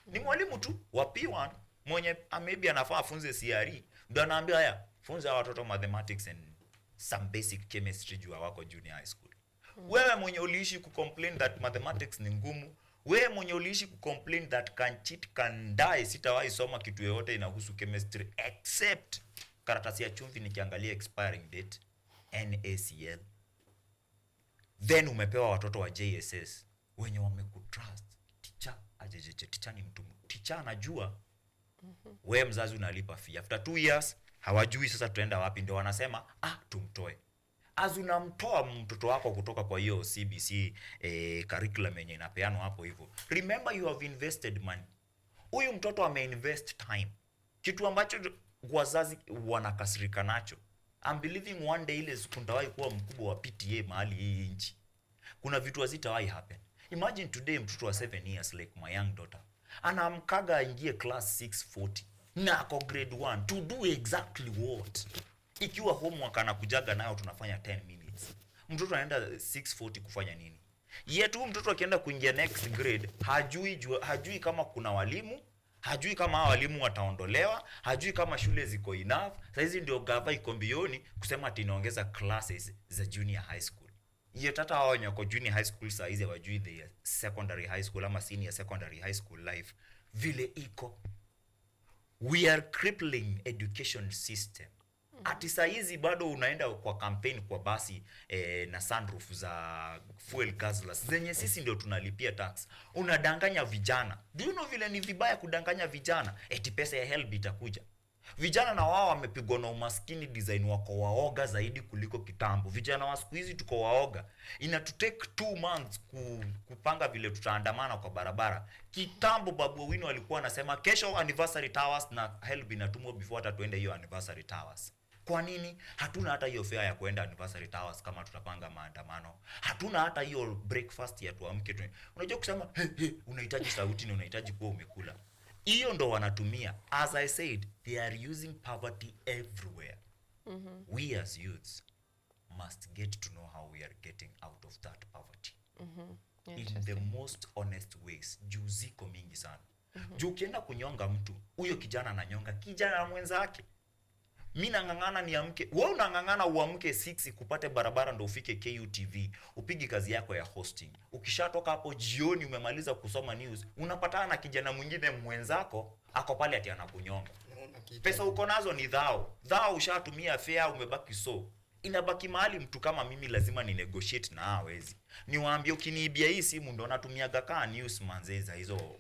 Ni mwalimu tu wa P1 mwenye maybe anafaa afunze CRE, ndio anaambia haya, funza watoto mathematics and some basic chemistry juu wako junior high school. Wewe mwenye uliishi kucomplain that mathematics ni ngumu, wewe mwenye uliishi kucomplain that can cheat can die, sitawahi soma kitu yoyote inahusu chemistry except karatasi ya chumvi nikiangalia expiring date NaCl. Then umepewa watoto wa JSS wenye wamekutrust. Teacher ni mtu. Teacher anajua wewe mzazi unalipa fee. After 2 years hawajui sasa tuenda wapi, ndio wanasema tumtoe. As unamtoa mtoto wako kutoka kwa hiyo CBC curriculum yenye inapeanwa hapo hivyo, remember you have invested money. Huyu mtoto ameinvest time, kitu ambacho wazazi wanakasirika nacho. I'm believing one day ile sikundawahi kuwa mkubwa wa PTA mahali hii nchi, kuna vitu hazitawahi happen. Imagine today mtoto wa 7 years like my young daughter anaamkaga aingie class 6:40 na ako grade 1 to do exactly what? Ikiwa homework anakujaga nayo tunafanya 10 minutes. Mtoto anaenda 6:40 kufanya nini? Yetu mtoto akienda kuingia next grade hajui kama kuna walimu, hajui kama hao walimu wataondolewa, hajui kama shule ziko enough. Sasa hizi ndio gava iko mbioni kusema ati inaongeza classes za junior high school. Yet hata hao wenye wako junior high school saa hizi hawajui the secondary high school ama senior secondary high school life vile iko. We are crippling education system. Ati saa hizi bado unaenda kwa campaign kwa basi na sunroof za fuel guzzlers zenye sisi ndio tunalipia tax. Unadanganya vijana. Do you know vile ni vibaya kudanganya vijana? Eti pesa ya HELB itakuja. Vijana na wao wamepigwa na umaskini design, wako waoga zaidi kuliko kitambo. Vijana wa siku hizi tuko waoga. Inatutake 2 months kupanga vile tutaandamana kwa barabara. Kitambo Babu Owino alikuwa anasema kesho anniversary towers na HELB inatumwa before hata tuende hiyo anniversary towers. Kwa nini? Hatuna hata hiyo fare ya kuenda anniversary towers kama tutapanga maandamano. Hatuna hata hiyo breakfast ya tuamke. Unajua kusema unahitaji sauti na unahitaji kuwa umekula. Hiyo ndo wanatumia. As I said, they are using poverty everywhere. We as youths must get to know how we are getting out of that poverty. In the most honest ways. Juu ziko mingi sana. Juu ukienda kunyonga mtu, huyo kijana ananyonga kijana mwenzake. Mimi nangangana niamke, wewe unangangana uamke 6 kupate barabara ndo ufike KUTV, upige kazi yako ya hosting. Ukishatoka hapo jioni umemaliza kusoma news, unapatana na kijana mwingine mwenzako ako pale ati anakunyonga. Pesa uko nazo ni dhao ushatumia fare, umebaki inabaki mahali mtu kama mimi lazima ni negotiate na hawezi. Niwaambie ukiniibia hii simu ndo natumiaga kaa news manzeza hizo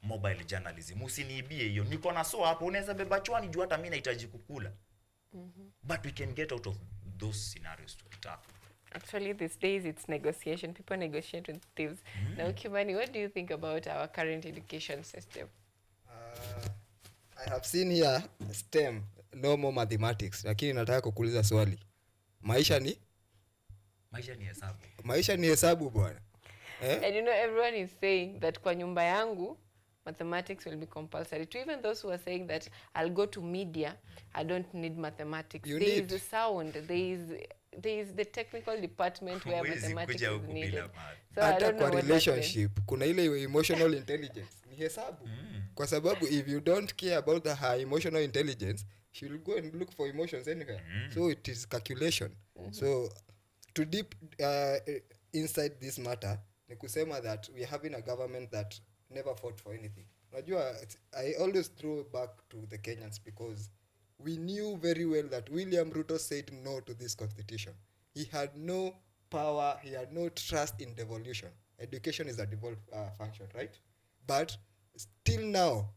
mobile journalism. Usiniibie hiyo. Niko na hapo unaweza beba chwani juu hata mimi nahitaji kukula. But we can get out of those scenarios to talk. Actually these days it's negotiation. People negotiate with thieves. Now Kimani, what do you think about our current education system? I have seen here STEM, no more mathematics. Lakini nataka kukuuliza swali. Maisha ni hesabu. Maisha ni hesabu bwana. And you know everyone is saying that kwa nyumba yangu mathematics will be compulsory. To even those who are saying that I'll go to media, I don't need mathematics. There is a sound. There is the technical department where mathematics is needed. So I don't know what relationship. Kuna ile emotional intelligence. Ni hesabu. Kwa sababu if you don't care about her emotional intelligence, she will go and look for emotions anywhere. So it is calculation. So to deep inside this matter, ni kusema that we are having a government that never fought for anything. I always throw back to the Kenyans because we knew very well that William Ruto said no to this constitution. He had no power, he had no trust in devolution. Education is a devolved function, right? But still now,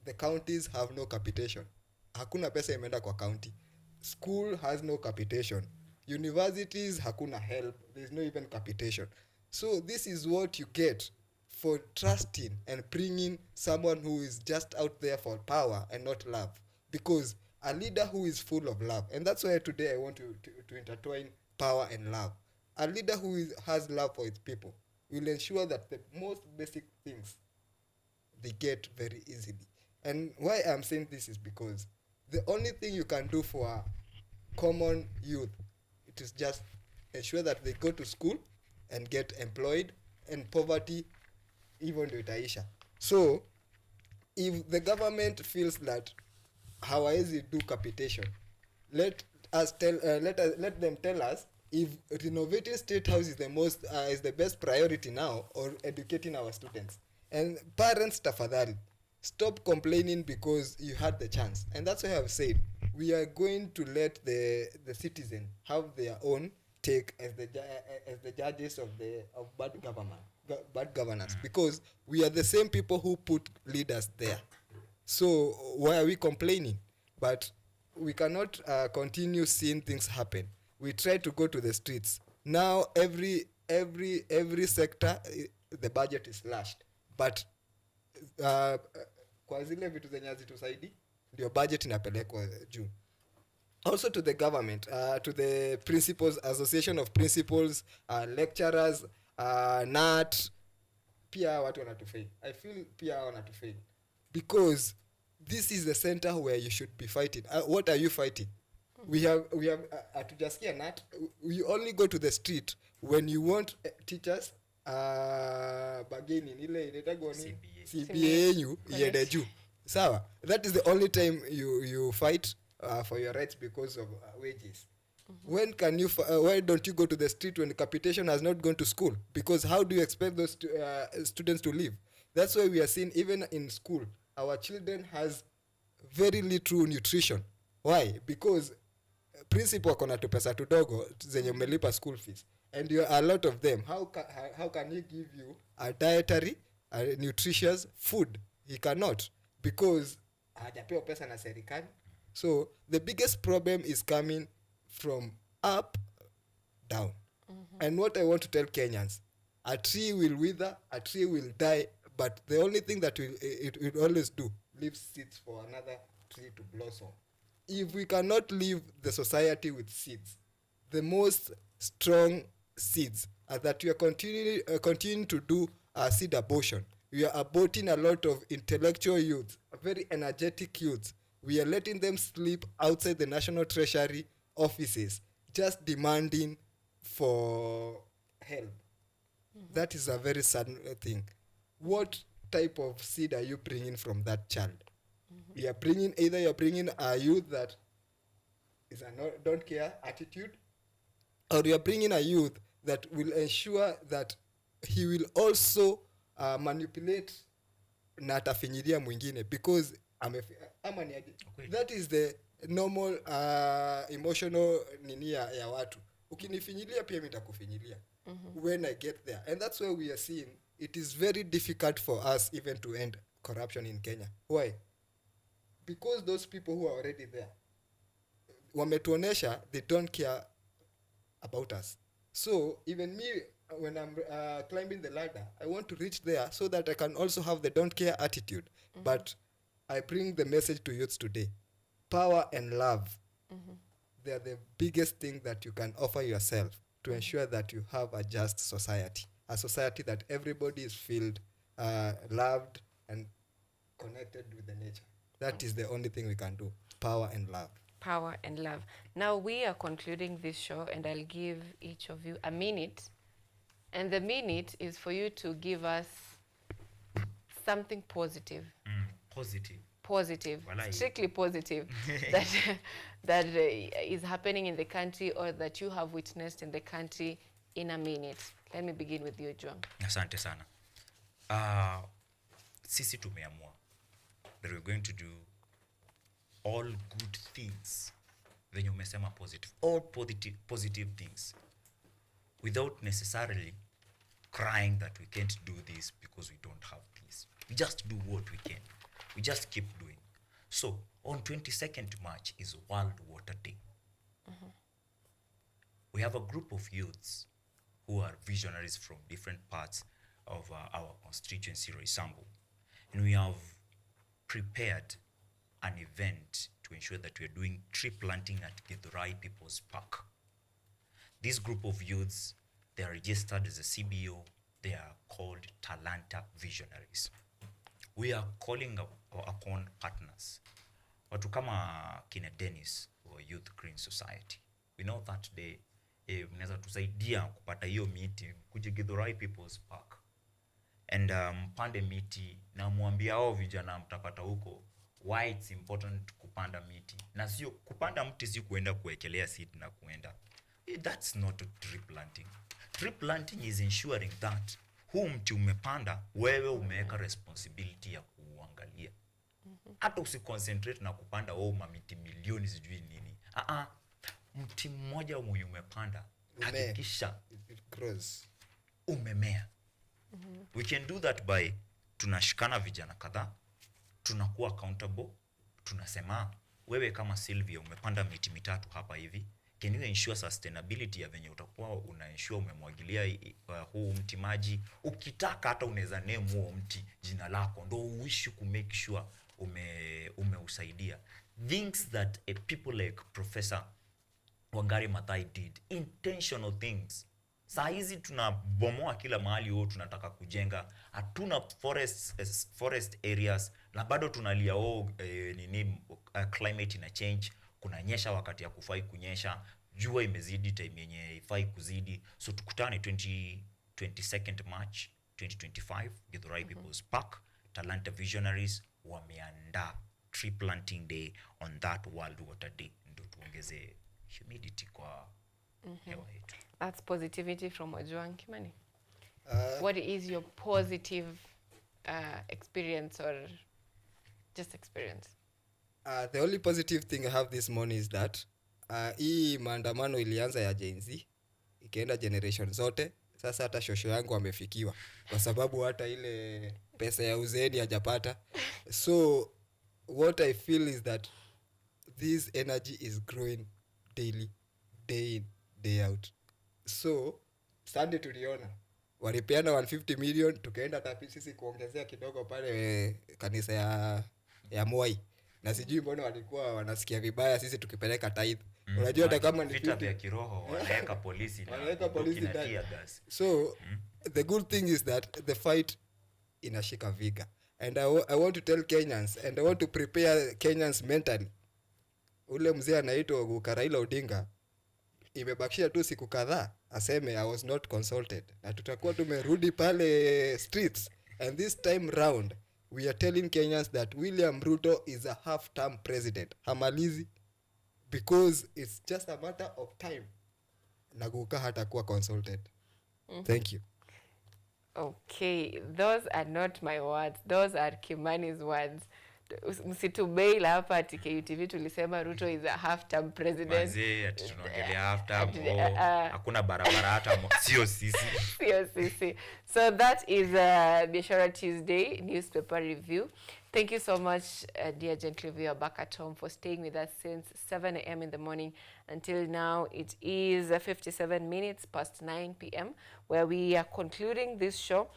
the counties have no capitation. Hakuna pesa imeenda kwa county. School has no capitation. Universities, hakuna help. There's no even capitation. So this is what you get for trusting and bringing someone who is just out there for power and not love. Because a leader who is full of love, and that's why today I want to intertwine power and love. A leader who has love for its people will ensure that the most basic things they get very easily. And why I'm saying this is because the only thing you can do for a common youth, it is just ensure that they go to school and get employed, and poverty even do itaisha. So if the government feels that hawawezi do capitation, let them tell us if renovating State House is the best priority now, or educating our students. And parents, tafadhali, stop complaining because you had the chance. And that's why I've said we are going to let the citizen have their own take as the judges of bad governance, because we are the same people who put leaders there. So why are we complaining? But we cannot continue seeing things happen. We try to go to the streets. Now every sector, the budget is slashed. But kwa zile vitu zenye hazitusaidi ndio budget inapelekwa juu. Also to the government, to the principals, association of principals, lecturers, NAT, pia watu wanatufail. I feel pia wanatufail because this is the center where you should be fighting. What are you fighting? We have hatujasikia NAT. We only go to the street when you want teachers bargaining ile inaitagwa ni CBA yenu iende juu. Sawa, that is the only time you fight for your rights because of wages. When can you why don't you go to the street when capitation has not gone to school? Because how do you expect those students to live? That's why we are seeing even in school our children has very little nutrition. Why? Because principal kona tu pesa tudogo zenye umelipa school fees, and you are a lot of them. How can he give you a dietary nutritious food? He cannot, because hajapewa pesa na serikali. So the biggest problem is coming from up down. And what I want to tell Kenyans, a tree will wither, a tree will die, but the only thing that it will always do, leave seeds for another tree to blossom. If we cannot leave the society with seeds, the most strong seeds are that we are continuing to do seed abortion. We are aborting a lot of intellectual youth, very energetic youth. We are letting them sleep outside the National Treasury offices, just demanding for help. That is a very sad thing. What type of seed are you bringing from that child? You are bringing a youth that is a don't care attitude, or you are bringing a youth that will ensure that he will also manipulate na atafinyilia mwingine because that is the normal emotional nini ya watu. Ukinifinyilia pia nitakufinyilia when I get there. And that's why we are seeing it is very difficult for us even to end corruption in Kenya. Why? Because those people who are already there, wametuonesha they don't care about us. So even me, when I'm climbing the ladder, I want to reach there so that I can also have the don't care attitude. But I bring the message to youths today. Power and love, they are the biggest thing that you can offer yourself to ensure that you have a just society. A society that everybody is filled, loved, and connected with the nature. That is the only thing we can do. Power and love. Power and love. Now we are concluding this show, and I'll give each of you a minute. And the minute is for you to give us something positive. Positive. Strictly positive. that is happening in the country, or that you have witnessed in the country, in a minute. Let me begin with you, Juang. Asante sana. Sisi tumeamua that we're going to do all good things, venye umesema positive, all positive things, without necessarily crying that we can't do this because we don't have this. We just do what we can. We just keep doing. So on 22nd March is World Water Day. We have a group of youths who are visionaries from different parts of our constituency, Roysambu. And we have prepared an event to ensure that we're doing tree planting at Githurai People's Park. This group of youths, they are registered as a CBO. They are called Talanta Visionaries. We are calling upon partners. Watu kama kina Dennis wa Youth Green Society. We know that they mnaweza tusaidia kupata hiyo miti kuja Githurai People's Park. And mpande miti na muambia hao vijana mtapata huko why it's important kupanda miti. Na sio kupanda mti si kuenda kuwekelea seed na kuenda. That's not tree planting. Tree planting is ensuring that huu mti umepanda, wewe umeweka responsibility ya kuangalia. Hata usiconcentrate na kupanda mamiti milioni sijui nini. Mti mmoja umepanda, hakikisha umemea. We can do that by tunashikana vijana kadhaa, tunakuwa accountable, tunasema wewe kama Sylvia umepanda miti 3 hapa hivi. Can you ensure sustainability ya venye utakuwa ensure umemwagilia huu mti maji? Ukitaka hata unaweza name huo mti jina lako, ndo uishi ku make sure umeusaidia. Things that people like Professor Wangari Maathai did, intentional things. Saa hizi tunabomoa kila mahali tunataka kujenga. Hatuna forest areas na bado tunalia climate ina change. Kunanyesha wakati ya kufai kunyesha, jua imezidi time yenye ifai kuzidi. So tukutane 22nd March 2025 Githurai People's Park. Talanta Visionaries wameandaa tree planting day on that World Water Day, ndo tuongeze humidity kwa hewa yetu. That's positivity from Ojwang Kimani. What is your positive experience or just experience? The only positive thing I have this morning is that hii maandamano ilianza ya Gen Z, ikaenda generation zote. Sasa hata shosho yangu amefikiwa kwa sababu hata ile pesa ya uzeeni hajapata. So what I feel is that this energy is growing daily, day in, day out. So Sunday tuliona walipeana 150 million, tukaenda tapi sisi kuongezea kidogo pale kanisa ya Moi. Na sijui mbona walikuwa wanasikia vibaya sisi tukipeleka tithe. Unajua hata kama ni vita vya kiroho wanaweka polisi na tear gas. So the good thing is that the fight inashika viga. And I want to tell Kenyans and I want to prepare Kenyans mentally. Ule mzee anaitwa Raila Odinga imebakisha tu siku kadhaa aseme I was not consulted. Na tutakuwa tumerudi pale streets, and this time round we are telling Kenyans that William Ruto is a half-term president. Hamalizi, because it's just a matter of time. Naguka hatakuwa consulted. Thank you. Okay, those are not my words. Those are Kimani's words. Msitubail hapa ati KUTV tulisema Ruto is a half-term president. Manze, ati tunaongelea half-term. Hakuna barabara hata sio sisi. Sio sisi. So that is Biashara Tuesday newspaper review. Thank you so much, dear gentle viewer back at home, for staying with us since 7 a.m. in the morning until now. It is 57 minutes past 9 p.m. where we are concluding this show.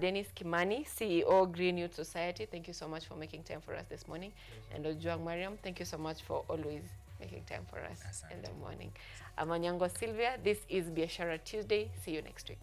Dennis Kimani, CEO, Green Youth Society, thank you so much for making time for us this morning. And Ojwang Mariam, thank you so much for always making time for us in the morning. I'm ANYANGO Sylvia. This is Biashara Tuesday. See you next week.